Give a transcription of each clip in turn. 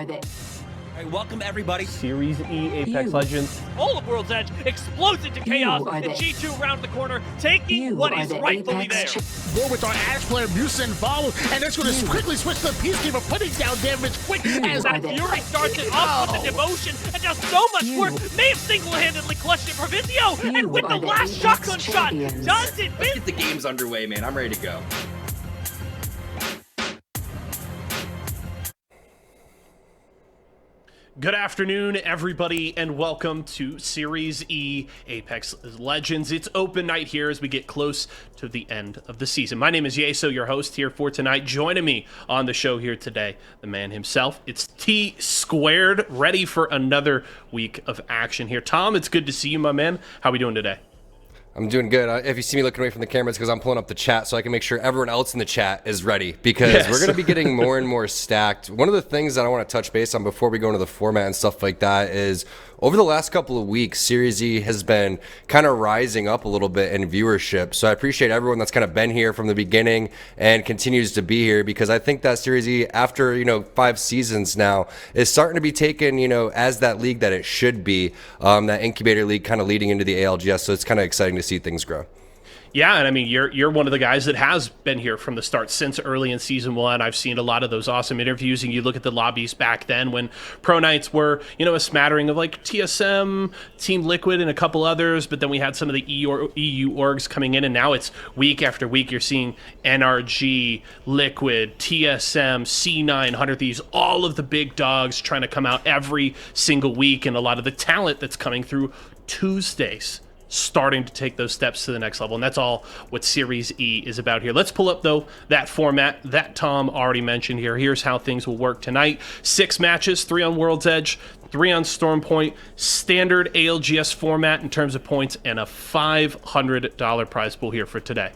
All right, welcome everybody. Series E Apex Legends. All of World's Edge explodes into chaos, and G2 around the corner, taking what is rightfully there. More with our Ashe player Musin involved, and that's going to quickly switch to the Peacekeeper, putting down damage quick as That Fury starts it off with the devotion and does so much work. May have single-handedly clutched it for Vizio, and with the last shotgun shot, does it? Let's get the games underway, man. I'm ready to go. Good afternoon, everybody, and welcome to Series E Apex Legends. It's open night here as we get close to the end of the season. My name is Yeso, your host here for tonight. Joining me on the show here today, the man himself. It's T Squared, ready for another week of action here. Tom, it's good to see you, my man. How are we doing today? I'm doing good. If you see me looking away from the camera, it's because I'm pulling up the chat so I can make sure everyone else in the chat is ready, because we're going to be getting more and more stacked. One of the things that I want to touch base on before we go into the format and stuff like that is over the last couple of weeks, Series E has been kind of rising up a little bit in viewership. So I appreciate everyone that's kind of been here from the beginning and continues to be here, because I think that Series E, after 5 seasons now, is starting to be taken as that league that it should be, that incubator league kind of leading into the ALGS. So it's kind of exciting to see things grow. Yeah, and I mean, you're one of the guys that has been here from the start since early in Season 1. I've seen a lot of those awesome interviews, and you look at the lobbies back then when Pro Nights were, a smattering of like TSM, Team Liquid, and a couple others, but then we had some of the EU orgs coming in, and now it's week after week. You're seeing NRG, Liquid, TSM, C9, 100 Thieves, all of the big dogs trying to come out every single week, and a lot of the talent that's coming through Tuesdays starting to take those steps to the next level, and that's all what Series E is about here. Let's pull up, though, that format that Tom already mentioned here. Here's how things will work tonight. 6 matches, 3 on World's Edge, 3 on Stormpoint, standard ALGS format in terms of points, and a $500 prize pool here for today.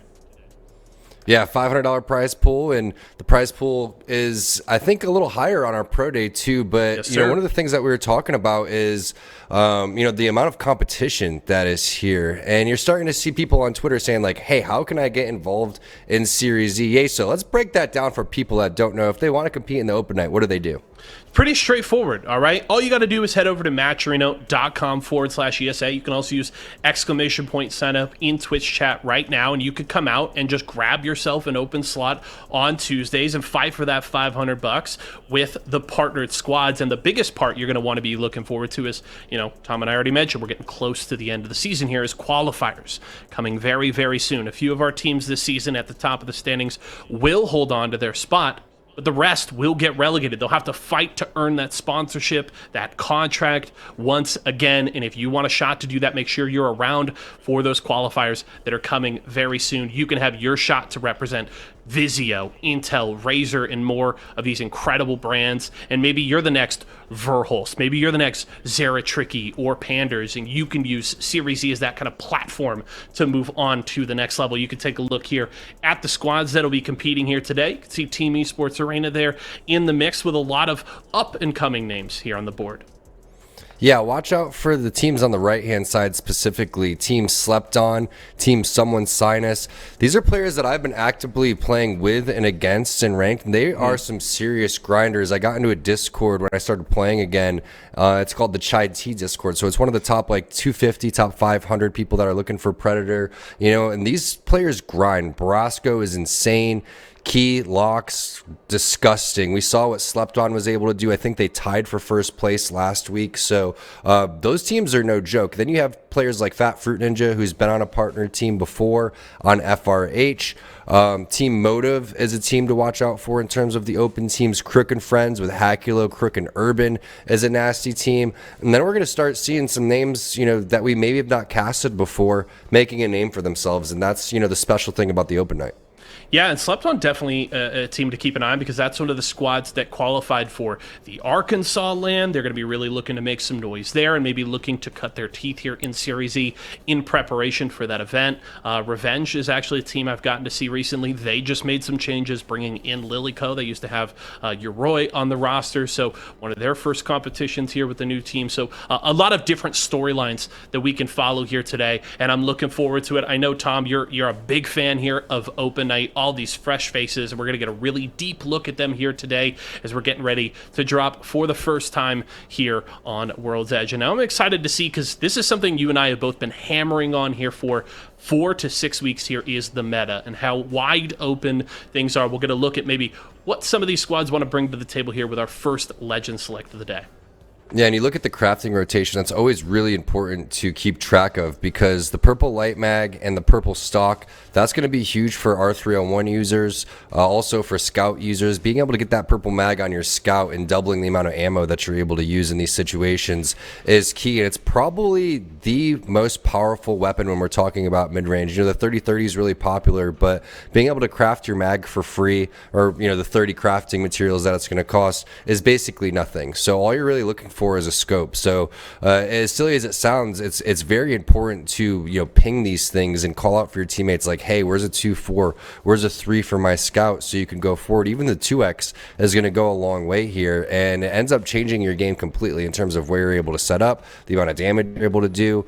Yeah, $500 prize pool, and the prize pool is, I think, a little higher on our pro day too. But Yes, one of the things that we were talking about is, the amount of competition that is here, and you're starting to see people on Twitter saying like, "Hey, how can I get involved in Series E?" So let's break that down for people that don't know. If they want to compete in the open night, what do they do? Pretty straightforward, all right? All you got to do is head over to matcharena.com/ESA. You can also use exclamation point sign up in Twitch chat right now, and you could come out and just grab yourself an open slot on Tuesdays and fight for that $500 with the partnered squads. And the biggest part you're going to want to be looking forward to is, Tom and I already mentioned, we're getting close to the end of the season here, is qualifiers coming very, very soon. A few of our teams this season at the top of the standings will hold on to their spot, but the rest will get relegated. They'll have to fight to earn that sponsorship, that contract once again. And if you want a shot to do that, make sure you're around for those qualifiers that are coming very soon. You can have your shot to represent Vizio, Intel, Razer, and more of these incredible brands. And maybe you're the next Verhulst. Maybe you're the next Zeratricky or Panders, and you can use Series E as that kind of platform to move on to the next level. You can take a look here at the squads that'll be competing here today. You can see Team Esports Arena there in the mix with a lot of up-and-coming names here on the board. Yeah, watch out for the teams on the right-hand side specifically. Team Slept On, Team Someone Sinus. These are players that I've been actively playing with and against in ranked, and they are some serious grinders. I got into a Discord when I started playing again. It's called the Chai Tea Discord. So it's one of the top 250, top 500 people that are looking for Predator. And these players grind. Brasco is insane. Key, Locks, disgusting. We saw what Slept On was able to do. I think they tied for first place last week. So those teams are no joke. Then you have players like Fat Fruit Ninja, who's been on a partner team before on FRH. Team Motive is a team to watch out for in terms of the open teams. Crook and Friends with Hackulo, Crook and Urban is a nasty team. And then we're going to start seeing some names, that we maybe have not casted before making a name for themselves. And that's, the special thing about the open night. Yeah, and Slept On definitely a team to keep an eye on, because that's one of the squads that qualified for the Arkansas land. They're going to be really looking to make some noise there and maybe looking to cut their teeth here in Series E in preparation for that event. Revenge is actually a team I've gotten to see recently. They just made some changes, bringing in Lilyco. They used to have Yoroi on the roster, so one of their first competitions here with the new team. So a lot of different storylines that we can follow here today, and I'm looking forward to it. I know, Tom, you're a big fan here of Open Night night, all these fresh faces, and we're going to get a really deep look at them here today as we're getting ready to drop for the first time here on World's Edge. And now I'm excited to see, because this is something you and I have both been hammering on here for 4 to 6 weeks here, is the meta and how wide open things are. We're going to look at maybe what some of these squads want to bring to the table here with our first legend select of the day. Yeah, and you look at the crafting rotation, that's always really important to keep track of, because the purple light mag and the purple stock, that's going to be huge for R301 users, also for scout users. Being able to get that purple mag on your scout and doubling the amount of ammo that you're able to use in these situations is key, and it's probably the most powerful weapon when we're talking about mid-range. You know, the 30-30 is really popular, but being able to craft your mag for free, or, you know, the 30 crafting materials that it's going to cost, is basically nothing. So all you're really looking for is a scope. So as silly as it sounds, it's very important to, you know, ping these things and call out for your teammates like, hey, where's a 2-4, where's a 3 for my scout, so you can go forward. Even the 2x is going to go a long way here, and it ends up changing your game completely in terms of where you're able to set up, the amount of damage you're able to do.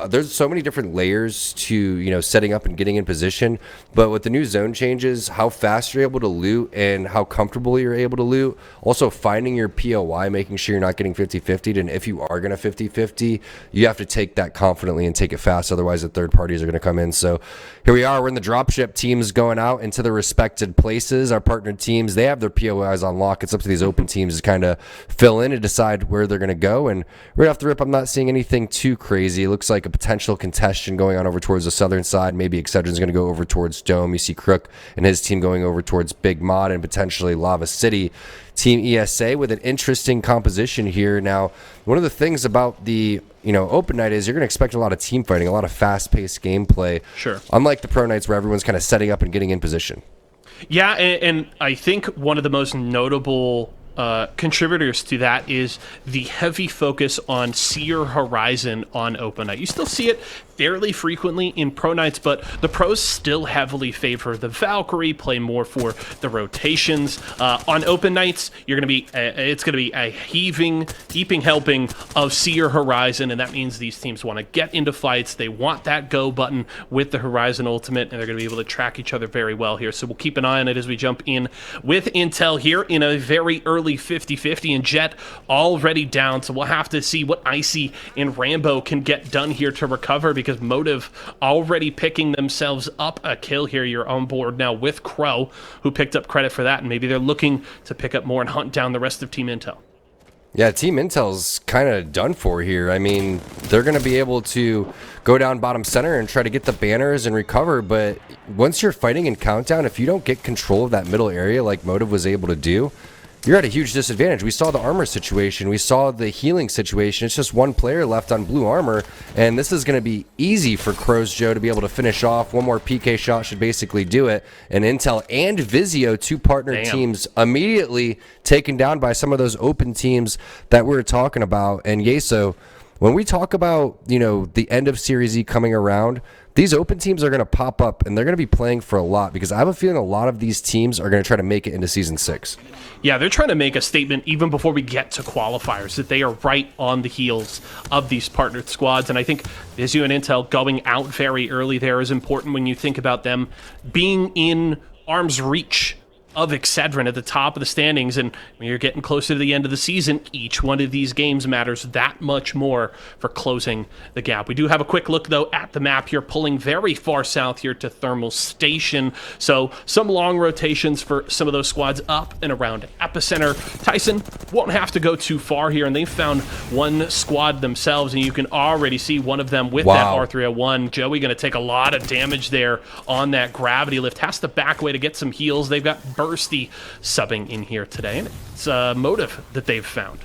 There's so many different layers to, you know, setting up and getting in position, but with the new zone changes, how fast you're able to loot and how comfortable you're able to loot, also finding your POI, making sure you're not getting 50-50'd, and if you are going to 50-50, you have to take that confidently and take it fast, otherwise the third parties are going to come in. So here we are, we're in the dropship, teams going out into the respected places. Our partnered teams, they have their POIs on lock. It's up to these open teams to kind of fill in and decide where they're going to go, and right off the rip, I'm not seeing anything too crazy. It looks like a potential contestation going on over towards the southern side. Maybe Excedrin's going to go over towards Dome. You see Crook and his team going over towards Big Mod and potentially Lava City. Team ESA with an interesting composition here. Now, one of the things about the, you know, open night is you're going to expect a lot of team fighting, a lot of fast-paced gameplay. Sure. Unlike the pro nights where everyone's kind of setting up and getting in position. Yeah, and I think one of the most notable contributors to that is the heavy focus on Seer Horizon on open night. You still see it fairly frequently in pro nights, but the pros still heavily favor the Valkyrie, play more for the rotations. On open nights, it's going to be a heaping helping of Seer Horizon, and that means these teams want to get into fights. They want that go button with the Horizon ultimate, and they're going to be able to track each other very well here. So we'll keep an eye on it as we jump in with Intel here in a very early 50-50, and Jet already down, so we'll have to see what Icy and Rambo can get done here to recover, because Motive already picking themselves up a kill here. You're on board now with Crow, who picked up credit for that, and maybe they're looking to pick up more and hunt down the rest of Team Intel. Yeah, Team Intel's kind of done for here. I mean, they're going to be able to go down bottom center and try to get the banners and recover, but once you're fighting in Countdown, if you don't get control of that middle area like Motive was able to do, you're at a huge disadvantage. We saw the armor situation. We saw the healing situation. It's just one player left on blue armor, and this is going to be easy for Crows Joe to be able to finish off. One more PK shot should basically do it. And Intel and Vizio, two partner teams, immediately taken down by some of those open teams that we were talking about. And Yeso, when we talk about, you know, the end of Series E coming around, these open teams are going to pop up, and they're going to be playing for a lot, because I have a feeling a lot of these teams are going to try to make it into Season 6. Yeah, they're trying to make a statement even before we get to qualifiers, that they are right on the heels of these partnered squads. And I think Vizio and Intel going out very early there is important when you think about them being in arm's reach of Excedrin at the top of the standings, and when you're getting closer to the end of the season, each one of these games matters that much more for closing the gap. We do have a quick look, though, at the map here, pulling very far south here to Thermal Station, so some long rotations for some of those squads up and around Epicenter. Tyson won't have to go too far here, and they found one squad themselves, and you can already see one of them with that R301. Joey going to take a lot of damage there on that gravity lift, has to back away to get some heals. They've got Bursty subbing in here today, and it's Motive that they've found.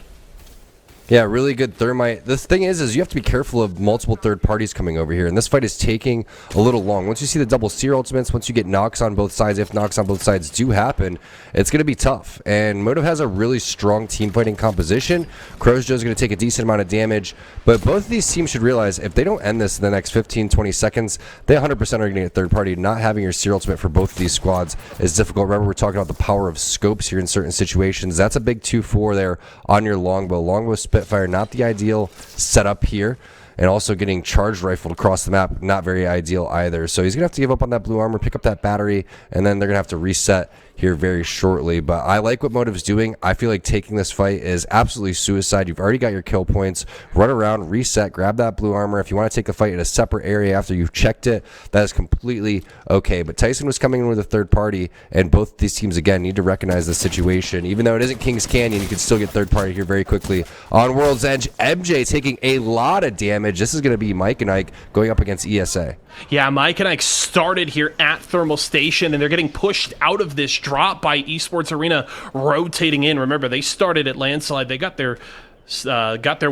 Yeah, really good thermite. The thing is you have to be careful of multiple third parties coming over here, and this fight is taking a little long. Once you see the double seer ultimates, once you get knocks on both sides, if knocks on both sides do happen, it's going to be tough. And Motive has a really strong team fighting composition. Crowsjoe is going to take a decent amount of damage, but both of these teams should realize if they don't end this in the next 15-20 seconds, they 100% are going to get third party. Not having your seer ultimate for both of these squads is difficult. Remember, we're talking about the power of scopes here in certain situations. That's a big 2-4 there on your longbow. Longbow Spitfire, not the ideal setup here. and also getting charge rifled across the map, not very ideal either. So he's going to have to give up on that blue armor, pick up that battery, and then they're going to have to reset here very shortly. But I like what Motive's doing. I feel like taking this fight is absolutely suicide. You've already got your kill points. Run around, reset, grab that blue armor. If you want to take the fight in a separate area after you've checked it, that is completely okay. But Tyson was coming in with a third party, and both these teams, again, need to recognize the situation. Even though it isn't Kings Canyon, you can still get third party here very quickly. On World's Edge, MJ taking a lot of damage. This is going to be Mike and Ike going up against ESA. Yeah, Mike and Ike started here at Thermal Station, and they're getting pushed out of this drop by Esports Arena rotating in. Remember, they started at Landslide. They got their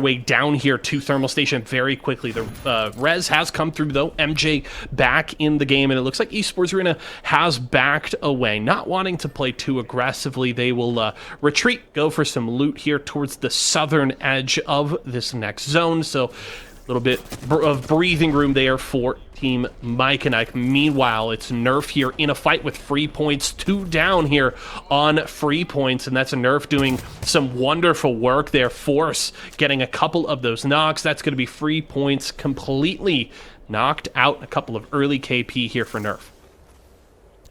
way down here to Thermal Station very quickly. The res has come through, though. MJ back in the game, and it looks like Esports Arena has backed away. Not wanting to play too aggressively, they will retreat, go for some loot here towards the southern edge of this next zone. So a little bit of breathing room there for Team Mike and Ike. Meanwhile, it's Nerf here in a fight with free points. 2 down here on free points, and that's a Nerf doing some wonderful work there. Force getting a couple of those knocks. That's going to be free points completely knocked out. A couple of early KP here for Nerf.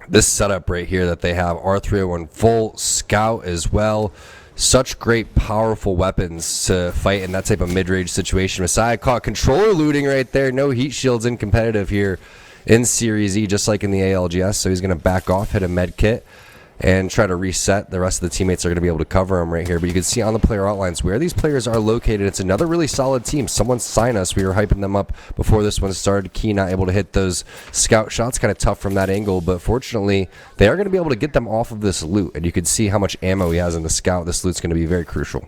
This setup right here that they have, R301 full scout as well. Such great, powerful weapons to fight in that type of mid-range situation. Messiah caught controller looting right there. No heat shields in competitive here in Series E, just like in the ALGS. So he's going to back off, hit a med kit, and try to reset. The rest of the teammates are going to be able to cover him right here. But you can see on the player outlines where these players are located. It's another really solid team. Someone sign us. We were hyping them up before this one started. Key not able to hit those scout shots. Kind of tough from that angle. But fortunately, they are going to be able to get them off of this loot. And you can see how much ammo he has in the scout. This loot's going to be very crucial.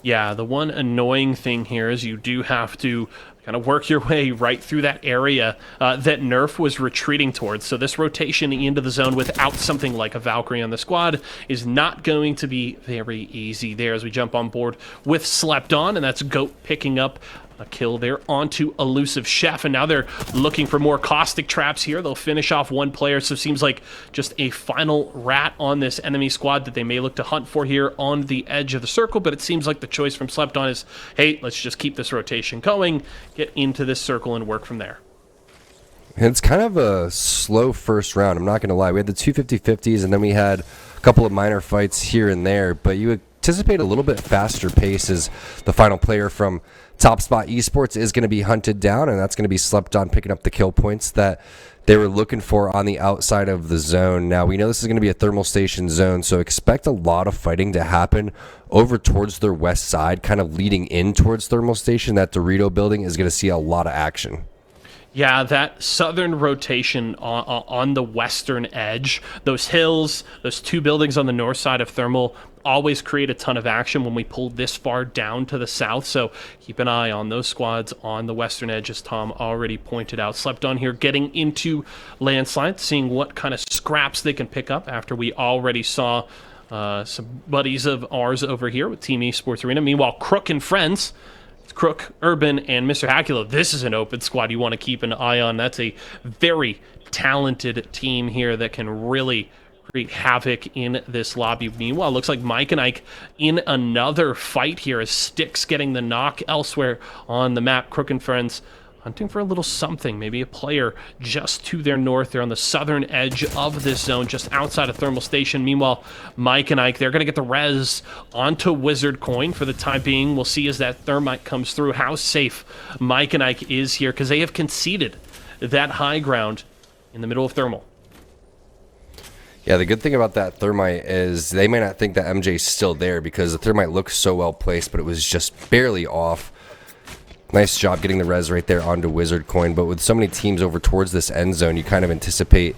Yeah, the one annoying thing here is you do have to kind of work your way right through that area that Nerf was retreating towards. So this rotation into the zone without something like a Valkyrie on the squad is not going to be very easy there as we jump on board with Slept On, and that's Goat picking up a kill there onto Elusive Chef, and now they're looking for more caustic traps here. They'll finish off one player, so it seems like just a final rat on this enemy squad that they may look to hunt for here on the edge of the circle, but it seems like the choice from Slept On is, hey, let's just keep this rotation going, get into this circle and work from there. And it's kind of a slow first round, I'm not going to lie. We had the 250-50s, and then we had a couple of minor fights here and there, but you anticipate a little bit faster pace as the final player from Top Spot Esports is going to be hunted down, and that's going to be Slept On picking up the kill points that they were looking for on the outside of the zone. Now, we know this is going to be a thermal station zone, so expect a lot of fighting to happen over towards their west side, kind of leading in towards thermal station. That Dorito building is going to see a lot of action. Yeah, that southern rotation on the western edge, those hills, those 2 buildings on the north side of Thermal always create a ton of action when we pull this far down to the south, so keep an eye on those squads on the western edge, as Tom already pointed out. Slept On here getting into Landslide, seeing what kind of scraps they can pick up after we already saw some buddies of ours over here with Team Esports Arena. Meanwhile, Crook and friends, it's Crook, Urban, and Mr. Hackula. This is an open squad you want to keep an eye on. That's a very talented team here that can really create havoc in this lobby. Meanwhile, looks like Mike and Ike in another fight here as Sticks getting the knock elsewhere on the map. Crook and friends hunting for a little something, maybe a player just to their north. They're on the southern edge of this zone, just outside of Thermal Station. Meanwhile, Mike and Ike, they're going to get the res onto Wizard Coin for the time being. We'll see as that thermite comes through how safe Mike and Ike is here, because they have conceded that high ground in the middle of Thermal. Yeah, the good thing about that thermite is they may not think that MJ's still there because the thermite looks so well placed, but it was just barely off. Nice job getting the res right there onto Wizard Coin, but with so many teams over towards this end zone, you kind of anticipate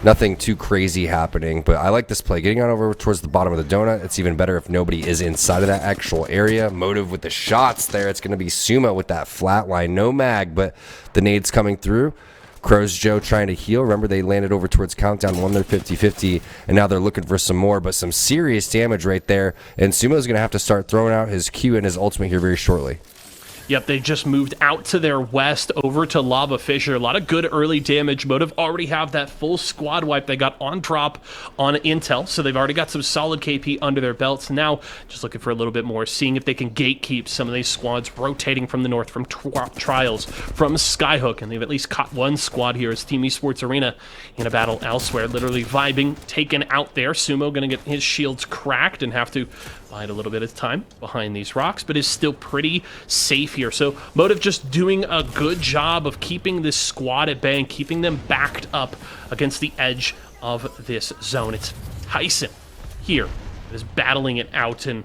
nothing too crazy happening. But I like this play. Getting on over towards the bottom of the donut, it's even better if nobody is inside of that actual area. Motive with the shots there. It's going to be Suma with that flatline. No mag, but the nades coming through. Crows Joe trying to heal. Remember, they landed over towards Countdown, won their 50-50, and now they're looking for some more, but some serious damage right there. And Sumo's going to have to start throwing out his Q and his ultimate here very shortly. Yep, they just moved out to their west over to Lava Fissure. A lot of good early damage. Motive already have that full squad wipe they got on drop on Intel, so they've already got some solid KP under their belts. Now, just looking for a little bit more, seeing if they can gatekeep some of these squads rotating from the north, from Trials, from Skyhook, and they've at least caught one squad here as Team Esports Arena in a battle elsewhere. Literally vibing, taken out there. Sumo going to get his shields cracked and have to bide a little bit of time behind these rocks, but is still pretty safe here. So Motive just doing a good job of keeping this squad at bay and keeping them backed up against the edge of this zone. It's Tyson here that is battling it out, and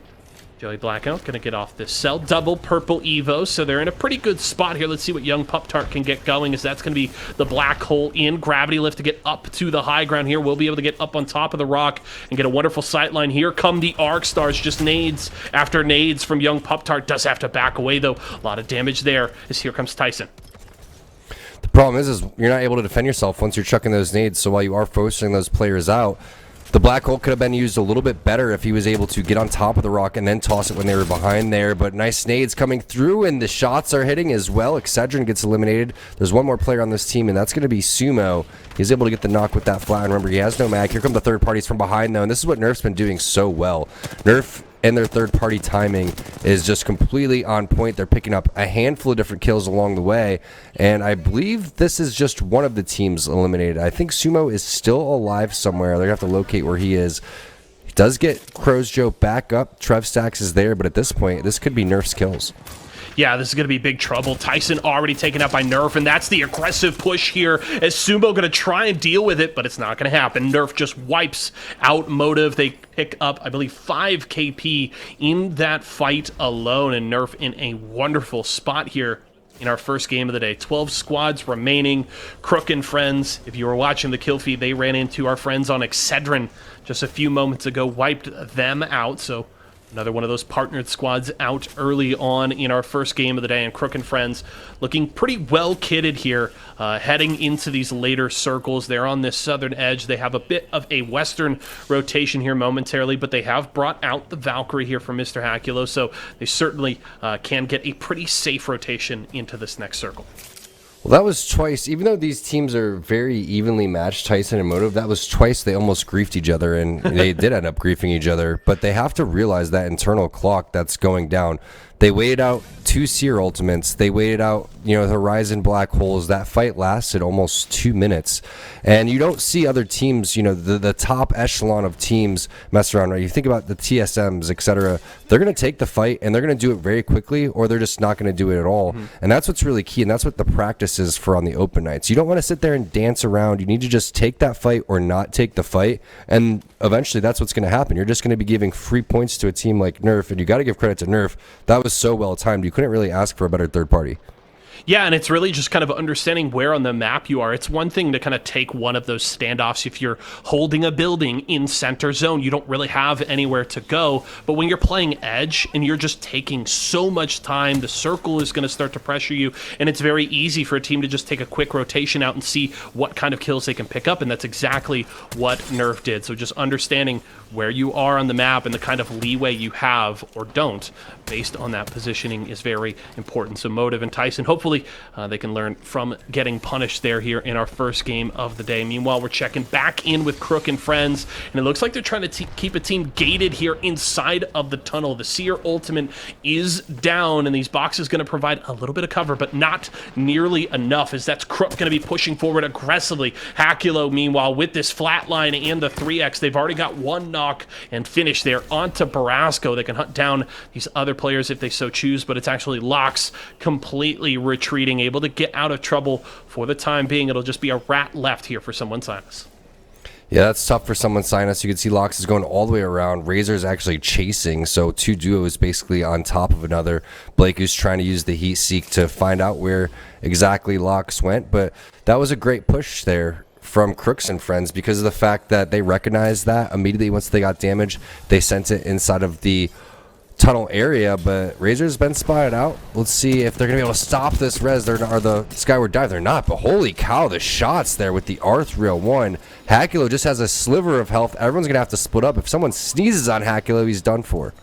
Joey Blackout going to get off this cell. Double purple Evo, so they're in a pretty good spot here. Let's see what young Pup Tart can get going, as that's going to be the black hole in. Gravity lift to get up to the high ground here. We'll be able to get up on top of the rock and get a wonderful sight line. Here come the Arc Stars, just nades after nades from young Pup Tart. Does have to back away, though. A lot of damage there, as here comes Tyson. The problem is you're not able to defend yourself once you're chucking those nades, so while you are forcing those players out, the black hole could have been used a little bit better if he was able to get on top of the rock and then toss it when they were behind there. But nice nades coming through, and the shots are hitting as well. Excedrin gets eliminated. There's one more player on this team, and that's going to be Sumo. He's able to get the knock with that flat. And remember, he has no mag. Here come the third parties from behind, though, and this is what Nerf's been doing so well. Nerf and their third-party timing is just completely on point. They're picking up a handful of different kills along the way, and I believe this is just one of the teams eliminated. I think Sumo is still alive somewhere. They're going to have to locate where he is. He does get Crow's Joe back up. Trev Stacks is there, but at this point, this could be Nerf's kills. Yeah, this is going to be big trouble. Tyson already taken out by Nerf, and that's the aggressive push here as Sumo going to try and deal with it, but it's not going to happen. Nerf just wipes out Motive. They pick up, I believe, 5 KP in that fight alone, and Nerf in a wonderful spot here in our first game of the day. 12 squads remaining. Crook and friends, if you were watching the kill feed, they ran into our friends on Excedrin just a few moments ago, wiped them out, so another one of those partnered squads out early on in our first game of the day, and Crook and friends looking pretty well kitted here, heading into these later circles. They're on this southern edge. They have a bit of a western rotation here momentarily, but they have brought out the Valkyrie here from Mr. Hakulo, so they certainly can get a pretty safe rotation into this next circle. Well, that was twice. Even though these teams are very evenly matched, Tyson and Motive, that was twice they almost griefed each other, and they did end up griefing each other. But they have to realize that internal clock that's going down. They waited out 2 Seer ultimates. They waited out, the Horizon black holes. That fight lasted almost 2 minutes. And you don't see other teams, the top echelon of teams mess around, right? You think about the TSMs, etc. They're going to take the fight, and they're going to do it very quickly, or they're just not going to do it at all. Mm-hmm. And that's what's really key, and that's what the practice is for on the open nights. You don't want to sit there and dance around. You need to just take that fight or not take the fight, and eventually that's what's going to happen. You're just going to be giving free points to a team like Nerf, and you got to give credit to Nerf. That was so well timed. You couldn't really ask for a better third party. Yeah, and it's really just kind of understanding where on the map you are. It's one thing to kind of take one of those standoffs if you're holding a building in center zone. You don't really have anywhere to go. But when you're playing Edge and you're just taking so much time, the circle is going to start to pressure you, and it's very easy for a team to just take a quick rotation out and see what kind of kills they can pick up, and that's exactly what Nerf did. So just understanding where you are on the map and the kind of leeway you have or don't based on that positioning is very important. So Motive and Tyson, hopefully they can learn from getting punished there here in our first game of the day. Meanwhile, we're checking back in with Crook and friends, and it looks like they're trying to keep a team gated here inside of the tunnel. The Seer ultimate is down, and these boxes going to provide a little bit of cover, but not nearly enough, as that's Crook going to be pushing forward aggressively. Hakulo, meanwhile, with this flatline and the 3x, they've already got one knock and finish there onto Barasco. They can hunt down these other players if they so choose, but it's actually Lox completely retreating, able to get out of trouble for the time being. It'll just be a rat left here for someone Sinus. Yeah, that's tough for someone Sinus. You can see Lox is going all the way around. Razor's actually chasing, so 2 duos basically on top of another. Blake is trying to use the heat seek to find out where exactly Lox went, but that was a great push there from Crooks and friends because of the fact that they recognized that immediately once they got damage. They sent it inside of the tunnel area, but Razor's been spotted out. Let's see if they're going to be able to stop this res or the Skyward Dive. They're not, but holy cow, the shots there with the R301. Hakulo just has a sliver of health. Everyone's going to have to split up. If someone sneezes on Hakulo, he's done for.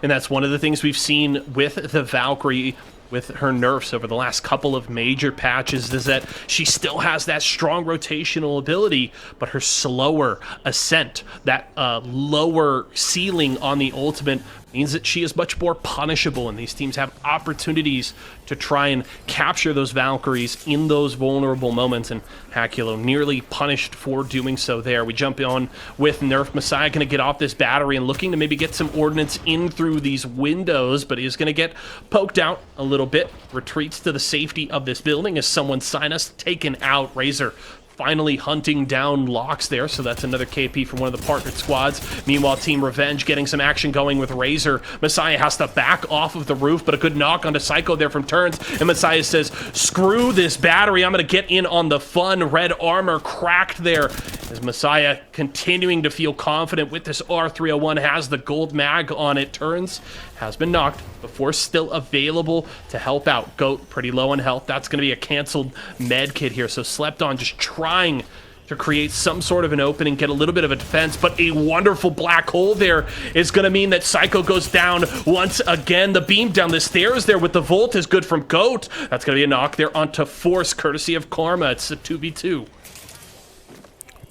And that's one of the things we've seen with the Valkyrie with her nerfs over the last couple of major patches is that she still has that strong rotational ability, but her slower ascent, that lower ceiling on the ultimate, means that she is much more punishable, and these teams have opportunities to try and capture those Valkyries in those vulnerable moments, and Hakulo nearly punished for doing so there. We jump on with Nerf. Messiah going to get off this battery and looking to maybe get some ordnance in through these windows, but he's going to get poked out a little bit. Retreats to the safety of this building as someone Sinus taken out. Razor finally hunting down Locks there, so that's another KP from one of the partnered squads. Meanwhile, Team Revenge getting some action going with Razor. Messiah has to back off of the roof, but a good knock onto Psycho there from Turns, and Messiah says, screw this battery, I'm going to get in on the fun. Red armor cracked there, as Messiah continuing to feel confident with this R301, has the gold mag on it. Turns has been knocked, but Force still available to help out. Goat pretty low on health. That's going to be a canceled med kit here, so Slept On just trying to create some sort of an opening, get a little bit of a defense, but a wonderful black hole there is going to mean that Psycho goes down once again. The beam down the stairs there with the Volt is good from Goat. That's going to be a knock there onto Force, courtesy of Karma. It's a 2v2.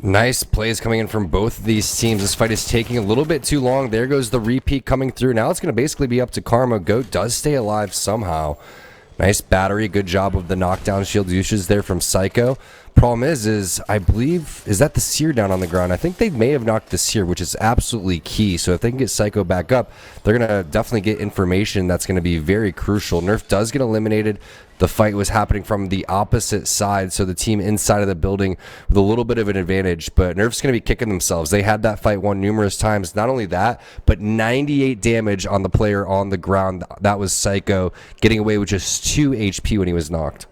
Nice plays coming in from both of these teams. This fight is taking a little bit too long. There goes the repeat coming through. Now it's going to basically be up to Karma. Goat does stay alive somehow. Nice battery. Good job of the knockdown shield usage there from Psycho. Problem is I believe, is that the Seer down on the ground? I think they may have knocked the Seer, which is absolutely key. So if they can get Psycho back up, they're going to definitely get information that's going to be very crucial. Nerf does get eliminated. The fight was happening from the opposite side, so the team inside of the building with a little bit of an advantage, but Nerf's going to be kicking themselves. They had that fight won numerous times. Not only that, but 98 damage on the player on the ground. That was Psycho, getting away with just 2 HP when he was knocked.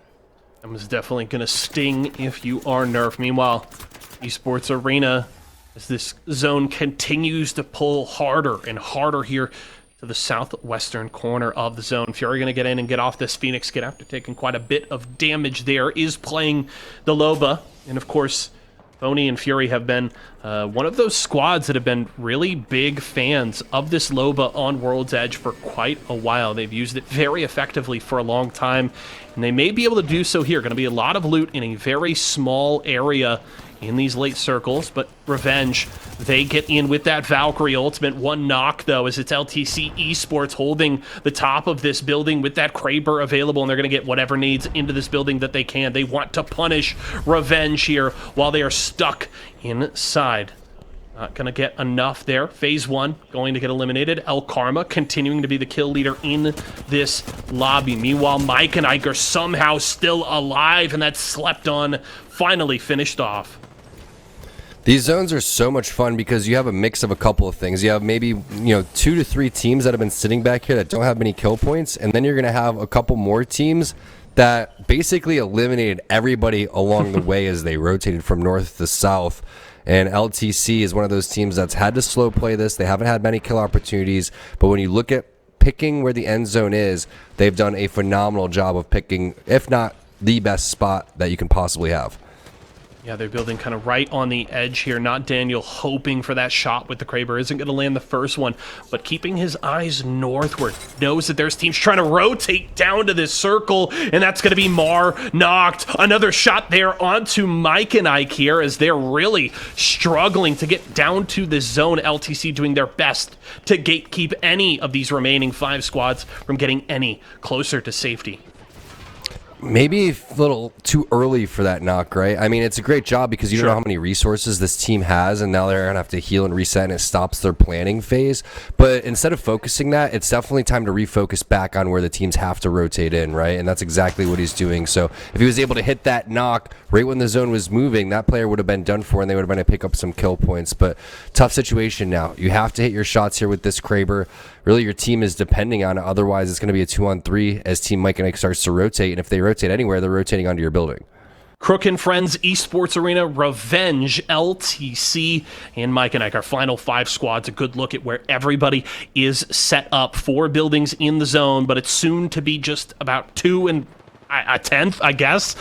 That was definitely going to sting if you are Nerf. Meanwhile, Esports Arena, as this zone continues to pull harder and harder here to the southwestern corner of the zone. Fury going to get in and get off this Phoenix kit after taking quite a bit of damage there. Is playing the Loba, and of course, Phony and Fury have been one of those squads that have been really big fans of this Loba on World's Edge for quite a while. They've used it very effectively for a long time, and they may be able to do so here. Going to be a lot of loot in a very small area in these late circles, but Revenge, they get in with that Valkyrie ultimate. One knock, though, as it's LTC Esports holding the top of this building with that Kraber available, and they're going to get whatever needs into this building that they can. They want to punish Revenge here while they are stuck inside. Not going to get enough there. Phase 1 going to get eliminated. El Karma continuing to be the kill leader in this lobby. Meanwhile, Mike and Ike are somehow still alive, and that Slept On finally finished off. These zones are so much fun because you have a mix of a couple of things. You have maybe 2 to 3 teams that have been sitting back here that don't have many kill points, and then you're going to have a couple more teams that basically eliminated everybody along the way as they rotated from north to south. And LTC is one of those teams that's had to slow play this. They haven't had many kill opportunities, but when you look at picking where the end zone is, they've done a phenomenal job of picking, if not the best spot that you can possibly have. Yeah, they're building kind of right on the edge here. Not Daniel hoping for that shot with the Kraber. Isn't going to land the first one, but keeping his eyes northward. Knows that there's teams trying to rotate down to this circle, and that's going to be Mar knocked. Another shot there onto Mike and Ike here as they're really struggling to get down to this zone. LTC doing their best to gatekeep any of these remaining 5 squads from getting any closer to safety. Maybe a little too early for that knock, right? I mean, it's a great job because you don't know how many resources this team has, and now they're going to have to heal and reset, and it stops their planning phase. But instead of focusing that, it's definitely time to refocus back on where the teams have to rotate in, right? And that's exactly what he's doing. So if he was able to hit that knock right when the zone was moving, that player would have been done for, and they would have been able to pick up some kill points. But tough situation now. You have to hit your shots here with this Kraber. Really, your team is depending on it. Otherwise, it's going to be a 2-on-3 as Team Mike and Ike starts to rotate. And if they rotate anywhere, they're rotating onto your building. Crook and Friends Esports Arena, Revenge, LTC, and Mike and Ike, our final 5 squads. A good look at where everybody is set up. 4 buildings in the zone, but it's soon to be just about 2 and a 10th, I guess,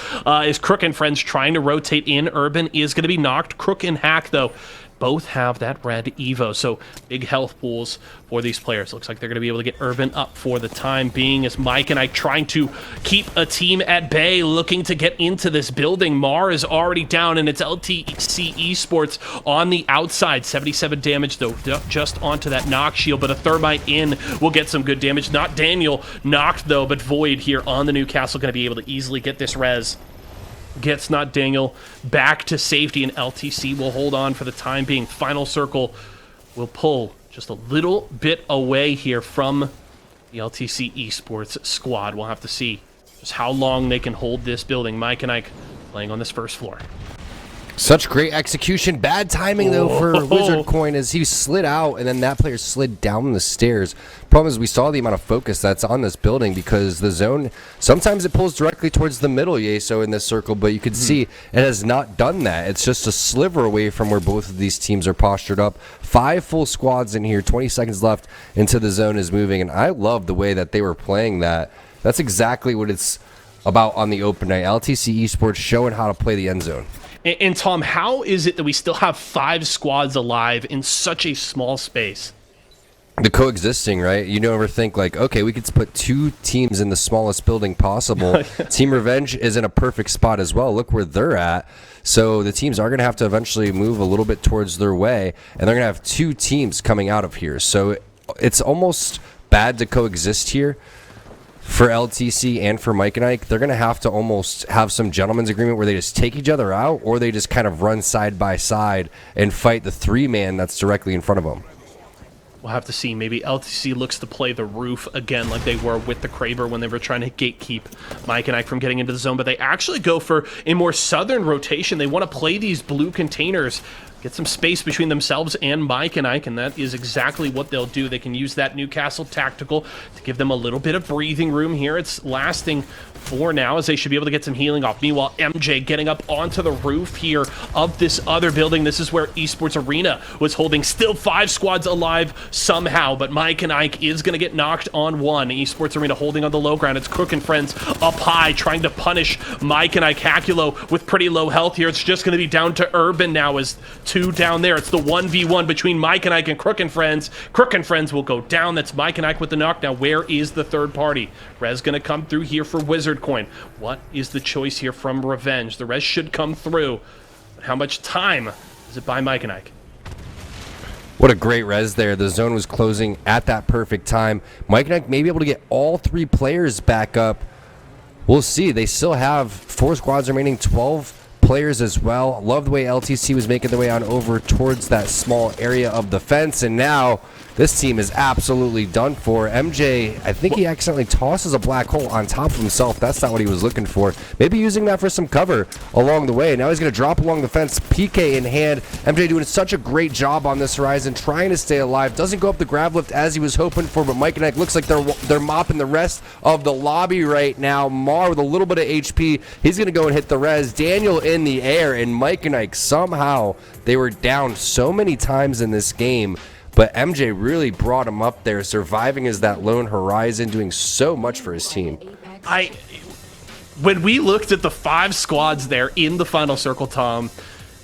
is Crook and Friends trying to rotate in. Urban is going to be knocked. Crook and Hack, though, both have that red Evo, so big health pools for these players. Looks like they're going to be able to get Urban up for the time being, as Mike and I trying to keep a team at bay, looking to get into this building. Mar is already down, and it's LTC Esports on the outside. 77 damage, though, just onto that knock shield, but a Thermite in will get some good damage. Not Daniel knocked, though, but Void here on the Newcastle going to be able to easily get this res. Gets Not Daniel back to safety, and LTC will hold on for the time being. Final circle will pull just a little bit away here from the LTC Esports squad. We'll have to see just how long they can hold this building. Mike and Ike playing on this first floor. Such great execution. Bad timing, though, for Wizard Coin as he slid out, and then that player slid down the stairs. Problem is, we saw the amount of focus that's on this building because the zone, sometimes it pulls directly towards the middle, Yeso, in this circle, but you could see it has not done that. It's just a sliver away from where both of these teams are postured up. 5 full squads in here, 20 seconds left until the zone is moving, and I love the way that they were playing that. That's exactly what it's about on the open night. LTC Esports showing how to play the end zone. And Tom, how is it that we still have 5 squads alive in such a small space? The coexisting, right? You never think like, okay, we could put 2 teams in the smallest building possible. Team Revenge is in a perfect spot as well. Look where they're at. So the teams are going to have to eventually move a little bit towards their way, and they're going to have 2 teams coming out of here. So it's almost bad to coexist here. For LTC and for Mike and Ike, they're going to have to almost have some gentleman's agreement where they just take each other out, or they just kind of run side by side and fight the 3-man that's directly in front of them. We'll have to see. Maybe LTC looks to play the roof again like they were with the Kraber when they were trying to gatekeep Mike and Ike from getting into the zone, but they actually go for a more southern rotation. They want to play these blue containers, get some space between themselves and Mike and Ike, and that is exactly what they'll do. They can use that Newcastle tactical to give them a little bit of breathing room here. It's lasting for now, as they should be able to get some healing off. Meanwhile, MJ getting up onto the roof here of this other building. This is where Esports Arena was holding. Still 5 squads alive somehow, but Mike and Ike is going to get knocked on one. Esports Arena holding on the low ground. It's Crook and Friends up high, trying to punish Mike and Ike. Hakulo with pretty low health here. It's just going to be down to Urban now as 2 down there. It's the 1v1 between Mike and Ike and Crook and Friends. Crook and Friends will go down. That's Mike and Ike with the knock. Now, where is the third party? Rez going to come through here for Wizard Coin. What is the choice here from Revenge? The Rez should come through. But how much time does it buy Mike and Ike? What a great res there. The zone was closing at that perfect time. Mike and Ike may be able to get all 3 players back up. We'll see. They still have 4 squads remaining, 12 players as well. Love the way LTC was making their way on over towards that small area of the fence, and now this team is absolutely done for. MJ, I think he accidentally tosses a black hole on top of himself. That's not what he was looking for. Maybe using that for some cover along the way. Now he's going to drop along the fence, PK in hand. MJ doing such a great job on this horizon, trying to stay alive. Doesn't go up the grab lift as he was hoping for, but Mike and Ike looks like they're mopping the rest of the lobby right now. Mar with a little bit of HP. He's going to go and hit the res. Daniel in the air, and Mike and Ike, somehow they were down so many times in this game, but MJ really brought him up there, surviving as that lone horizon, doing so much for his team. When we looked at the 5 squads there in the final circle, Tom,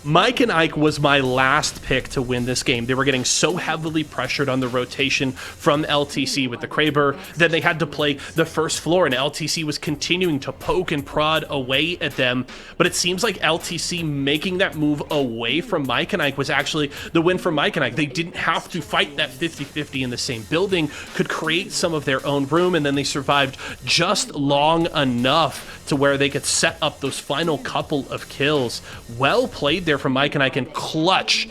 Mike and Ike was my last pick to win this game. They were getting so heavily pressured on the rotation from LTC with the Kraber that they had to play the first floor, and LTC was continuing to poke and prod away at them. But it seems like LTC making that move away from Mike and Ike was actually the win for Mike and Ike. They didn't have to fight that 50-50 in the same building, could create some of their own room, and then they survived just long enough to where they could set up those final couple of kills. Well played there from Mike and Ike, and clutch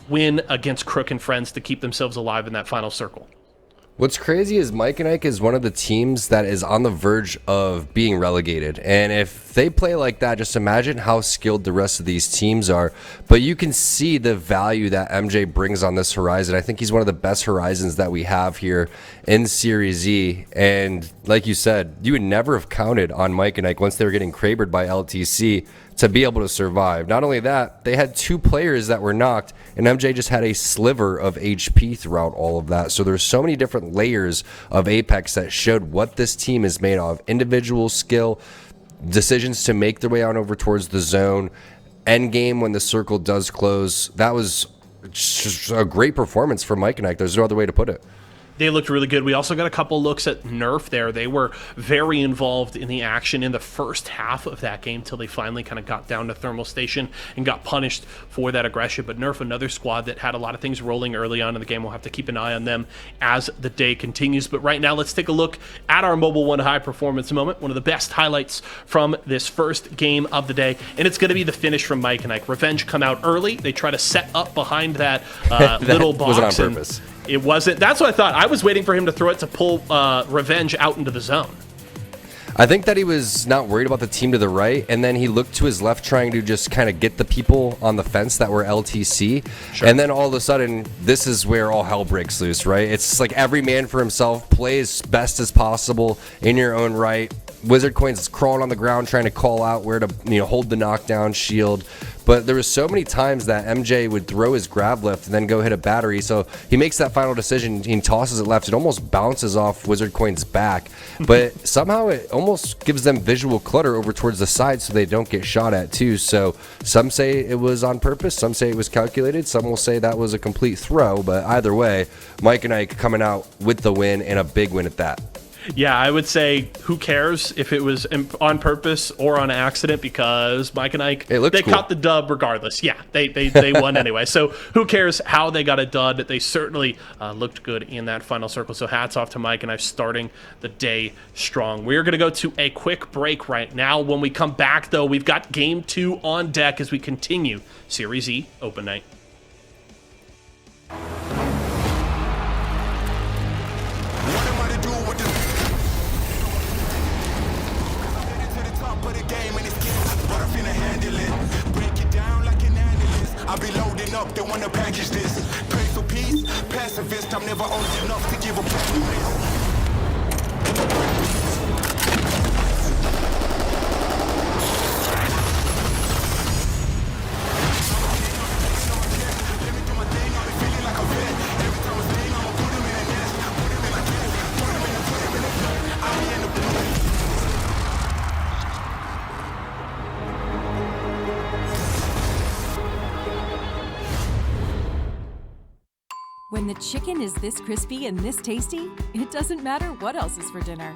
win against Crook and Friends to keep themselves alive in that final circle. What's crazy is Mike and Ike is one of the teams that is on the verge of being relegated. And if they play like that, just imagine how skilled the rest of these teams are. But you can see the value that MJ brings on this horizon. I think he's one of the best horizons that we have here in Series E. And like you said, you would never have counted on Mike and Ike once they were getting crabered by LTC to be able to survive. Not only that, they had 2 players that were knocked, and MJ just had a sliver of HP throughout all of that. So there's so many different layers of Apex that showed what this team is made of. Individual skill, decisions to make their way on over towards the zone, end game when the circle does close, that was just a great performance from Mike and Ike. There's no other way to put it. They looked really good. We also got a couple looks at Nerf there. They were very involved in the action in the first half of that game till they finally kind of got down to Thermal Station and got punished for that aggression. But Nerf, another squad that had a lot of things rolling early on in the game. We'll have to keep an eye on them as the day continues. But right now, let's take a look at our Mobile One high performance moment. One of the best highlights from this first game of the day. And it's going to be the finish from Mike and Ike. Revenge come out early. They try to set up behind that, little box. Wasn't on purpose. It wasn't. That's what I thought. I was waiting for him to throw it to pull Revenge out into the zone. I think that he was not worried about the team to the right, and then he looked to his left trying to just kind of get the people on the fence that were LTC. Sure. And then all of a sudden, this is where all hell breaks loose, right? It's like every man for himself, play as best as possible in your own right. Wizard Coins is crawling on the ground trying to call out where to hold the knockdown shield. But there was so many times that MJ would throw his grab lift and then go hit a battery. So he makes that final decision. He tosses it left. It almost bounces off Wizard Coin's back. But somehow it almost gives them visual clutter over towards the side so they don't get shot at too. So some say it was on purpose. Some say it was calculated. Some will say that was a complete throw. But either way, Mike and Ike coming out with the win, and a big win at that. Yeah, I would say who cares if it was on purpose or on accident, because Mike and Ike, they cool. caught the dub regardless. Yeah, they won anyway. So who cares how they got a dud? They certainly looked good in that final circle. So hats off to Mike and Ike starting the day strong. We're going to go to a quick break right now. When we come back, though, we've got Game 2 on deck as we continue Series E Open Night. I'll be loading up, they wanna package this. Pray for peace, pacifist, I'm never old enough to give a promise. When the chicken is this crispy and this tasty, it doesn't matter what else is for dinner.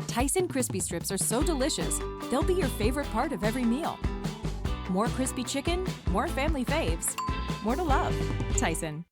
Tyson crispy strips are so delicious, they'll be your favorite part of every meal. More crispy chicken, more family faves, more to love. Tyson.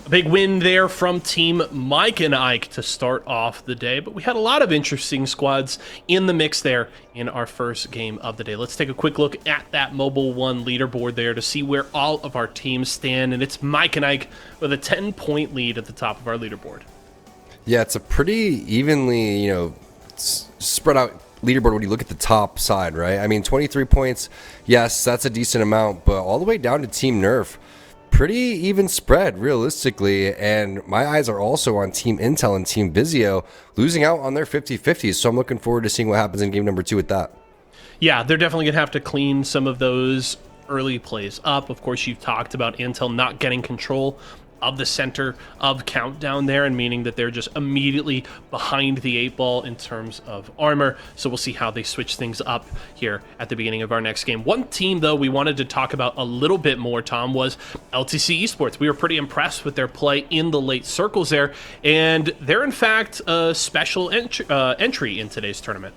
A big win there from Team Mike and Ike to start off the day, but we had a lot of interesting squads in the mix there in our first game of the day. Let's take a quick look at that Mobile One leaderboard there to see where all of our teams stand, and it's Mike and Ike with a 10-point lead at the top of our leaderboard. Yeah, it's a pretty evenly, spread out leaderboard when you look at the top side, right? I mean, 23 points, yes, that's a decent amount, but all the way down to Team Nerf, pretty even spread realistically, and my eyes are also on Team Intel and Team Vizio losing out on their 50-50s, so I'm looking forward to seeing what happens in game number 2 with that. Yeah, they're definitely going to have to clean some of those early plays up. Of course, you've talked about Intel not getting control of the center of countdown there, and meaning that they're just immediately behind the 8 ball in terms of armor. So we'll see how they switch things up here at the beginning of our next game. One team, though, we wanted to talk about a little bit more, Tom, was LTC Esports. We were pretty impressed with their play in the late circles there, and they're, in fact, a special entry in today's tournament.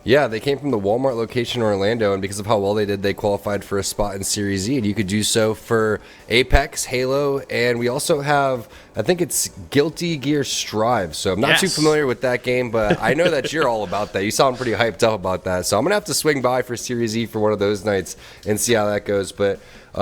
Yeah, they came from the Walmart location in Orlando, and because of how well they did, they qualified for a spot in Series E, and you could do so for Apex, Halo, and we also have, I think it's Guilty Gear Strive, so I'm not too familiar with that game, but I know that you're all about that. You sound pretty hyped up about that, so I'm going to have to swing by for Series E for one of those nights and see how that goes, but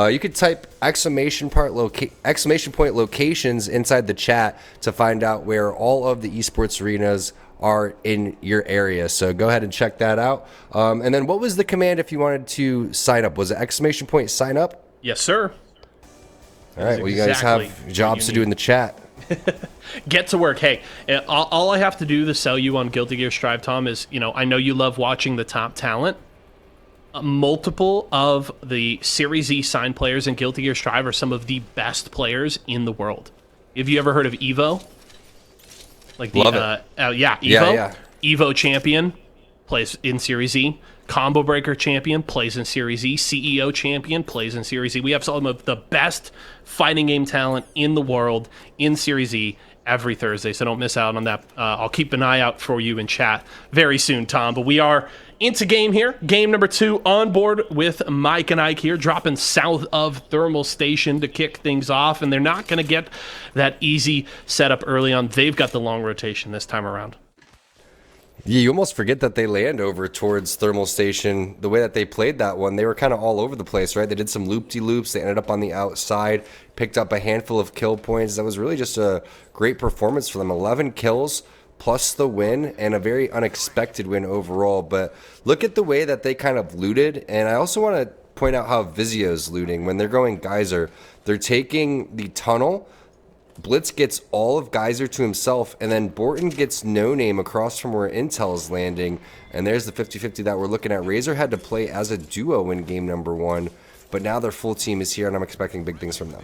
you could type exclamation point locations inside the chat to find out where all of the esports arenas are in your area. So go ahead and check that out. And then what was the command if you wanted to sign up? Was it exclamation point sign up? Yes, sir. All right. Well, you guys have jobs to do in the chat. Get to work. Hey, all I have to do to sell you on Guilty Gear Strive, Tom, is, I know you love watching the top talent. Multiple of the Series E signed players in Guilty Gear Strive are some of the best players in the world. Have you ever heard of Evo? Like the Love it. Evo. Yeah. Evo champion plays in Series E. Combo Breaker champion plays in Series E. CEO champion plays in Series E. We have some of the best fighting game talent in the world in Series E every Thursday, so don't miss out on that. I'll keep an eye out for you in chat very soon, Tom. But we are into game here. Game number 2 on board with Mike and Ike here, dropping south of Thermal Station to kick things off, and they're not going to get that easy setup early on. They've got the long rotation this time around. Yeah, you almost forget that they land over towards Thermal Station. The way that they played that one, they were kind of all over the place, right? They did some loop-de-loops. They ended up on the outside, picked up a handful of kill points. That was really just a great performance for them. 11 kills plus the win, and a very unexpected win overall. But look at the way that they kind of looted. And I also want to point out how Vizio's looting. When they're going Geyser, they're taking the tunnel. Blitz gets all of Geyser to himself, and then Borton gets No Name across from where Intel is landing. And there's the 50-50 that we're looking at. Razor had to play as a duo in game number 1, but now their full team is here, and I'm expecting big things from them.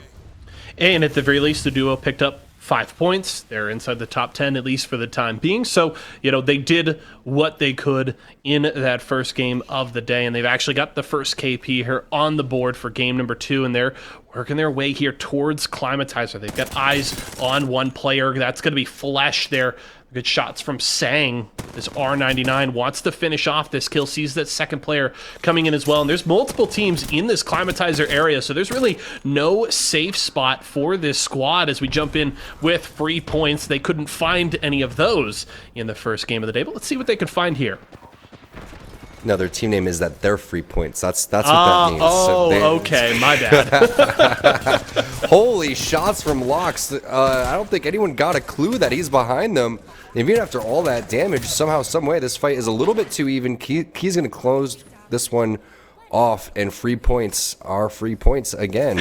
And at the very least, the duo picked up 5 points. They're inside the top 10, at least for the time being. So, they did what they could in that first game of the day, and they've actually got the first KP here on the board for game number 2, and they're working their way here towards Climatizer. They've got eyes on one player. That's going to be Flesh there. Good shots from Sang. This R99 wants to finish off this kill, sees that second player coming in as well. And there's multiple teams in this Climatizer area, so there's really no safe spot for this squad as we jump in with free points. They couldn't find any of those in the first game of the day, but let's see what they can find here. No, their team name is that they're free points. That's what that means. Okay, my bad. Holy shots from Lox. I don't think anyone got a clue that he's behind them. Even after all that damage, somehow, some way, this fight is a little bit too even. Key's going to close this one off, and free points are free points again.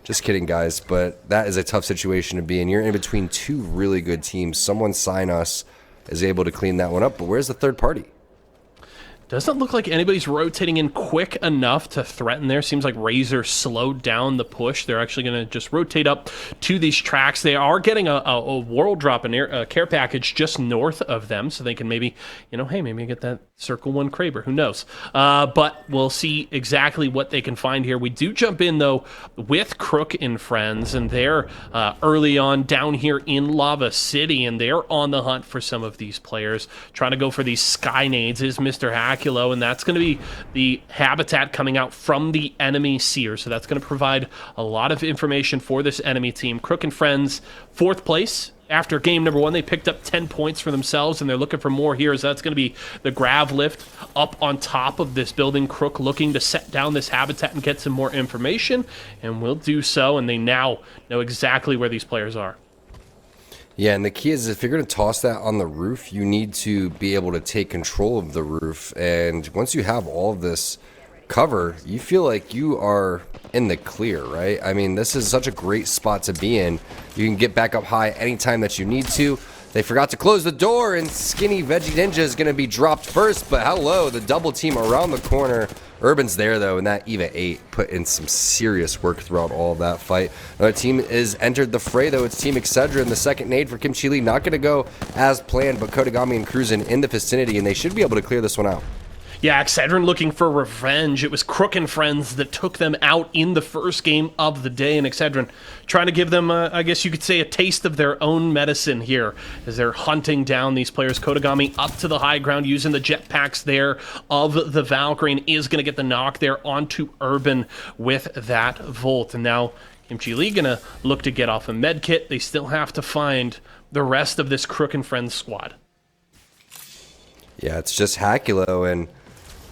Just kidding, guys, but that is a tough situation to be in. You're in between two really good teams. Someone sign us is able to clean that one up, but where's the third party? Doesn't look like anybody's rotating in quick enough to threaten there. Seems like Razor slowed down the push. They're actually going to just rotate up to these tracks. They are getting a world drop, a care package just north of them, so they can maybe, hey, maybe get that Circle 1 Kraber. Who knows? But we'll see exactly what they can find here. We do jump in, though, with Crook and friends, and they're early on down here in Lava City, and they're on the hunt for some of these players. Trying to go for these sky nades is Mr. Hack. Hakulo, and that's going to be the habitat coming out from the enemy seer. So that's going to provide a lot of information for this enemy team. Crook and Friends, 4th place. After game number 1, they picked up 10 points for themselves, and they're looking for more here. So that's going to be the grav lift up on top of this building. Crook looking to set down this habitat and get some more information, and will do so, and they now know exactly where these players are. Yeah, and the key is if you're going to toss that on the roof, you need to be able to take control of the roof. And once you have all of this cover, you feel like you are in the clear, right? I mean, this is such a great spot to be in. You can get back up high anytime that you need to. They forgot to close the door, and Skinny Veggie Ninja is going to be dropped first, but hello, the double team around the corner. Urban's there, though, and that EVA 8 put in some serious work throughout all of that fight. Another team is entered the fray, though. It's Team Excedrin. The second nade for Kim Chi Lee, not going to go as planned, but Kodagami and Cruisin in the vicinity, and they should be able to clear this one out. Yeah, Excedrin looking for revenge. It was Crook and Friends that took them out in the first game of the day, and Excedrin trying to give them, I guess you could say, a taste of their own medicine here as they're hunting down these players. Kodagami up to the high ground using the jetpacks there of the Valkyrie, and is going to get the knock there onto Urban with that Volt. And now Kimchi Lee going to look to get off a med kit. They still have to find the rest of this Crook and Friends squad. Yeah, it's just Hakulo, and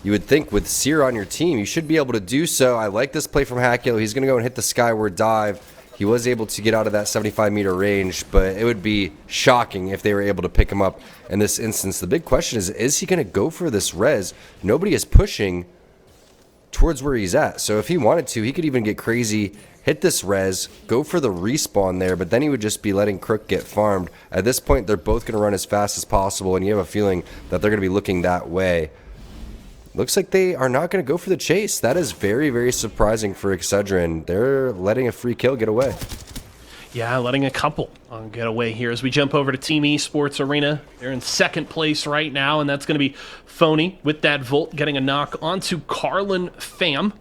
you would think with Seer on your team, you should be able to do so. I like this play from Hakulo. He's going to go and hit the skyward dive. He was able to get out of that 75-meter range, but it would be shocking if they were able to pick him up in this instance. The big question is he going to go for this res? Nobody is pushing towards where he's at. So if he wanted to, he could even get crazy, hit this res, go for the respawn there, but then he would just be letting Crook get farmed. At this point, they're both going to run as fast as possible, and you have a feeling that they're going to be looking that way. Looks like they are not going to go for the chase. That is very, very surprising for Excedrin. They're letting a free kill get away. Yeah, letting a couple get away here as we jump over to Team Esports Arena. They're in 2nd place right now, and that's going to be Phony with that Volt getting a knock onto Carlin Pham.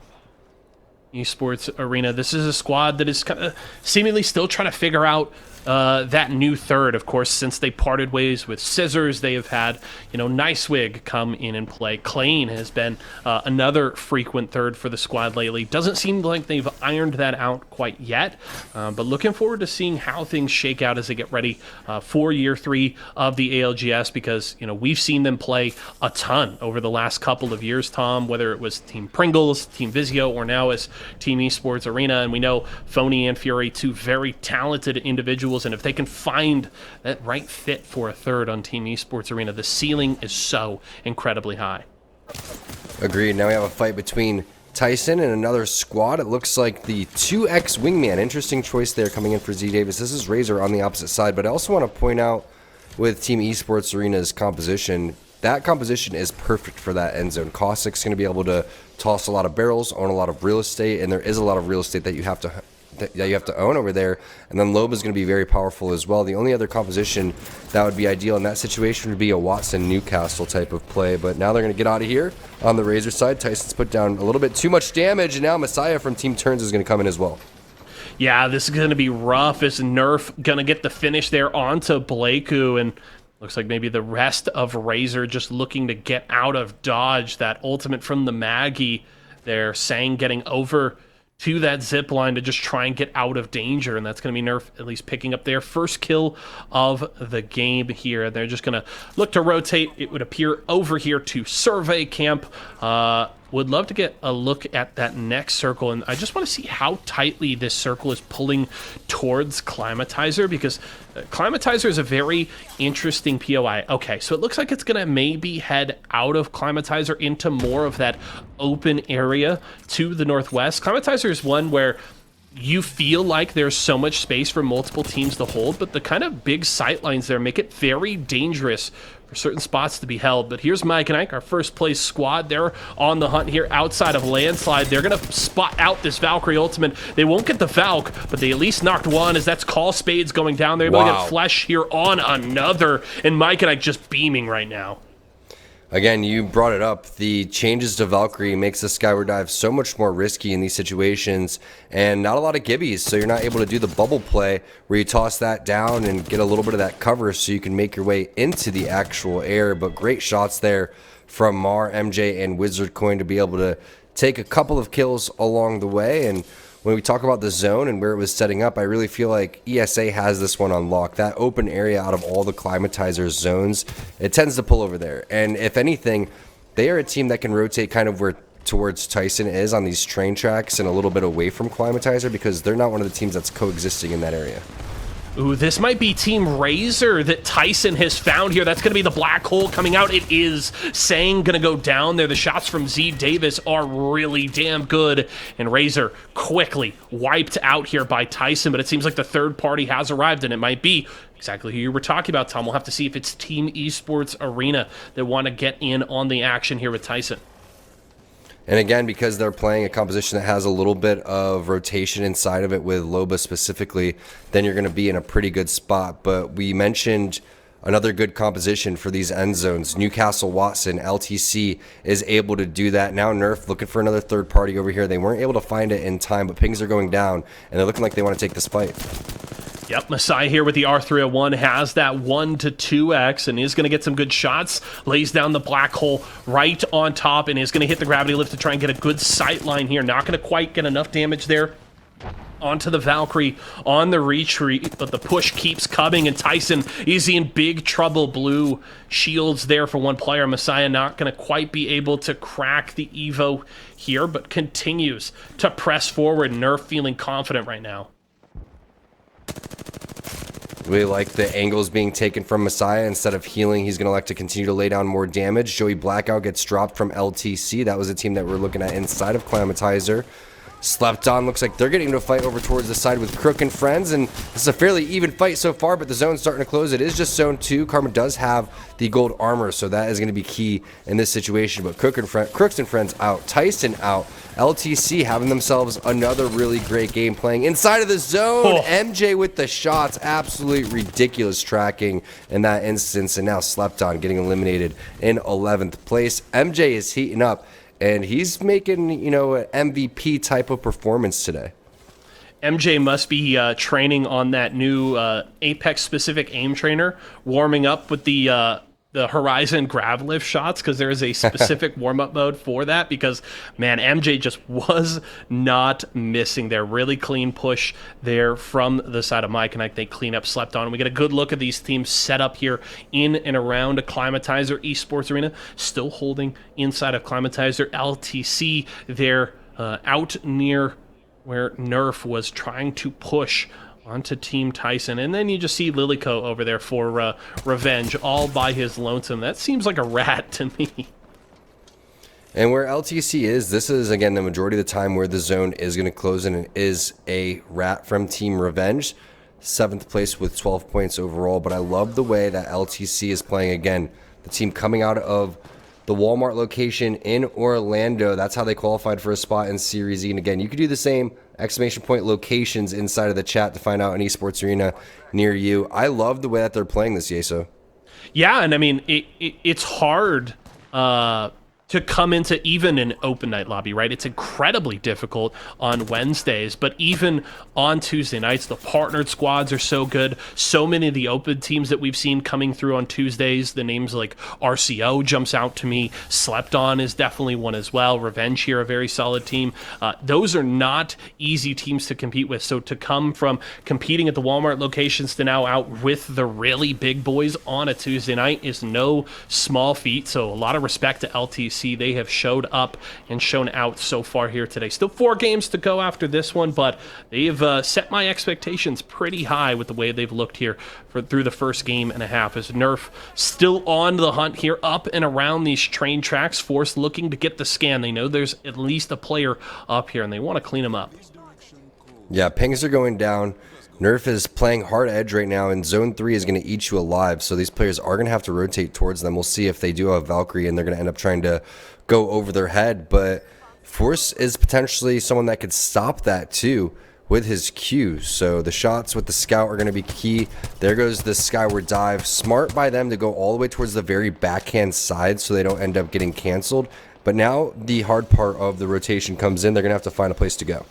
Esports Arena. This is a squad that is kind of seemingly still trying to figure out that new third. Of course, since they parted ways with Scissors, they have had, Nicewig come in and play. Klain has been another frequent third for the squad lately. Doesn't seem like they've ironed that out quite yet, but looking forward to seeing how things shake out as they get ready for year 3 of the ALGS, because, we've seen them play a ton over the last couple of years, Tom, whether it was Team Pringles, Team Vizio, or now as Team Esports Arena. And we know Phony and Fury, 2 very talented individuals, and if they can find that right fit for a third on Team Esports Arena, the ceiling is so incredibly high. Agreed. Now we have a fight between Tyson and another squad. It looks like the 2X Wingman. Interesting choice there coming in for Z Davis. This is Razor on the opposite side, but I also want to point out with Team Esports Arena's composition, that composition is perfect for that end zone. Caustic's going to be able to toss a lot of barrels, own a lot of real estate, and there is a lot of real estate that you have to own over there. And then Loeb is going to be very powerful as well. The only other composition that would be ideal in that situation would be a Watson Newcastle type of play. But now they're going to get out of here on the Razor side. Tyson's put down a little bit too much damage, and now Messiah from Team Turns is going to come in as well. Yeah, this is going to be rough. Is Nerf going to get the finish there onto Blakeu? And looks like maybe the rest of Razor just looking to get out of dodge. That ultimate from the Maggie there, Sang getting over to that zip line to just try and get out of danger, and that's going to be Nerf at least picking up their first kill of the game here. They're just going to look to rotate, it would appear, over here to Survey Camp. Would love to get a look at that next circle, and I just want to see how tightly this circle is pulling towards Climatizer, because Climatizer is a very interesting POI. Okay, so it looks like it's going to maybe head out of Climatizer into more of that open area to the northwest. Climatizer is one where you feel like there's so much space for multiple teams to hold, but the kind of big sight lines there make it very dangerous for certain spots to be held. But here's Mike and Ike, our first place squad. They're on the hunt here outside of Landslide. They're going to spot out this Valkyrie ultimate. They won't get the Valk, but they at least knocked one, as that's Call Spades going down. They're able to get Flesh here on another, and Mike and Ike just beaming right now. Again, you brought it up. The changes to Valkyrie makes the Skyward Dive so much more risky in these situations, and not a lot of gibbies, so you're not able to do the bubble play where you toss that down and get a little bit of that cover so you can make your way into the actual air. But great shots there from Mar, MJ, and Wizard Coin to be able to take a couple of kills along the way. And when we talk about the zone and where it was setting up, I really feel like ESA has this one on lock. That open area out of all the Climatizer's zones, it tends to pull over there. And if anything, they are a team that can rotate kind of where towards Tyson is on these train tracks and a little bit away from Climatizer, because they're not one of the teams that's coexisting in that area. Ooh, this might be Team Razor that Tyson has found here. That's going to be the black hole coming out. It is. Sang going to go down there. The shots from Z Davis are really damn good. And Razor quickly wiped out here by Tyson. But it seems like the third party has arrived, and it might be exactly who you were talking about, Tom. We'll have to see if it's Team Esports Arena that want to get in on the action here with Tyson. And again, because they're playing a composition that has a little bit of rotation inside of it with Loba specifically, then you're going to be in a pretty good spot. But we mentioned another good composition for these end zones. Newcastle Watson, LTC is able to do that. Now Nerf looking for another third party over here. They weren't able to find it in time, but pings are going down, and they're looking like they want to take this fight. Yep, Messiah here with the R301 has that 1 to 2x and is going to get some good shots. Lays down the black hole right on top and is going to hit the gravity lift to try and get a good sight line here. Not going to quite get enough damage there onto the Valkyrie on the retreat, but the push keeps coming, and Tyson is in big trouble. Blue shields there for one player. Messiah not going to quite be able to crack the Evo here, but continues to press forward. Nerf feeling confident right now. Really like the angles being taken from Messiah. Instead of healing, he's going to elect to continue to lay down more damage. Joey Blackout gets dropped from LTC. That was a team that we're looking at inside of Climatizer. Slept on. Looks like they're getting into a fight over towards the side with Crook and friends, and this is a fairly even fight so far, but the zone's starting to close. It is just zone 2. Karma does have the gold armor, so that is going to be key in this situation, but Crooks and friends out. Tyson out. LTC having themselves another really great game playing inside of the zone. MJ with the shots. Absolutely ridiculous tracking in that instance, and now Slept on getting eliminated in 11th place. MJ is heating up, and he's making, you know, an MVP type of performance today. MJ must be training on that new Apex-specific aim trainer, warming up with the Horizon grab lift shots, because there is a specific warm-up mode for that, because, man, MJ just was not missing there. Really clean push there from the side of Mike, and I think clean up Slept on. We get a good look at these teams set up here in and around a Climatizer Esports Arena, still holding inside of Climatizer. LTC there out near where Nerf was trying to push onto Team Tyson, and then you just see Lilyco over there for revenge all by his lonesome. That seems like a rat to me. And where LTC is, this is, again, the majority of the time where the zone is going to close, and it is a rat from Team Revenge. 7th place with 12 points overall, but I love the way that LTC is playing. Again, the team coming out of the Walmart location in Orlando. That's how they qualified for a spot in Series E. And again, you could do the same exclamation point locations inside of the chat to find out an esports arena near you. I love the way that they're playing this, Yeso. Yeah, and I mean, it's hard to come into even an open night lobby, right? It's incredibly difficult on Wednesdays, but even on Tuesday nights, the partnered squads are so good. So many of the open teams that we've seen coming through on Tuesdays, the names like RCO jumps out to me. Slept On is definitely one as well. Revenge here, a very solid team. Those are not easy teams to compete with. So to come from competing at the Walmart locations to now out with the really big boys on a Tuesday night is no small feat. So a lot of respect to LTC. They have showed up and shown out so far here today. Still 4 games to go after this one, but they've set my expectations pretty high with the way they've looked here through the first game and a half. As Nerf still on the hunt here, up and around these train tracks, Force looking to get the scan. They know there's at least a player up here, and they want to clean them up. Yeah, pings are going down. Nerf is playing hard edge right now, and Zone 3 is going to eat you alive, so these players are going to have to rotate towards them. We'll see if they do have Valkyrie, and they're going to end up trying to go over their head, but Force is potentially someone that could stop that too with his Q. So the shots with the Scout are going to be key. There goes the Skyward Dive. Smart by them to go all the way towards the very backhand side so they don't end up getting canceled. But now the hard part of the rotation comes in. They're going to have to find a place to go.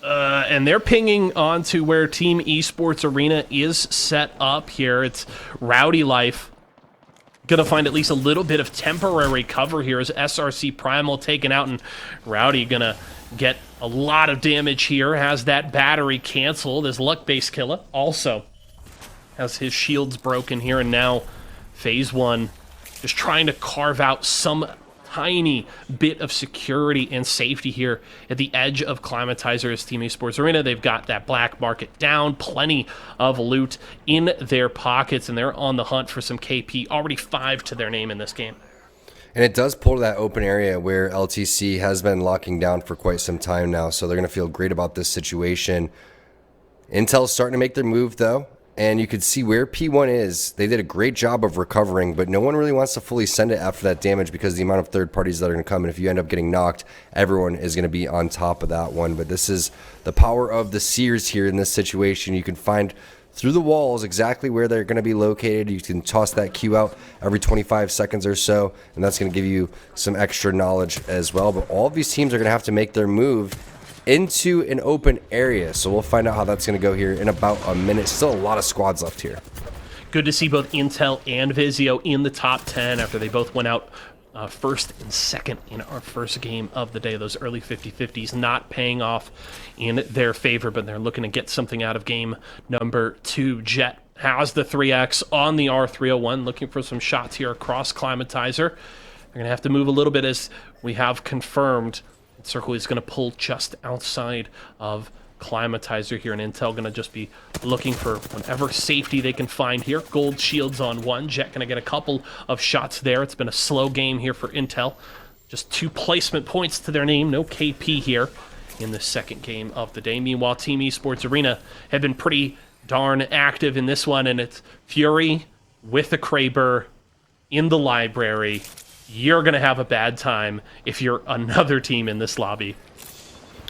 And they're pinging on to where Team Esports Arena is set up here. It's Rowdy Life Gonna find at least a little bit of temporary cover here as SRC Primal taken out, and Rowdy gonna get a lot of damage here. Has that battery canceled as Luck-based Killa also has his shields broken here, and now Phase 1 just trying to carve out some tiny bit of security and safety here at the edge of Climatizer's Team Esports Arena. They've got that black market down, plenty of loot in their pockets, and they're on the hunt for some KP. Already 5 to their name in this game. And it does pull to that open area where LTC has been locking down for quite some time now, so they're going to feel great about this situation. Intel's starting to make their move, though. And you could see where P1 is. They did a great job of recovering, but no one really wants to fully send it after that damage because of the amount of third parties that are going to come. And if you end up getting knocked, everyone is going to be on top of that one. But this is the power of the Seers here in this situation. You can find through the walls exactly where they're going to be located. You can toss that Q out every 25 seconds or so, and that's going to give you some extra knowledge as well. But all of these teams are going to have to make their move into an open area, so we'll find out how that's going to go here in about a minute. Still a lot of squads left here. Good to see both Intel and Vizio in the top 10 after they both went out first and second in our first game of the day. Those early 50-50s not paying off in their favor, but they're looking to get something out of game number 2. Jet has the 3X on the R301, looking for some shots here across Climatizer. They're going to have to move a little bit, as we have confirmed Circle is going to pull just outside of Climatizer here, and Intel going to just be looking for whatever safety they can find here. Gold shields on one. Jet going to get a couple of shots there. It's been a slow game here for Intel. Just 2 placement points to their name. No KP here in the second game of the day. Meanwhile, Team Esports Arena have been pretty darn active in this one, and it's Fury with a Kraber in the library. You're going to have a bad time if you're another team in this lobby.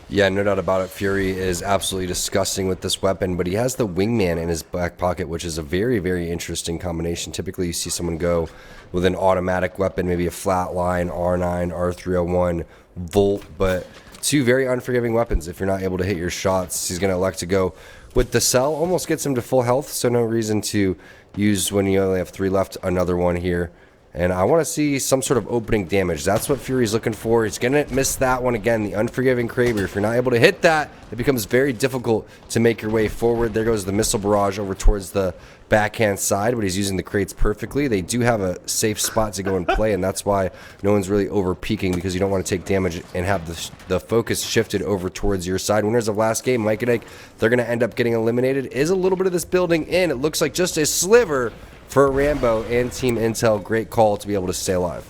Yeah, no doubt about it. Fury is absolutely disgusting with this weapon, but he has the wingman in his back pocket, which is a very, very interesting combination. Typically, you see someone go with an automatic weapon, maybe a flatline, R9, R301, Volt, but 2 very unforgiving weapons. If you're not able to hit your shots, he's going to elect to go with the cell. Almost gets him to full health, so no reason to use, when you only have 3 left, another one here. And I want to see some sort of opening damage. That's what Fury's looking for. He's going to miss that one again, the unforgiving Kraber. If you're not able to hit that, it becomes very difficult to make your way forward. There goes the missile barrage over towards the backhand side, but he's using the crates perfectly. They do have a safe spot to go and play, and that's why no one's really over peaking, because you don't want to take damage and have the focus shifted over towards your side. Winners of last game, Mike and Ike, they're going to end up getting eliminated. Is a little bit of this building in. It looks like just a sliver for Rambo and Team Intel. Great call to be able to stay alive.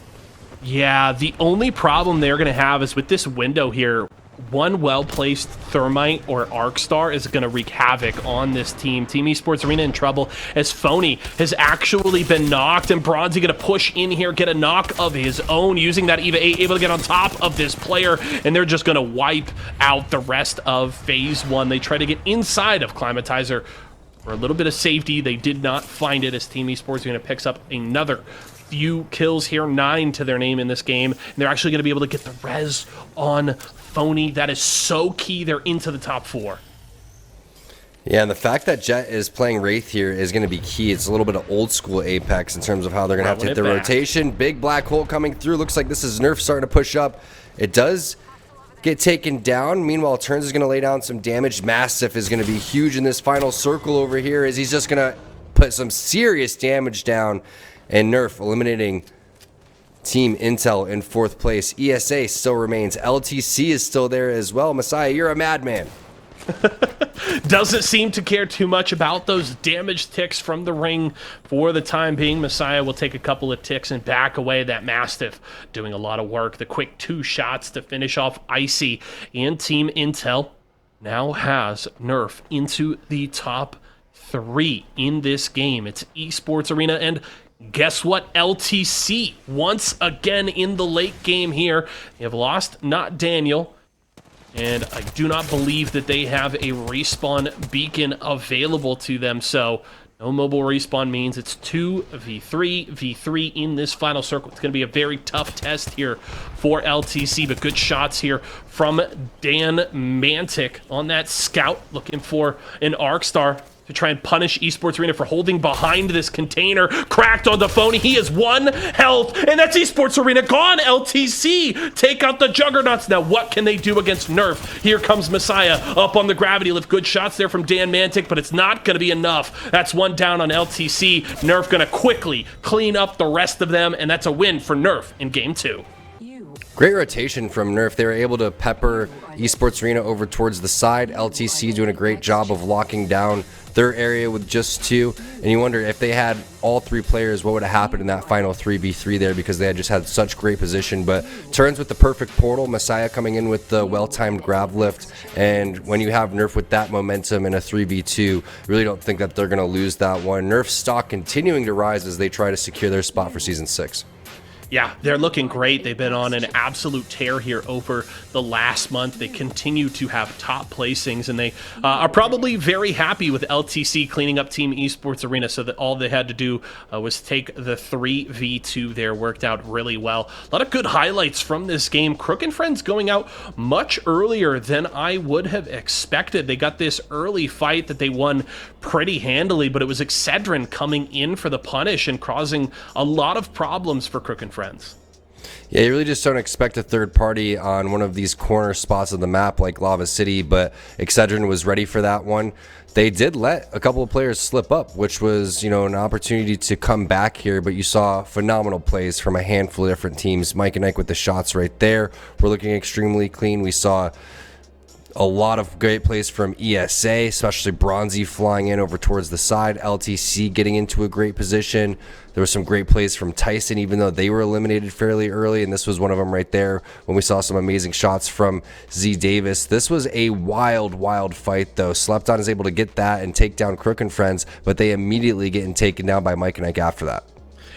Yeah, the only problem they're going to have is with this window here. One well-placed Thermite or Arc Star is going to wreak havoc on this team. Team Esports Arena in trouble as Phony has actually been knocked, and Bronzy going to push in here, get a knock of his own, using that EVA 8, able to get on top of this player, and they're just going to wipe out the rest of Phase 1. They try to get inside of Climatizer for a little bit of safety. They did not find it, as Team Esports Arena picks up another few kills here, 9 to their name in this game, and they're actually going to be able to get the res on Phony. That is so key. They're into the top 4. Yeah, and the fact that Jet is playing Wraith here is going to be key. It's a little bit of old school Apex in terms of how they're going to have to hit the rotation. Big black hole coming through. Looks like this is Nerf starting to push up. It does get taken down. Meanwhile, Turns is going to lay down some damage. Mastiff is going to be huge in this final circle over here, as he's just going to put some serious damage down. And Nerf eliminating Team Intel in 4th place. ESA still remains. LTC is still there as well. Messiah, you're a madman. Doesn't seem to care too much about those damage ticks from the ring for the time being. Messiah will take a couple of ticks and back away. That Mastiff doing a lot of work. The quick 2 shots to finish off Icy, and Team Intel now has Nerf into the top 3 in this game. It's Esports Arena, and guess what? LTC once again in the late game here. They have lost not Daniel, and I do not believe that they have a respawn beacon available to them, so no mobile respawn means it's 2v3, v3 in this final circle. It's going to be a very tough test here for LTC, but good shots here from Dan Mantic on that scout, looking for an Arc Star. to try and punish Esports Arena for holding behind this container. Cracked on the phony. He is 1 health, and that's Esports Arena gone. LTC take out the juggernauts. Now, what can they do against Nerf? Here comes Messiah up on the gravity lift. Good shots there from Dan Mantic, but it's not going to be enough. That's 1 down on LTC. Nerf going to quickly clean up the rest of them, and that's a win for Nerf in game 2. Great rotation from Nerf. They were able to pepper Esports Arena over towards the side. LTC doing a great job of locking down their area with just 2. And you wonder if they had all 3 players, what would have happened in that final 3v3 there, because they had just had such great position. But turns with the perfect portal, Messiah coming in with the well-timed grab lift. And when you have Nerf with that momentum in a 3v2, really don't think that they're going to lose that one. Nerf's stock continuing to rise as they try to secure their spot for Season 6. Yeah, they're looking great. They've been on an absolute tear here over the last month. They continue to have top placings, and they are probably very happy with LTC cleaning up Team Esports Arena, so that all they had to do was take the 3v2 there. Worked out really well. A lot of good highlights from this game. Crook and Friends going out much earlier than I would have expected. They got this early fight that they won pretty handily, but it was Excedrin coming in for the punish and causing a lot of problems for Crook and Friends. Yeah, you really just don't expect a third party on one of these corner spots of the map like Lava City, but Excedrin was ready for that one. They did let a couple of players slip up, which was, an opportunity to come back here, but you saw phenomenal plays from a handful of different teams. Mike and Ike with the shots right there were looking extremely clean. We saw a lot of great plays from ESA, especially Bronzy flying in over towards the side, LTC getting into a great position. There were some great plays from Tyson, even though they were eliminated fairly early, and this was one of them right there when we saw some amazing shots from Z Davis. This was a wild, wild fight, though. Slepton is able to get that and take down Crook and Friends, but they immediately getting taken down by Mike and Ike after that.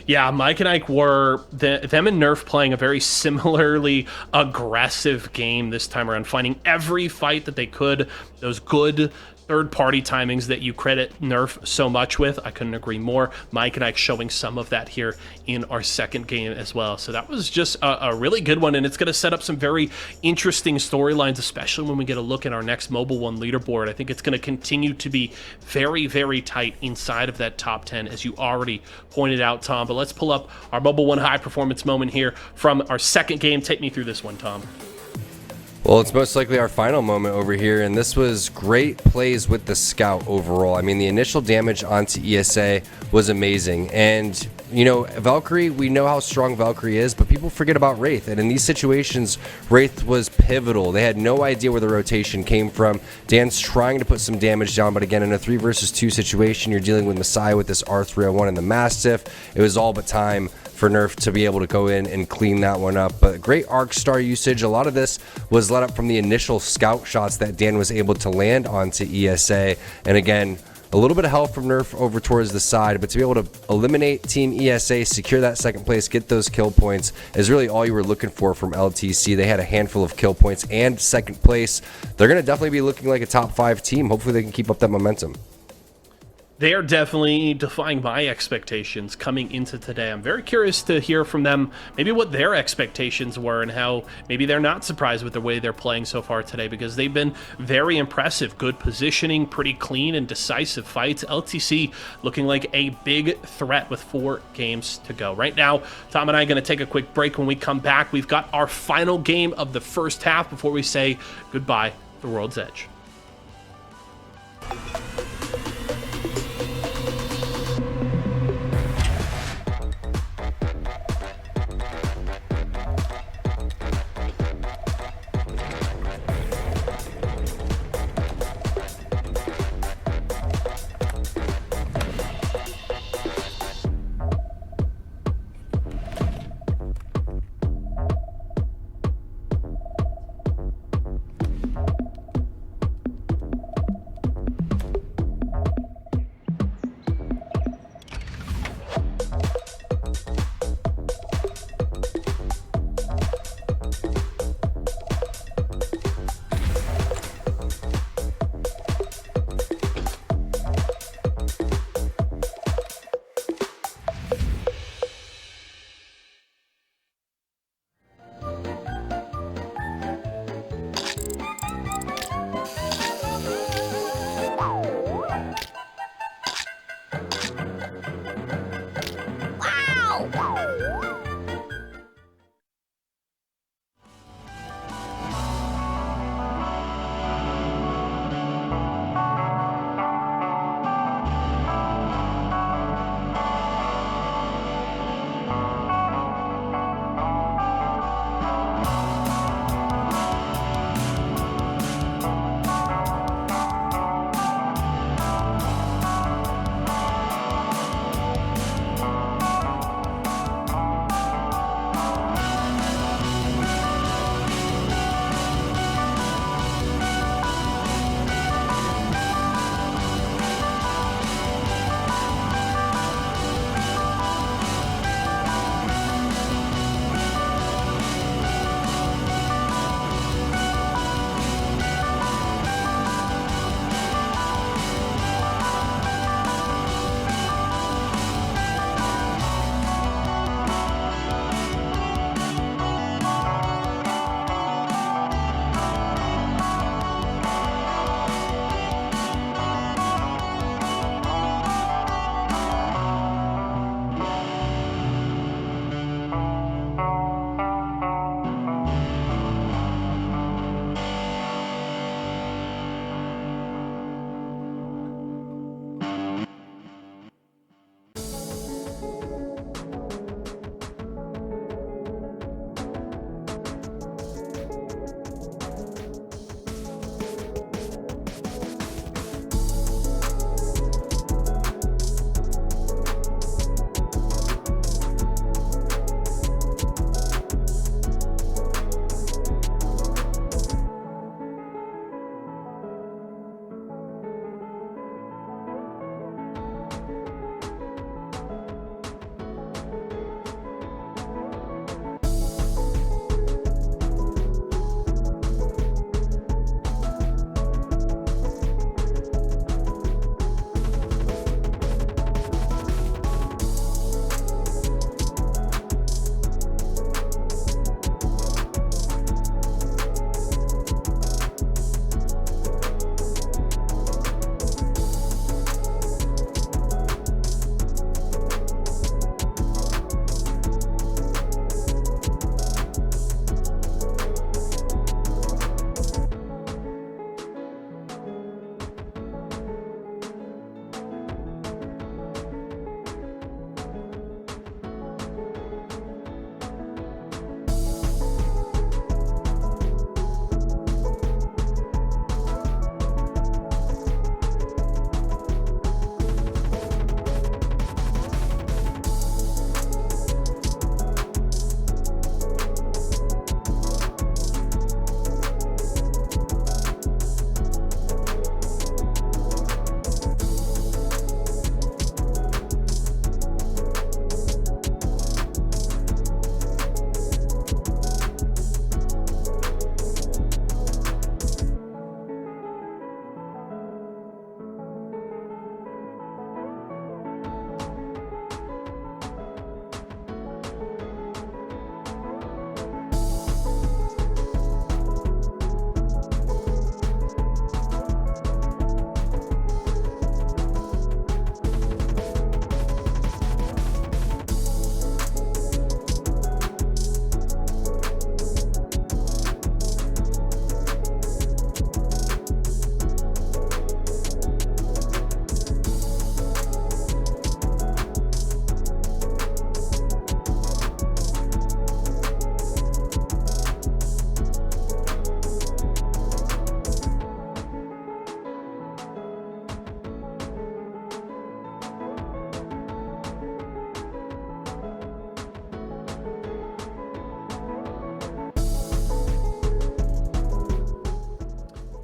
Yeah, Mike and Ike were, them and Nerf playing a very similarly aggressive game this time around, finding every fight that they could, those good third-party timings that you credit Nerf so much with. I couldn't agree more. Mike and Ike showing some of that here in our second game as well. So that was just a really good one, and it's going to set up some very interesting storylines, especially when we get a look at our next Mobile One leaderboard. I think it's going to continue to be very, very tight inside of that top 10, as you already pointed out, Tom. But let's pull up our Mobile One high-performance moment here from our second game. Take me through this one, Tom. Well, it's most likely our final moment over here, and this was great plays with the Scout overall. I mean, the initial damage onto ESA was amazing, and Valkyrie, we know how strong Valkyrie is, but people forget about Wraith, and in these situations, Wraith was pivotal. They had no idea where the rotation came from. Dan's trying to put some damage down, but again, in a 3 versus 2 situation, you're dealing with Messiah with this R301 and the Mastiff. It was all but time for Nerf to be able to go in and clean that one up. But great Arc Star usage. A lot of this was let up from the initial scout shots that Dan was able to land onto ESA. And again, a little bit of help from Nerf over towards the side, but to be able to eliminate Team ESA, secure that second place, get those kill points is really all you were looking for from LTC. They had a handful of kill points and second place. They're going to definitely be looking like a top 5 team. Hopefully they can keep up that momentum. They are definitely defying my expectations coming into today. I'm very curious to hear from them, maybe what their expectations were and how maybe they're not surprised with the way they're playing so far today, because they've been very impressive. Good positioning, pretty clean and decisive fights. LTC looking like a big threat with 4 games to go. Right now, Tom and I are going to take a quick break. When we come back, we've got our final game of the first half before we say goodbye to World's Edge.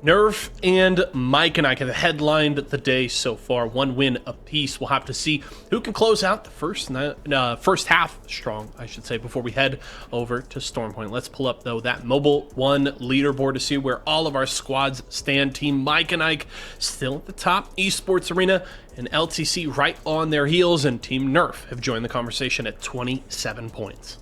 Nerf and Mike and I have headlined the day so far. 1 win apiece. We'll have to see who can close out the first half strong, I should say, before we head over to Stormpoint. Let's pull up, though, that Mobile 1 leaderboard to see where all of our squads stand. Team Mike and Ike still at the top. Esports Arena and LTC right on their heels. And Team Nerf have joined the conversation at 27 points.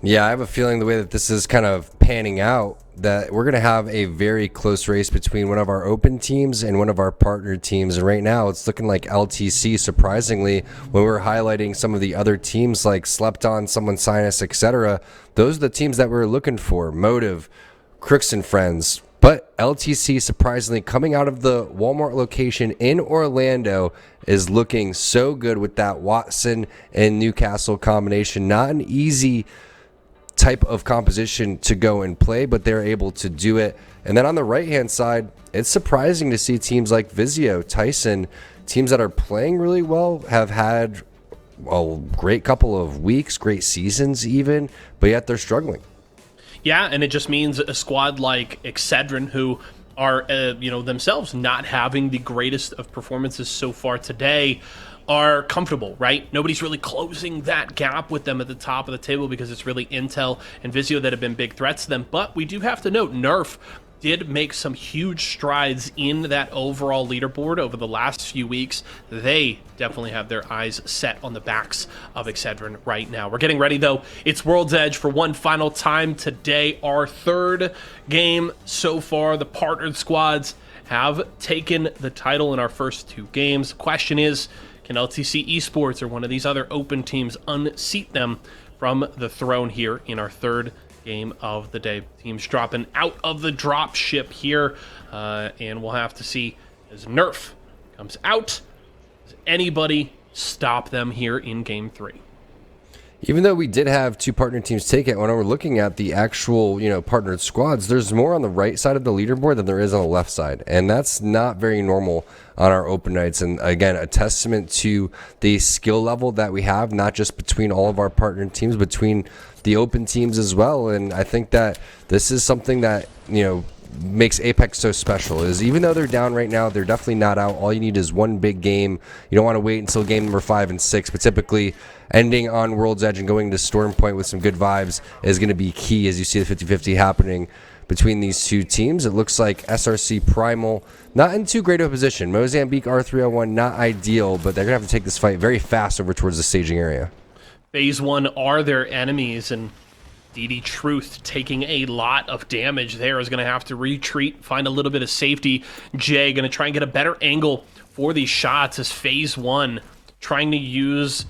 Yeah, I have a feeling the way that this is kind of panning out that we're going to have a very close race between one of our open teams and one of our partner teams. And right now it's looking like LTC, surprisingly, when we're highlighting some of the other teams like Slept On, Someone Sinus, etc. Those are the teams that we're looking for. Motive, Crooks and Friends. But LTC, surprisingly, coming out of the Walmart location in Orlando, is looking so good with that Watson and Newcastle combination. Not an easy type of composition to go and play, but they're able to do it. And then on the right hand side, it's surprising to see teams like Vizio, Tyson, teams that are playing really well, have had a great couple of weeks, great seasons even, but yet they're struggling. Yeah, and it just means a squad like Excedrin, who are themselves not having the greatest of performances so far today, are comfortable, right? Nobody's really closing that gap with them at the top of the table because it's really Intel and Vizio that have been big threats to them. But we do have to note, Nerf did make some huge strides in that overall leaderboard over the last few weeks. They definitely have their eyes set on the backs of Excedrin right now. We're getting ready, though. It's World's Edge for one final time today. Our third game so far. The partnered squads have taken the title in our first 2 games. The question is, can LTC Esports or one of these other open teams unseat them from the throne here in our third game of the day? Teams dropping out of the drop ship here, and we'll have to see as Nerf comes out. Does anybody stop them here in game 3? Even though we did have 2 partner teams take it, when we're looking at the actual, partnered squads, there's more on the right side of the leaderboard than there is on the left side. And that's not very normal on our open nights. And again, a testament to the skill level that we have, not just between all of our partner teams, between the open teams as well. And I think that this is something that, makes Apex so special, is even though they're down right now, they're definitely not out. All you need is one big game. You don't want to wait until game number 5 and 6, but typically ending on World's Edge and going to Stormpoint with some good vibes is going to be key as you see the 50-50 happening between these 2 teams. It looks like SRC Primal not in too great of a position. Mozambique R301 not ideal, but they're going to have to take this fight very fast over towards the staging area. Phase 1 are their enemies, and DD Truth taking a lot of damage there is going to have to retreat, find a little bit of safety. Jay going to try and get a better angle for these shots as Phase 1 trying to use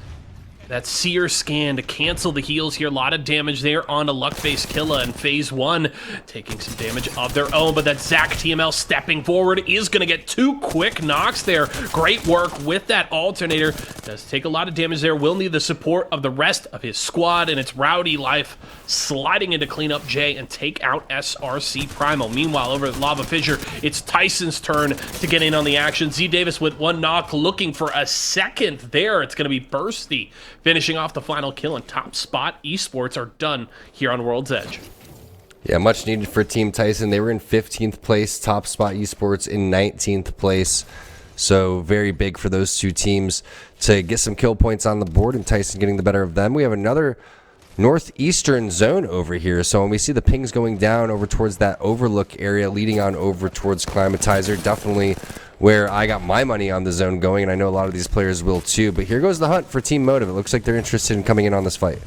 that Seer Scan to cancel the heals here. A lot of damage there on a luck-based Killa, and Phase 1 taking some damage of their own, but that Zach TML stepping forward is going to get 2 quick knocks there. Great work with that alternator. Does take a lot of damage there. Will need the support of the rest of his squad, and it's Rowdy Life sliding in to clean up Jay and take out SRC Primal. Meanwhile, over at Lava Fissure, it's Tyson's turn to get in on the action. Z Davis with 1 knock, looking for a second there. It's going to be Bursty finishing off the final kill, and top spot Esports are done here on World's Edge. Yeah, much needed for Team Tyson. They were in 15th place, top spot Esports in 19th place. So very big for those 2 teams to get some kill points on the board, and Tyson getting the better of them. We have another northeastern zone over here. So when we see the pings going down over towards that overlook area, leading on over towards Climatizer, definitely where I got my money on the zone going, and I know a lot of these players will too. But here goes the hunt for Team Motive. It looks like they're interested in coming in on this fight.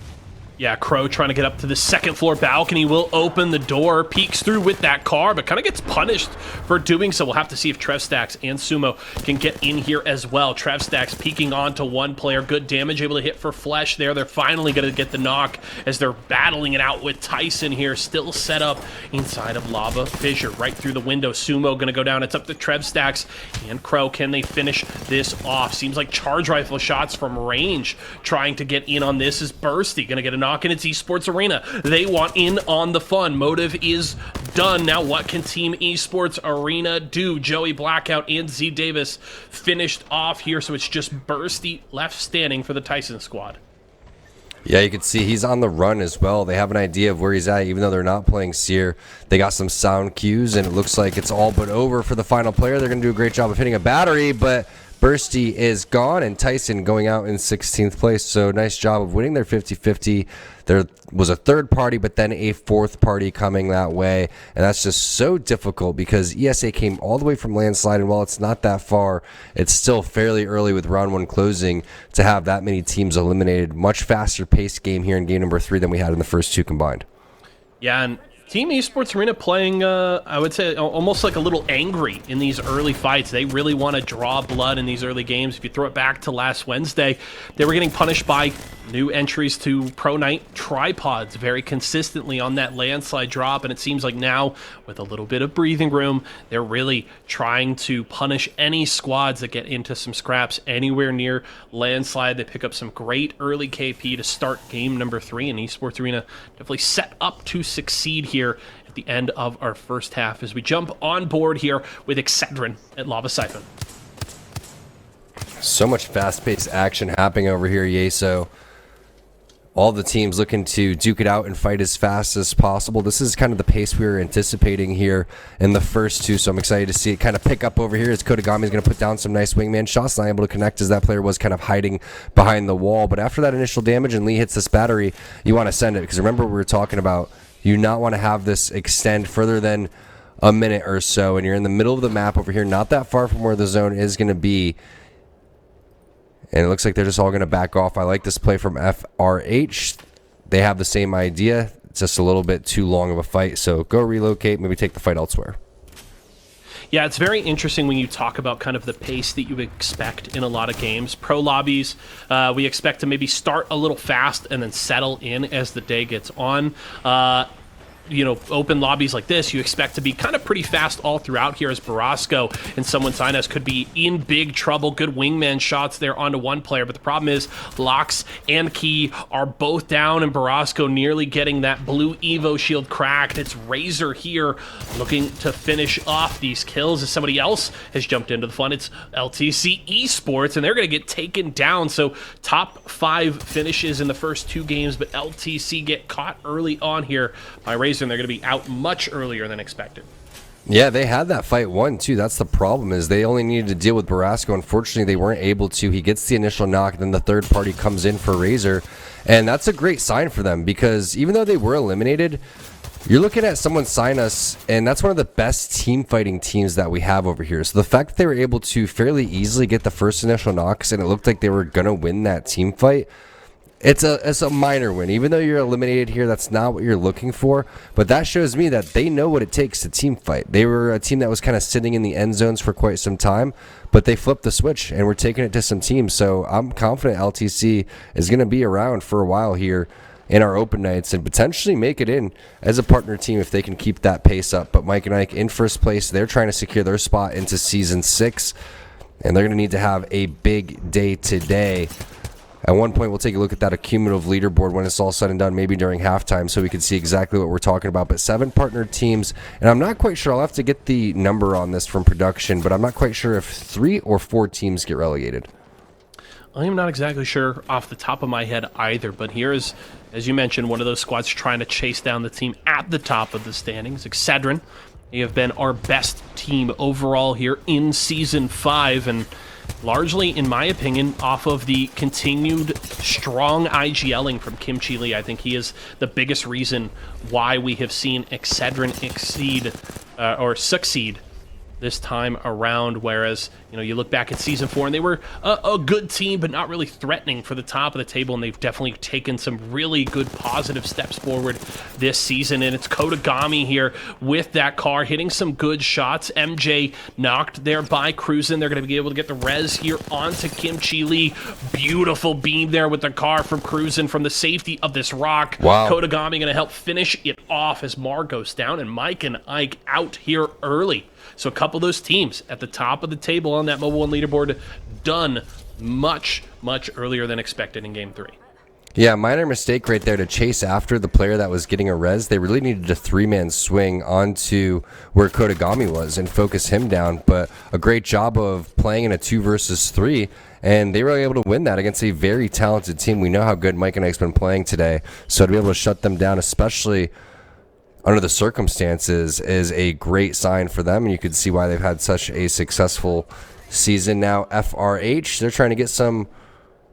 Yeah, Crow trying to get up to the 2nd floor balcony, will open the door, peeks through with that car, but kind of gets punished for doing so. We'll have to see if Trevstax and Sumo can get in here as well. Trevstax peeking onto 1 player, good damage, able to hit for Flesh there. They're finally going to get the knock as they're battling it out with Tyson here, still set up inside of Lava Fissure. Right through the window, Sumo going to go down. It's up to Trevstax and Crow. Can they finish this off? Seems like charge rifle shots from range trying to get in on this. Is Bursty going to get a knock, and it's Esports Arena. They want in on the fun. Motive is done. Now what can Team Esports Arena do? Joey Blackout and Z Davis finished off here, so it's just Bursty left standing for the Tyson squad. Yeah, you can see he's on the run as well. They have an idea of where he's at, even though they're not playing Seer. They got some sound cues, and it looks like it's all but over for the final player. They're going to do a great job of hitting a battery, but Bursty is gone, and Tyson going out in 16th place. So nice job of winning their 50-50. There was a third party, but then a fourth party coming that way. And that's just so difficult because ESA came all the way from landslide. And while it's not that far, it's still fairly early with round 1 closing to have that many teams eliminated. Much faster paced game here in game number 3 than we had in the first 2 combined. Yeah, and Team Esports Arena playing, I would say, almost like a little angry in these early fights. They really want to draw blood in these early games. If you throw it back to last Wednesday, they were getting punished by new entries to Pro Night tripods very consistently on that landslide drop, and it seems like now, with a little bit of breathing room, they're really trying to punish any squads that get into some scraps anywhere near landslide. They pick up some great early KP to start game number 3, and Esports Arena definitely set up to succeed here at the end of our first half as we jump on board here with Excedrin at Lava Siphon. So much fast-paced action happening over here, Yeso. All the teams looking to duke it out and fight as fast as possible. This is kind of the pace we were anticipating here in the first 2, so I'm excited to see it kind of pick up over here as Kodagami is going to put down some nice wingman shots. Not able to connect as that player was kind of hiding behind the wall. But after that initial damage and Lee hits this battery, you want to send it because remember we were talking about you not want to have this extend further than a minute or so, and you're in the middle of the map over here, not that far from where the zone is going to be. And it looks like they're just all going to back off. I like this play from FRH. They have the same idea. It's just a little bit too long of a fight. So go relocate, maybe take the fight elsewhere. Yeah, it's very interesting when you talk about kind of the pace that you expect in a lot of games. Pro lobbies, we expect to maybe start a little fast and then settle in as the day gets on. Open lobbies like this, you expect to be kind of pretty fast all throughout here as Barasco and someone Sinus could be in big trouble. Good wingman shots there onto one player, but the problem is Lox and Key are both down and Barasco nearly getting that blue Evo shield cracked. It's Razor here looking to finish off these kills as somebody else has jumped into the fun. It's LTC Esports, and they're going to get taken down. So top 5 finishes in the first 2 games, but LTC get caught early on here by Razor, and they're going to be out much earlier than expected. Yeah, they had that fight won too. That's the problem, is they only needed to deal with Barasco. Unfortunately, they weren't able to. He gets the initial knock, then the third party comes in for Razor, and that's a great sign for them because even though they were eliminated, you're looking at someone sign us, and that's one of the best team fighting teams that we have over here. So the fact that they were able to fairly easily get the first initial knocks, and it looked like they were going to win that team fight, it's a minor win. Even though you're eliminated here, that's not what you're looking for. But that shows me that they know what it takes to team fight. They were a team that was kind of sitting in the end zones for quite some time, but they flipped the switch, and we're taking it to some teams. So I'm confident LTC is going to be around for a while here in our open nights and potentially make it in as a partner team if they can keep that pace up. But Mike and Ike in first place. They're trying to secure their spot into Season 6, and they're going to need to have a big day today. At one point, we'll take a look at that cumulative leaderboard when it's all said and done, maybe during halftime, so we can see exactly what we're talking about. But 7 partnered teams, and I'm not quite sure. I'll have to get the number on this from production, but I'm not quite sure if 3 or 4 teams get relegated. I am not exactly sure off the top of my head either, but here is, as you mentioned, one of those squads trying to chase down the team at the top of the standings. Excedrin, they have been our best team overall here in Season 5, and largely, in my opinion, off of the continued strong IGLing from Kimchi Lee. I think he is the biggest reason why we have seen Excedrin succeed this time around, whereas you look back at Season 4 and they were a good team but not really threatening for the top of the table, and they've definitely taken some really good positive steps forward this season. And it's Kodagami here with that car hitting some good shots. MJ knocked there by Cruisin'. They're going to be able to get the res here onto Kimchi Lee. Beautiful beam there with the car from Cruisin' from the safety of this rock. Wow. Kodagami going to help finish it off as Mar goes down, and Mike and Ike out here early. So a couple of those teams at the top of the table on that Mobile One leaderboard done much, much earlier than expected in Game 3. Yeah, minor mistake right there to chase after the player that was getting a res. They really needed a 3-man swing onto where Kodagami was and focus him down. But a great job of playing in a 2 versus 3, and they were able to win that against a very talented team. We know how good Mike and Ike's been playing today, so to be able to shut them down, especially under the circumstances, is a great sign for them, and you could see why they've had such a successful season. Now, FRH, they're trying to get some